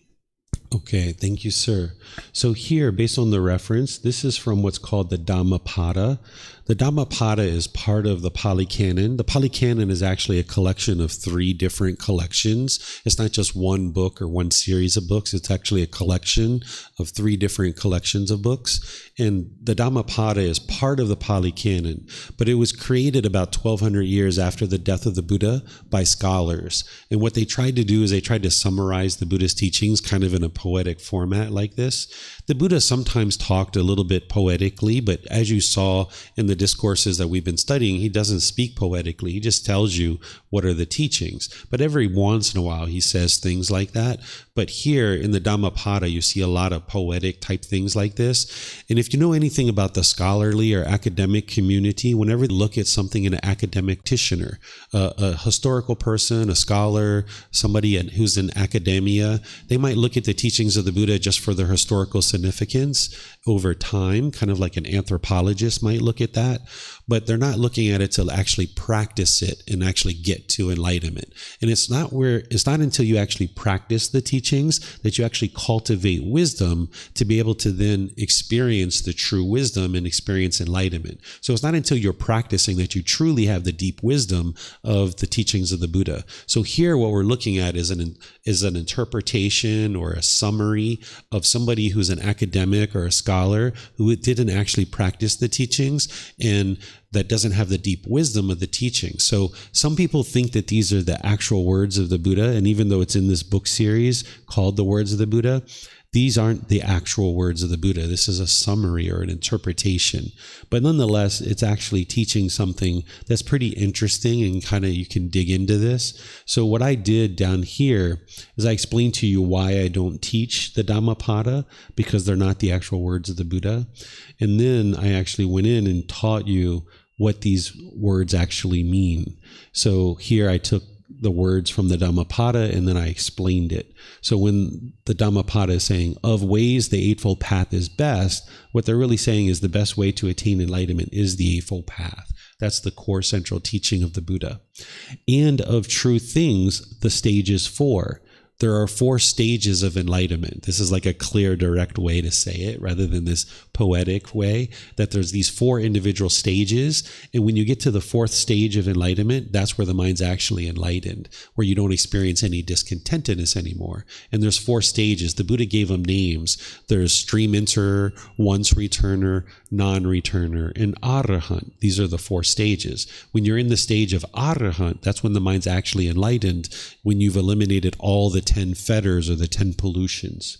Okay, thank you, sir. So here, based on the reference, this is from what's called the Dhammapada. The Dhammapada is part of the Pali Canon. The Pali Canon is actually a collection of 3 different collections. It's not just one book or one series of books. It's actually a collection of 3 different collections of books. And the Dhammapada is part of the Pali Canon, but it was created about 1,200 years after the death of the Buddha by scholars. And what they tried to do is they tried to summarize the Buddha's teachings kind of in a poetic format like this. The Buddha sometimes talked a little bit poetically, but as you saw in the discourses that we've been studying, he doesn't speak poetically. He just tells you what are the teachings. But every once in a while, he says things like that. But here in the Dhammapada, you see a lot of poetic type things like this. And if you know anything about the scholarly or academic community, whenever you look at something in an academic practitioner, a historical person, a scholar, somebody who's in academia, they might look at the teachings of the Buddha just for their historical significance over time, kind of like an anthropologist might look at that, but they're not looking at it to actually practice it and actually get to enlightenment. And it's not until you actually practice the teachings that you actually cultivate wisdom to be able to then experience the true wisdom and experience enlightenment. So it's not until you're practicing that you truly have the deep wisdom of the teachings of the Buddha. So here what we're looking at is an interpretation or a summary of somebody who's an academic or a scholar who didn't actually practice the teachings and that doesn't have the deep wisdom of the teaching. So some people think that these are the actual words of the Buddha, and even though it's in this book series called The Words of the Buddha, these aren't the actual words of the Buddha. This is a summary or an interpretation. But nonetheless, it's actually teaching something that's pretty interesting and kind of you can dig into this. So what I did down here is I explained to you why I don't teach the Dhammapada, because they're not the actual words of the Buddha. And then I actually went in and taught you what these words actually mean. So here I took the words from the Dhammapada and then I explained it. So when the Dhammapada is saying, of ways the Eightfold Path is best, what they're really saying is the best way to attain enlightenment is the Eightfold Path. That's the core central teaching of the Buddha. And of true things, the stage is 4. there are 4 stages of enlightenment. This is like a clear, direct way to say it rather than this poetic way, that there's these 4 individual stages. And when you get to the 4th stage of enlightenment, that's where the mind's actually enlightened, where you don't experience any discontentedness anymore. And there's 4 stages. The Buddha gave them names. There's stream enterer, once returner, non-returner, and arahant. These are the 4 stages. When you're in the stage of arahant, that's when the mind's actually enlightened, when you've eliminated all the 10 fetters or the 10 pollutions.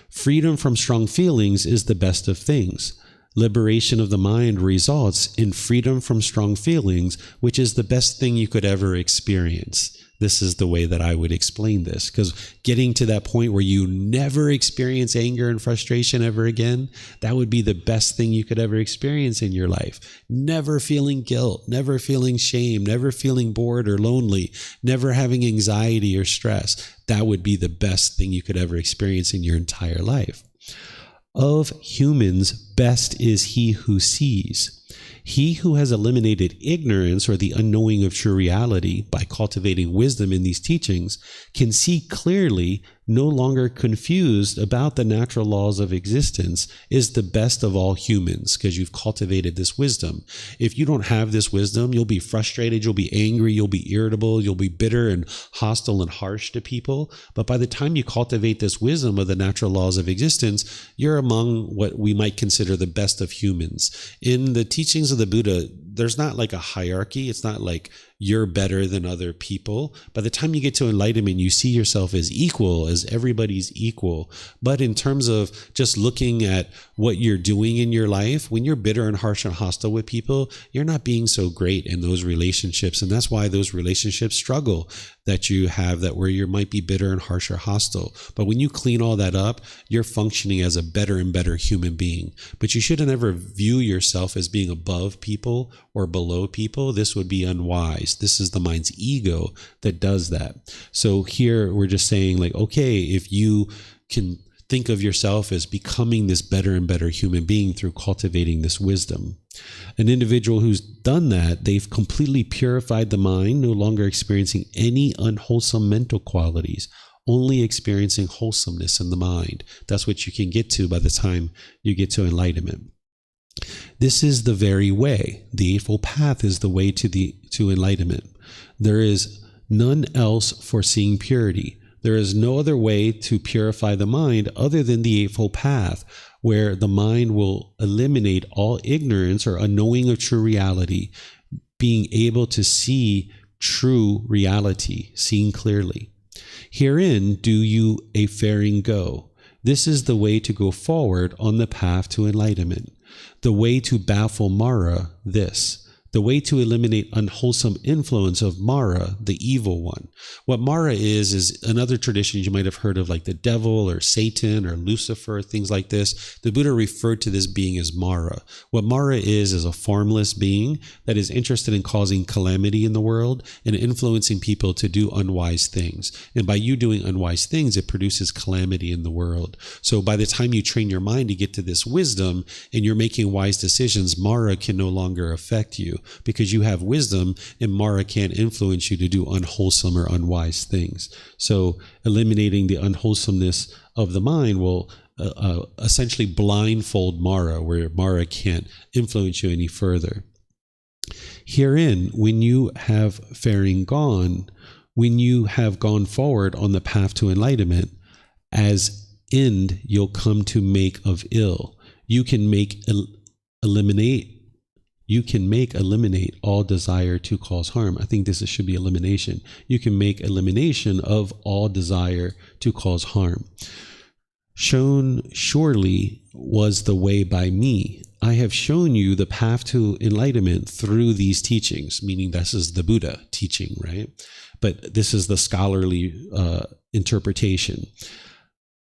Freedom from strong feelings is the best of things. Liberation of the mind results in freedom from strong feelings, which is the best thing you could ever experience. This is the way that I would explain this, because getting to that point where you never experience anger and frustration ever again, that would be the best thing you could ever experience in your life. Never feeling guilt, never feeling shame, never feeling bored or lonely, never having anxiety or stress. That would be the best thing you could ever experience in your entire life. Of humans, best is he who sees. He who has eliminated ignorance or the unknowing of true reality by cultivating wisdom in these teachings can see clearly, no longer confused about the natural laws of existence, is the best of all humans, because you've cultivated this wisdom. If you don't have this wisdom, you'll be frustrated, you'll be angry, you'll be irritable, you'll be bitter and hostile and harsh to people. But by the time you cultivate this wisdom of the natural laws of existence, you're among what we might consider the best of humans. In the teachings of the Buddha, there's not like a hierarchy. It's not like you're better than other people. By the time you get to enlightenment, you see yourself as equal, as everybody's equal. But in terms of just looking at what you're doing in your life, when you're bitter and harsh and hostile with people, you're not being so great in those relationships. And that's why those relationships struggle that you have, that where you might be bitter and harsh or hostile. But when you clean all that up, you're functioning as a better and better human being. But you shouldn't ever view yourself as being above people or below people. This would be unwise. This is the mind's ego that does that. So here we're just saying, like, okay, if you can think of yourself as becoming this better and better human being through cultivating this wisdom. An individual who's done that, they've completely purified the mind, no longer experiencing any unwholesome mental qualities, only experiencing wholesomeness in the mind. That's what you can get to by the time you get to enlightenment. This is the very way. The Eightfold Path is the way to enlightenment. There is none else for seeing purity. There is no other way to purify the mind other than the Eightfold Path, where the mind will eliminate all ignorance or unknowing of true reality, being able to see true reality, seeing clearly. Herein do you a faring go. This is the way to go forward on the path to enlightenment. The way to baffle Mara, this. The way to eliminate unwholesome influence of Mara, the evil one. What Mara is another tradition you might have heard of, like the devil or Satan or Lucifer, things like this. The Buddha referred to this being as Mara. What Mara is a formless being that is interested in causing calamity in the world and influencing people to do unwise things. And by you doing unwise things, it produces calamity in the world. So by the time you train your mind to get to this wisdom and you're making wise decisions, Mara can no longer affect you, because you have wisdom and Mara can't influence you to do unwholesome or unwise things. So eliminating the unwholesomeness of the mind will essentially blindfold Mara, where Mara can't influence you any further. Herein, when you have faring gone, when you have gone forward on the path to enlightenment, as end you'll come to make of ill. You can eliminate all desire to cause harm. I think this should be elimination. You can make elimination of all desire to cause harm. Shown surely was the way by me. I have shown you the path to enlightenment through these teachings, meaning this is the Buddha teaching, right? But this is the scholarly interpretation.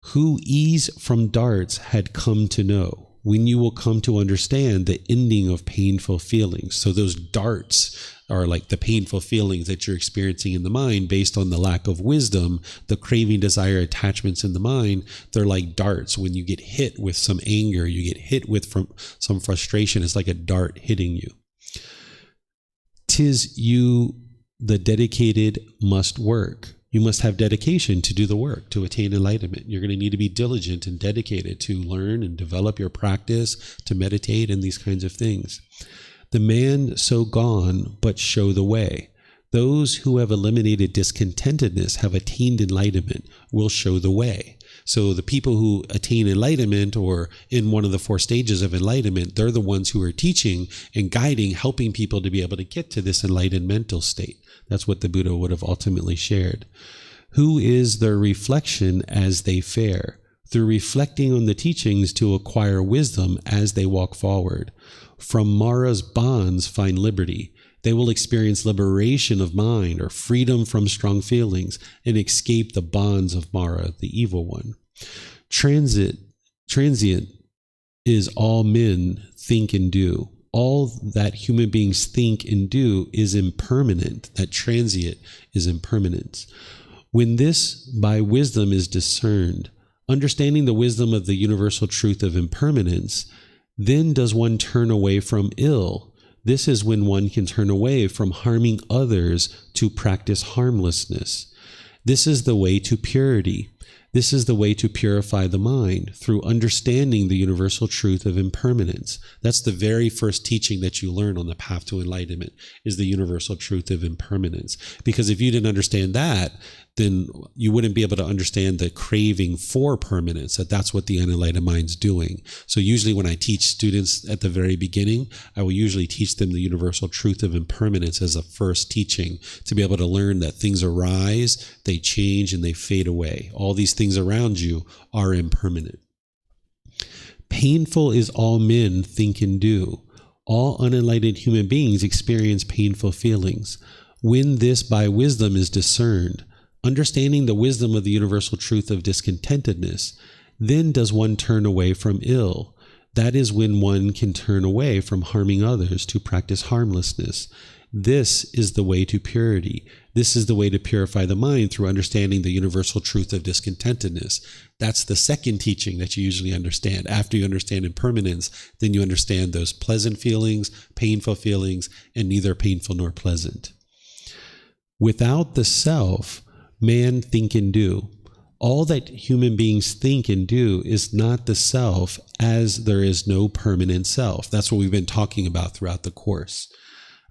Who ease from darts had come to know, when you will come to understand the ending of painful feelings. So those darts are like the painful feelings that you're experiencing in the mind based on the lack of wisdom, the craving, desire, attachments in the mind. They're like darts. When you get hit with some anger, you get hit with some frustration. It's like a dart hitting you. 'Tis you, the dedicated, must work. You must have dedication to do the work, to attain enlightenment. You're going to need to be diligent and dedicated to learn and develop your practice, to meditate and these kinds of things. The man so gone, but show the way. Those who have eliminated discontentedness, have attained enlightenment, will show the way. So the people who attain enlightenment, or in one of the 4 stages of enlightenment, they're the ones who are teaching and guiding, helping people to be able to get to this enlightened mental state. That's what the Buddha would have ultimately shared. Who is their reflection as they fare? Through reflecting on the teachings to acquire wisdom as they walk forward. From Mara's bonds find liberty. They will experience liberation of mind, or freedom from strong feelings, and escape the bonds of Mara, the evil one. Transient is all men think and do. All that human beings think and do is impermanent. That transient is impermanence. When this by wisdom is discerned, understanding the wisdom of the universal truth of impermanence, then does one turn away from ill. This is when one can turn away from harming others to practice harmlessness. This is the way to purity. This is the way to purify the mind, through understanding the universal truth of impermanence. That's the very first teaching that you learn on the path to enlightenment, is the universal truth of impermanence. Because if you didn't understand that, then you wouldn't be able to understand the craving for permanence, that's what the unenlightened mind's doing. So usually when I teach students at the very beginning, I will usually teach them the universal truth of impermanence as a first teaching, to be able to learn that things arise, they change, and they fade away. All these things around you are impermanent. Painful is all men think and do. All unenlightened human beings experience painful feelings. When this by wisdom is discerned, understanding the wisdom of the universal truth of discontentedness, then does one turn away from ill. That is when one can turn away from harming others to practice harmlessness. This is the way to purity. This is the way to purify the mind through understanding the universal truth of discontentedness. That's the second teaching that you usually understand. After you understand impermanence, then you understand those pleasant feelings, painful feelings, and neither painful nor pleasant. Without the self, man think and do. All that human beings think and do is not the self, as there is no permanent self. That's what we've been talking about throughout the course,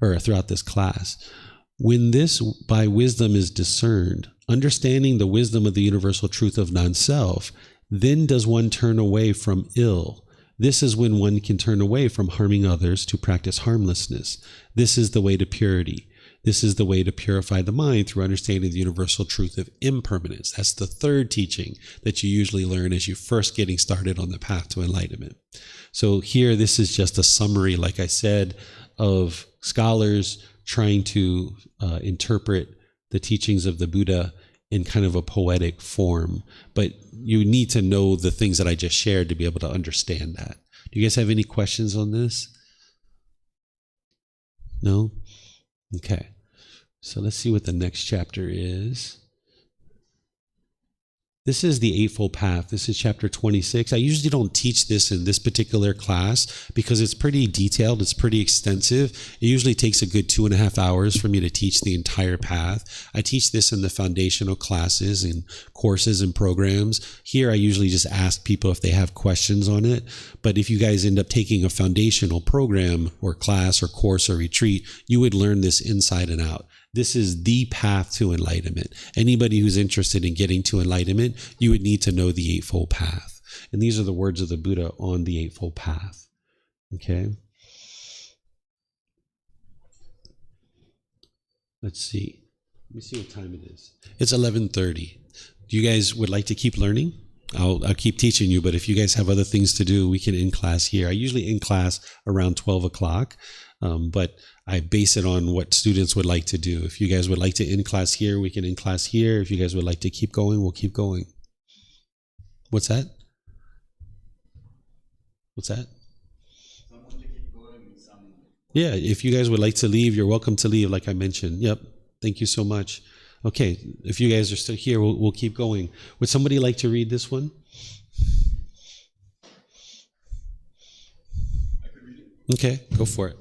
or throughout this class. When this by wisdom is discerned, understanding the wisdom of the universal truth of non-self, then does one turn away from ill. This is when one can turn away from harming others to practice harmlessness. This is the way to purity. This is the way to purify the mind through understanding the universal truth of impermanence. That's the third teaching that you usually learn as you're first getting started on the path to enlightenment. So here, this is just a summary, like I said, of scholars trying to interpret the teachings of the Buddha in kind of a poetic form. But you need to know the things that I just shared to be able to understand that. Do you guys have any questions on this? No? Okay. So let's see what the next chapter is. This is the Eightfold Path. This is chapter 26. I usually don't teach this in this particular class because it's pretty detailed. It's pretty extensive. It usually takes a good 2.5 hours for me to teach the entire path. I teach this in the foundational classes and courses and programs. Here, I usually just ask people if they have questions on it. But if you guys end up taking a foundational program or class or course or retreat, you would learn this inside and out. This is the path to enlightenment. Anybody who's interested in getting to enlightenment, you would need to know the Eightfold Path. And these are the words of the Buddha on the Eightfold Path. Okay? Let's see. Let me see what time it is. It's 11:30. Do you guys would like to keep learning? I'll keep teaching you, but if you guys have other things to do, we can end class here. I usually end class around 12 o'clock, but I base it on what students would like to do. If you guys would like to end class here, we can end class here. If you guys would like to keep going, we'll keep going. What's that? What's that? Yeah, if you guys would like to leave, you're welcome to leave, like I mentioned. Yep. Thank you so much. Okay, if you guys are still here, we'll keep going. Would somebody like to read this one? I could read it. Okay, go for it.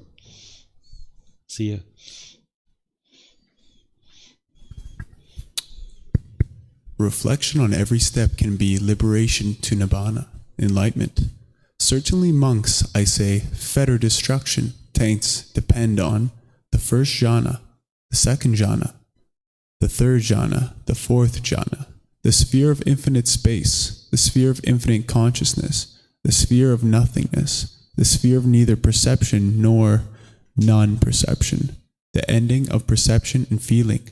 See ya. reflection on every step can be liberation to nibbana, enlightenment. Certainly monks, I say, fetter destruction, taints depend on the first jhana, the second jhana, the third jhana, the fourth jhana, the sphere of infinite space, the sphere of infinite consciousness, the sphere of nothingness, the sphere of neither perception nor non-perception, the ending of perception and feeling.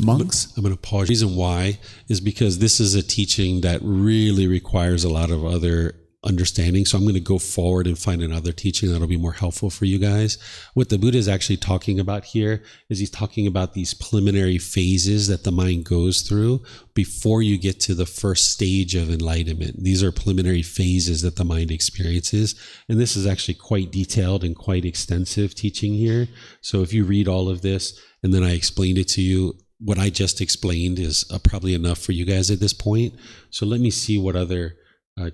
Monks? I'm going to pause. The reason why is because this is a teaching that really requires a lot of other understanding. So I'm going to go forward and find another teaching that'll be more helpful for you guys. What the Buddha is actually talking about here is he's talking about these preliminary phases that the mind goes through before you get to the first stage of enlightenment. These are preliminary phases that the mind experiences. And this is actually quite detailed and quite extensive teaching here. So if you read all of this and then I explained it to you, what I just explained is probably enough for you guys at this point. So let me see what other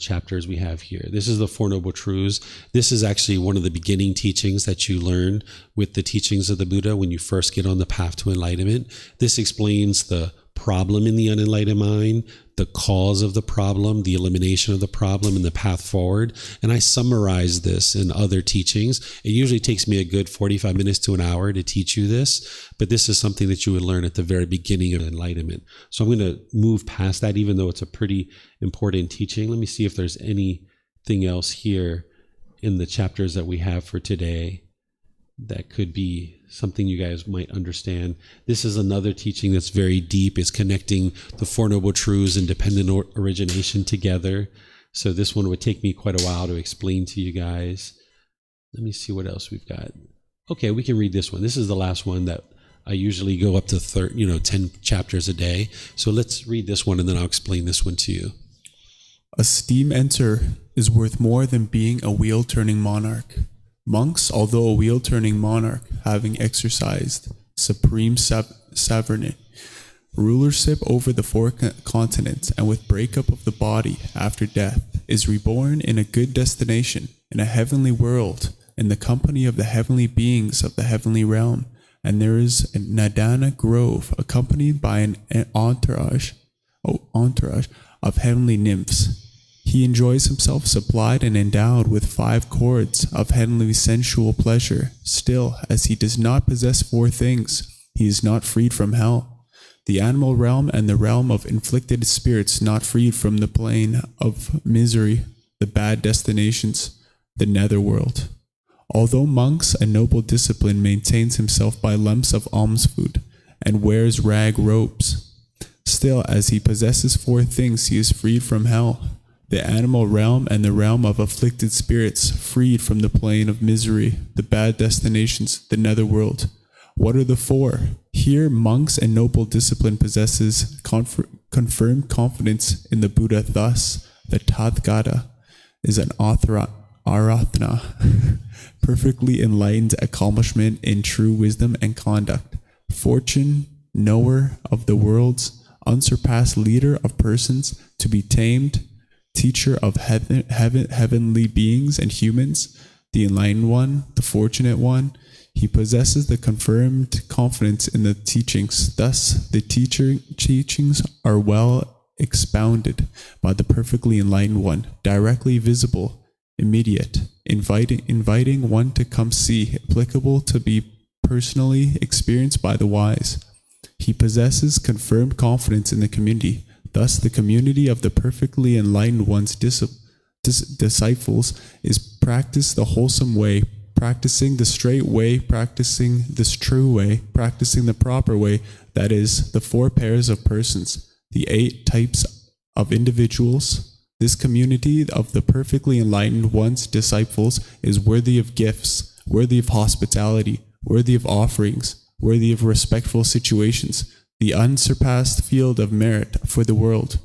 chapters we have here. This is the Four Noble Truths. This is actually one of the beginning teachings that you learn with the teachings of the Buddha when you first get on the path to enlightenment. This explains the problem in the unenlightened mind, the cause of the problem, the elimination of the problem, and the path forward. And I summarize this in other teachings. It usually takes me a good 45 minutes to an hour to teach you this, but this is something that you would learn at the very beginning of enlightenment. So I'm going to move past that, even though it's a pretty important teaching. Let me see if there's anything else here in the chapters that we have for today that could be something you guys might understand. This is another teaching that's very deep. It's connecting the Four Noble Truths and dependent origination together. So this one would take me quite a while to explain to you guys. Let me see what else we've got. Okay, we can read this one. This is the last one that I usually go up to 10 chapters a day. So let's read this one and then I'll explain this one to you. A steam enter is worth more than being a wheel-turning monarch. Monks, although a wheel-turning monarch, having exercised supreme sovereignty, rulership over the four continents, and with breakup of the body after death, is reborn in a good destination, in a heavenly world, in the company of the heavenly beings of the heavenly realm, and there is a Nadana grove accompanied by an entourage of heavenly nymphs. He enjoys himself supplied and endowed with 5 cords of heavenly sensual pleasure. Still, as he does not possess 4 things, he is not freed from hell. The animal realm and the realm of inflicted spirits not freed from the plane of misery, the bad destinations, the netherworld. Although monks a noble discipline maintains himself by lumps of alms food and wears rag robes, still, as he possesses 4 things, he is freed from hell. The animal realm and the realm of afflicted spirits, freed from the plane of misery, the bad destinations, the netherworld. What are the 4? Here, monks and noble discipline possesses confirmed confidence in the Buddha. Thus, the Tathagata is an aratna, perfectly enlightened accomplishment in true wisdom and conduct, fortune, knower of the worlds, unsurpassed leader of persons, to be tamed, teacher of heavenly beings and humans, the enlightened one, the fortunate one. He possesses the confirmed confidence in the teachings. Thus, the teachings are well expounded by the perfectly enlightened one, directly visible, immediate, inviting one to come see, applicable to be personally experienced by the wise. He possesses confirmed confidence in the community. Thus, the community of the perfectly enlightened one's disciples is practice the wholesome way, practicing the straight way, practicing this true way, practicing the proper way, that is, the 4 pairs of persons, the 8 types of individuals. This community of the perfectly enlightened one's disciples is worthy of gifts, worthy of hospitality, worthy of offerings, worthy of respectful situations, the unsurpassed field of merit for the world.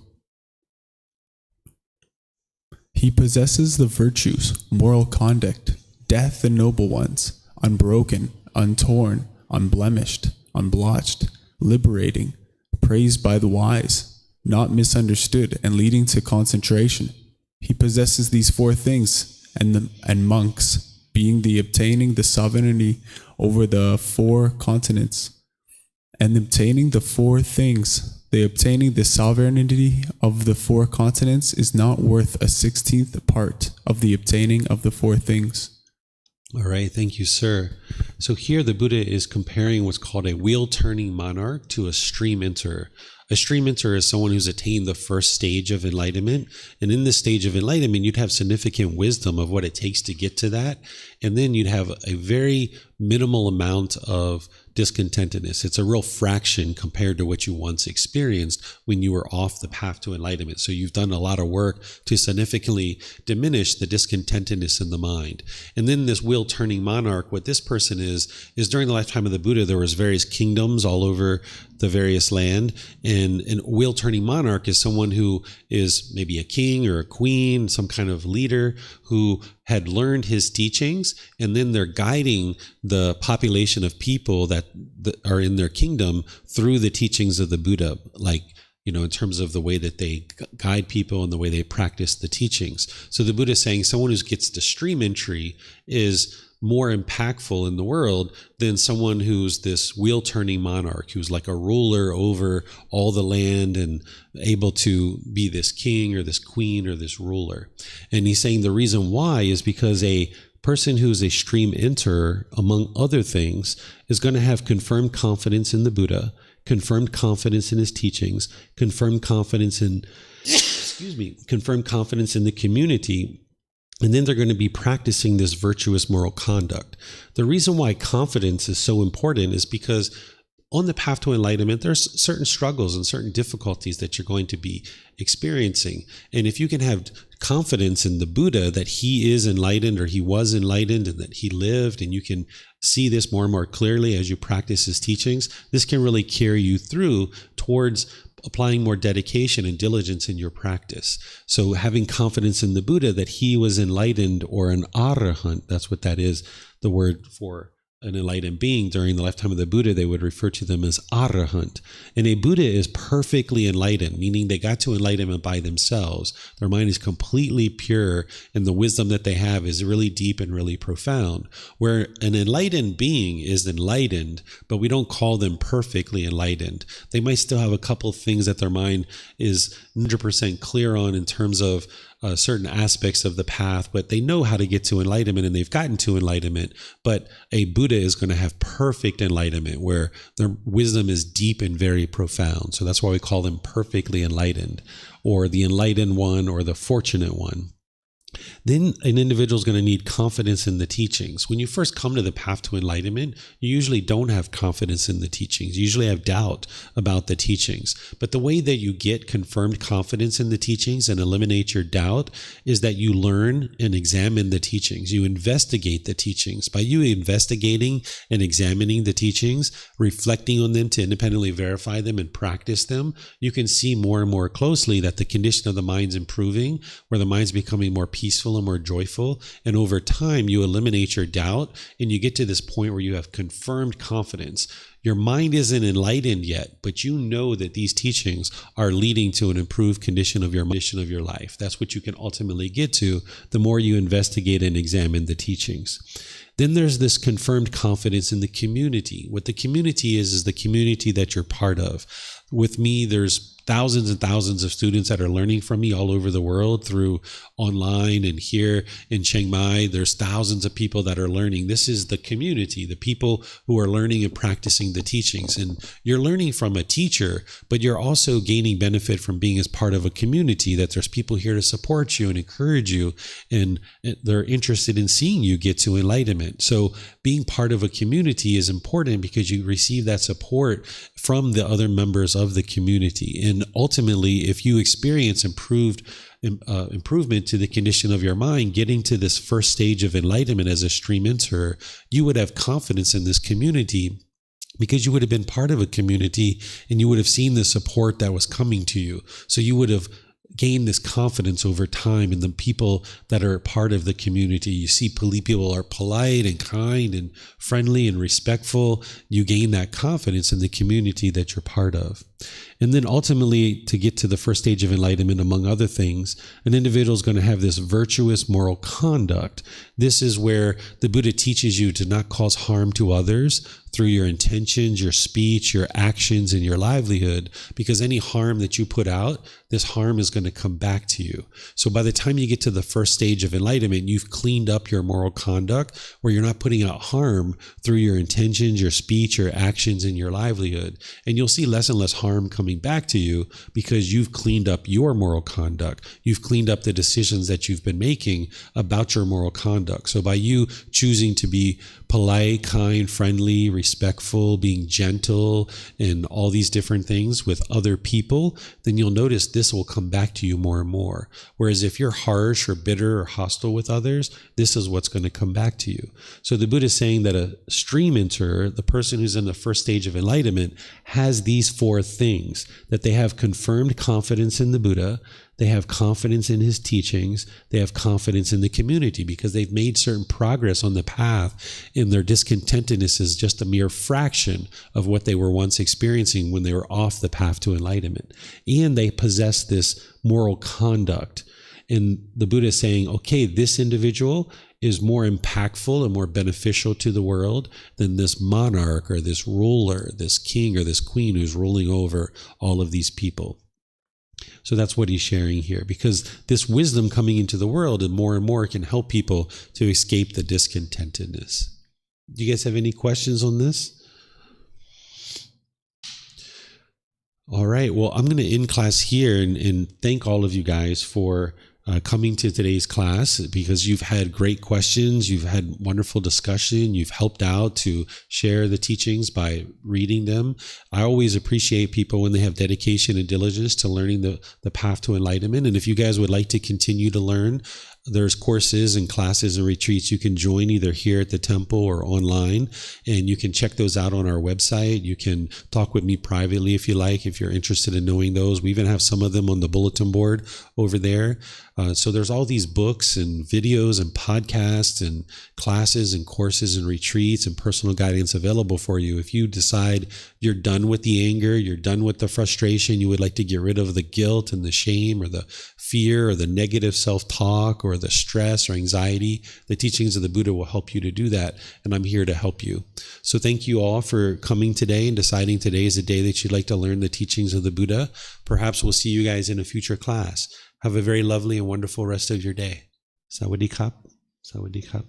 He possesses the virtues, moral conduct, death the noble ones, unbroken, untorn, unblemished, unblotched, liberating, praised by the wise, not misunderstood and leading to concentration. He possesses these 4 things, and monks, being the obtaining the sovereignty over the 4 continents, and obtaining the four things. The obtaining the sovereignty of the four continents is not worth a 16th part of the obtaining of the four things. All right, thank you, sir. So here the Buddha is comparing what's called a wheel-turning monarch to a stream enterer. A stream enterer is someone who's attained the first stage of enlightenment. And in this stage of enlightenment, you'd have significant wisdom of what it takes to get to that. And then you'd have a very minimal amount of discontentedness. It's a real fraction compared to what you once experienced when you were off the path to enlightenment. So you've done a lot of work to significantly diminish the discontentedness in the mind. And then this wheel-turning monarch, what this person is during the lifetime of the Buddha, there was various kingdoms all over the various land. And a wheel-turning monarch is someone who is maybe a king or a queen, some kind of leader who had learned his teachings, and then they're guiding the population of people that are in their kingdom through the teachings of the Buddha, like, you know, in terms of the way that they guide people and the way they practice the teachings. So the Buddha is saying someone who gets to stream entry is more impactful in the world than someone who's this wheel-turning monarch, who's like a ruler over all the land and able to be this king or this queen or this ruler. And he's saying the reason why is because a person who's a stream enterer, among other things, is going to have confirmed confidence in the Buddha, confirmed confidence in his teachings, confirmed confidence in, confirmed confidence in the community. And then they're going to be practicing this virtuous moral conduct. The reason why confidence is so important is because on the path to enlightenment, there's certain struggles and certain difficulties that you're going to be experiencing. And if you can have confidence in the Buddha that he is enlightened or he was enlightened and that he lived, and you can see this more and more clearly as you practice his teachings, this can really carry you through towards applying more dedication and diligence in your practice. So having confidence in the Buddha that he was enlightened, or an arahant, that's what that is, the word for an enlightened being. During the lifetime of the Buddha, they would refer to them as arahant. And a Buddha is perfectly enlightened, meaning they got to enlightenment by themselves. Their mind is completely pure, and the wisdom that they have is really deep and really profound. Where an enlightened being is enlightened, but we don't call them perfectly enlightened. They might still have a couple things that their mind is 100% clear on in terms of certain aspects of the path, but they know how to get to enlightenment, and they've gotten to enlightenment. But a Buddha is going to have perfect enlightenment where their wisdom is deep and very profound. So that's why we call them perfectly enlightened, or the enlightened one, or the fortunate one. Then an individual is going to need confidence in the teachings. When you first come to the path to enlightenment, you usually don't have confidence in the teachings. You usually have doubt about the teachings. But the way that you get confirmed confidence in the teachings and eliminate your doubt is that you learn and examine the teachings. You investigate the teachings. By you investigating and examining the teachings, reflecting on them to independently verify them and practice them, you can see more and more closely that the condition of the mind's improving, where the mind's becoming more peaceful and more joyful. And over time, you eliminate your doubt, and you get to this point where you have confirmed confidence. Your mind isn't enlightened yet, but you know that these teachings are leading to an improved condition of your life. That's what you can ultimately get to the more you investigate and examine the teachings. Then there's this confirmed confidence in the community. What the community is the community that you're part of. With me, there's thousands and thousands of students that are learning from me all over the world through online, and here in Chiang Mai, there's thousands of people that are learning. This is the community, the people who are learning and practicing the teachings. And you're learning from a teacher, but you're also gaining benefit from being as part of a community, that there's people here to support you and encourage you, and they're interested in seeing you get to enlightenment. So being part of a community is important because you receive that support from the other members of the community. And ultimately, if you experience improvement to the condition of your mind, getting to this first stage of enlightenment as a stream enterer, you would have confidence in this community because you would have been part of a community and you would have seen the support that was coming to you. So you would have gain this confidence over time in the people that are part of the community. You see people are polite and kind and friendly and respectful. You gain that confidence in the community that you're part of. And then ultimately, to get to the first stage of enlightenment, among other things, an individual is going to have this virtuous moral conduct. This is where the Buddha teaches you to not cause harm to others through your intentions, your speech, your actions, and your livelihood, because any harm that you put out, this harm is going to come back to you. So by the time you get to the first stage of enlightenment, you've cleaned up your moral conduct where you're not putting out harm through your intentions, your speech, your actions, and your livelihood. And you'll see less and less harm coming back to you because you've cleaned up your moral conduct. You've cleaned up the decisions that you've been making about your moral conduct. So by you choosing to be polite, kind, friendly, respectful, being gentle, and all these different things with other people, then you'll notice this will come back to you more and more. Whereas if you're harsh or bitter or hostile with others, this is what's going to come back to you. So the Buddha is saying that a stream enterer, the person who's in the first stage of enlightenment, has these four things: that they have confirmed confidence in the Buddha, they have confidence in his teachings, they have confidence in the community because they've made certain progress on the path, and their discontentedness is just a mere fraction of what they were once experiencing when they were off the path to enlightenment. And they possess this moral conduct. And the Buddha is saying, okay, this individual is more impactful and more beneficial to the world than this monarch or this ruler, this king or this queen who's ruling over all of these people. So that's what he's sharing here, because this wisdom coming into the world and more can help people to escape the discontentedness. Do you guys have any questions on this? All right. Well, I'm going to end class here and thank all of you guys for coming to today's class, because you've had great questions, you've had wonderful discussion, you've helped out to share the teachings by reading them. I always appreciate people when they have dedication and diligence to learning the path to enlightenment. And if you guys would like to continue to learn, there's courses and classes and retreats you can join either here at the temple or online, and you can check those out on our website. You can talk with me privately if you like, if you're interested in knowing those. We even have some of them on the bulletin board over there. So there's all these books and videos and podcasts and classes and courses and retreats and personal guidance available for you. If you decide you're done with the anger, you're done with the frustration, you would like to get rid of the guilt and the shame or the fear or the negative self-talk or the stress or anxiety, the teachings of the Buddha will help you to do that. And I'm here to help you. So thank you all for coming today and deciding today is the day that you'd like to learn the teachings of the Buddha. Perhaps we'll see you guys in a future class. Have a very lovely and wonderful rest of your day. Sawadee Kap. Sawadee Kap.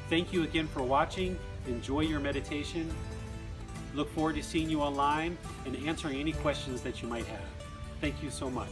Thank you again for watching. Enjoy your meditation. Look forward to seeing you online and answering any questions that you might have. Thank you so much.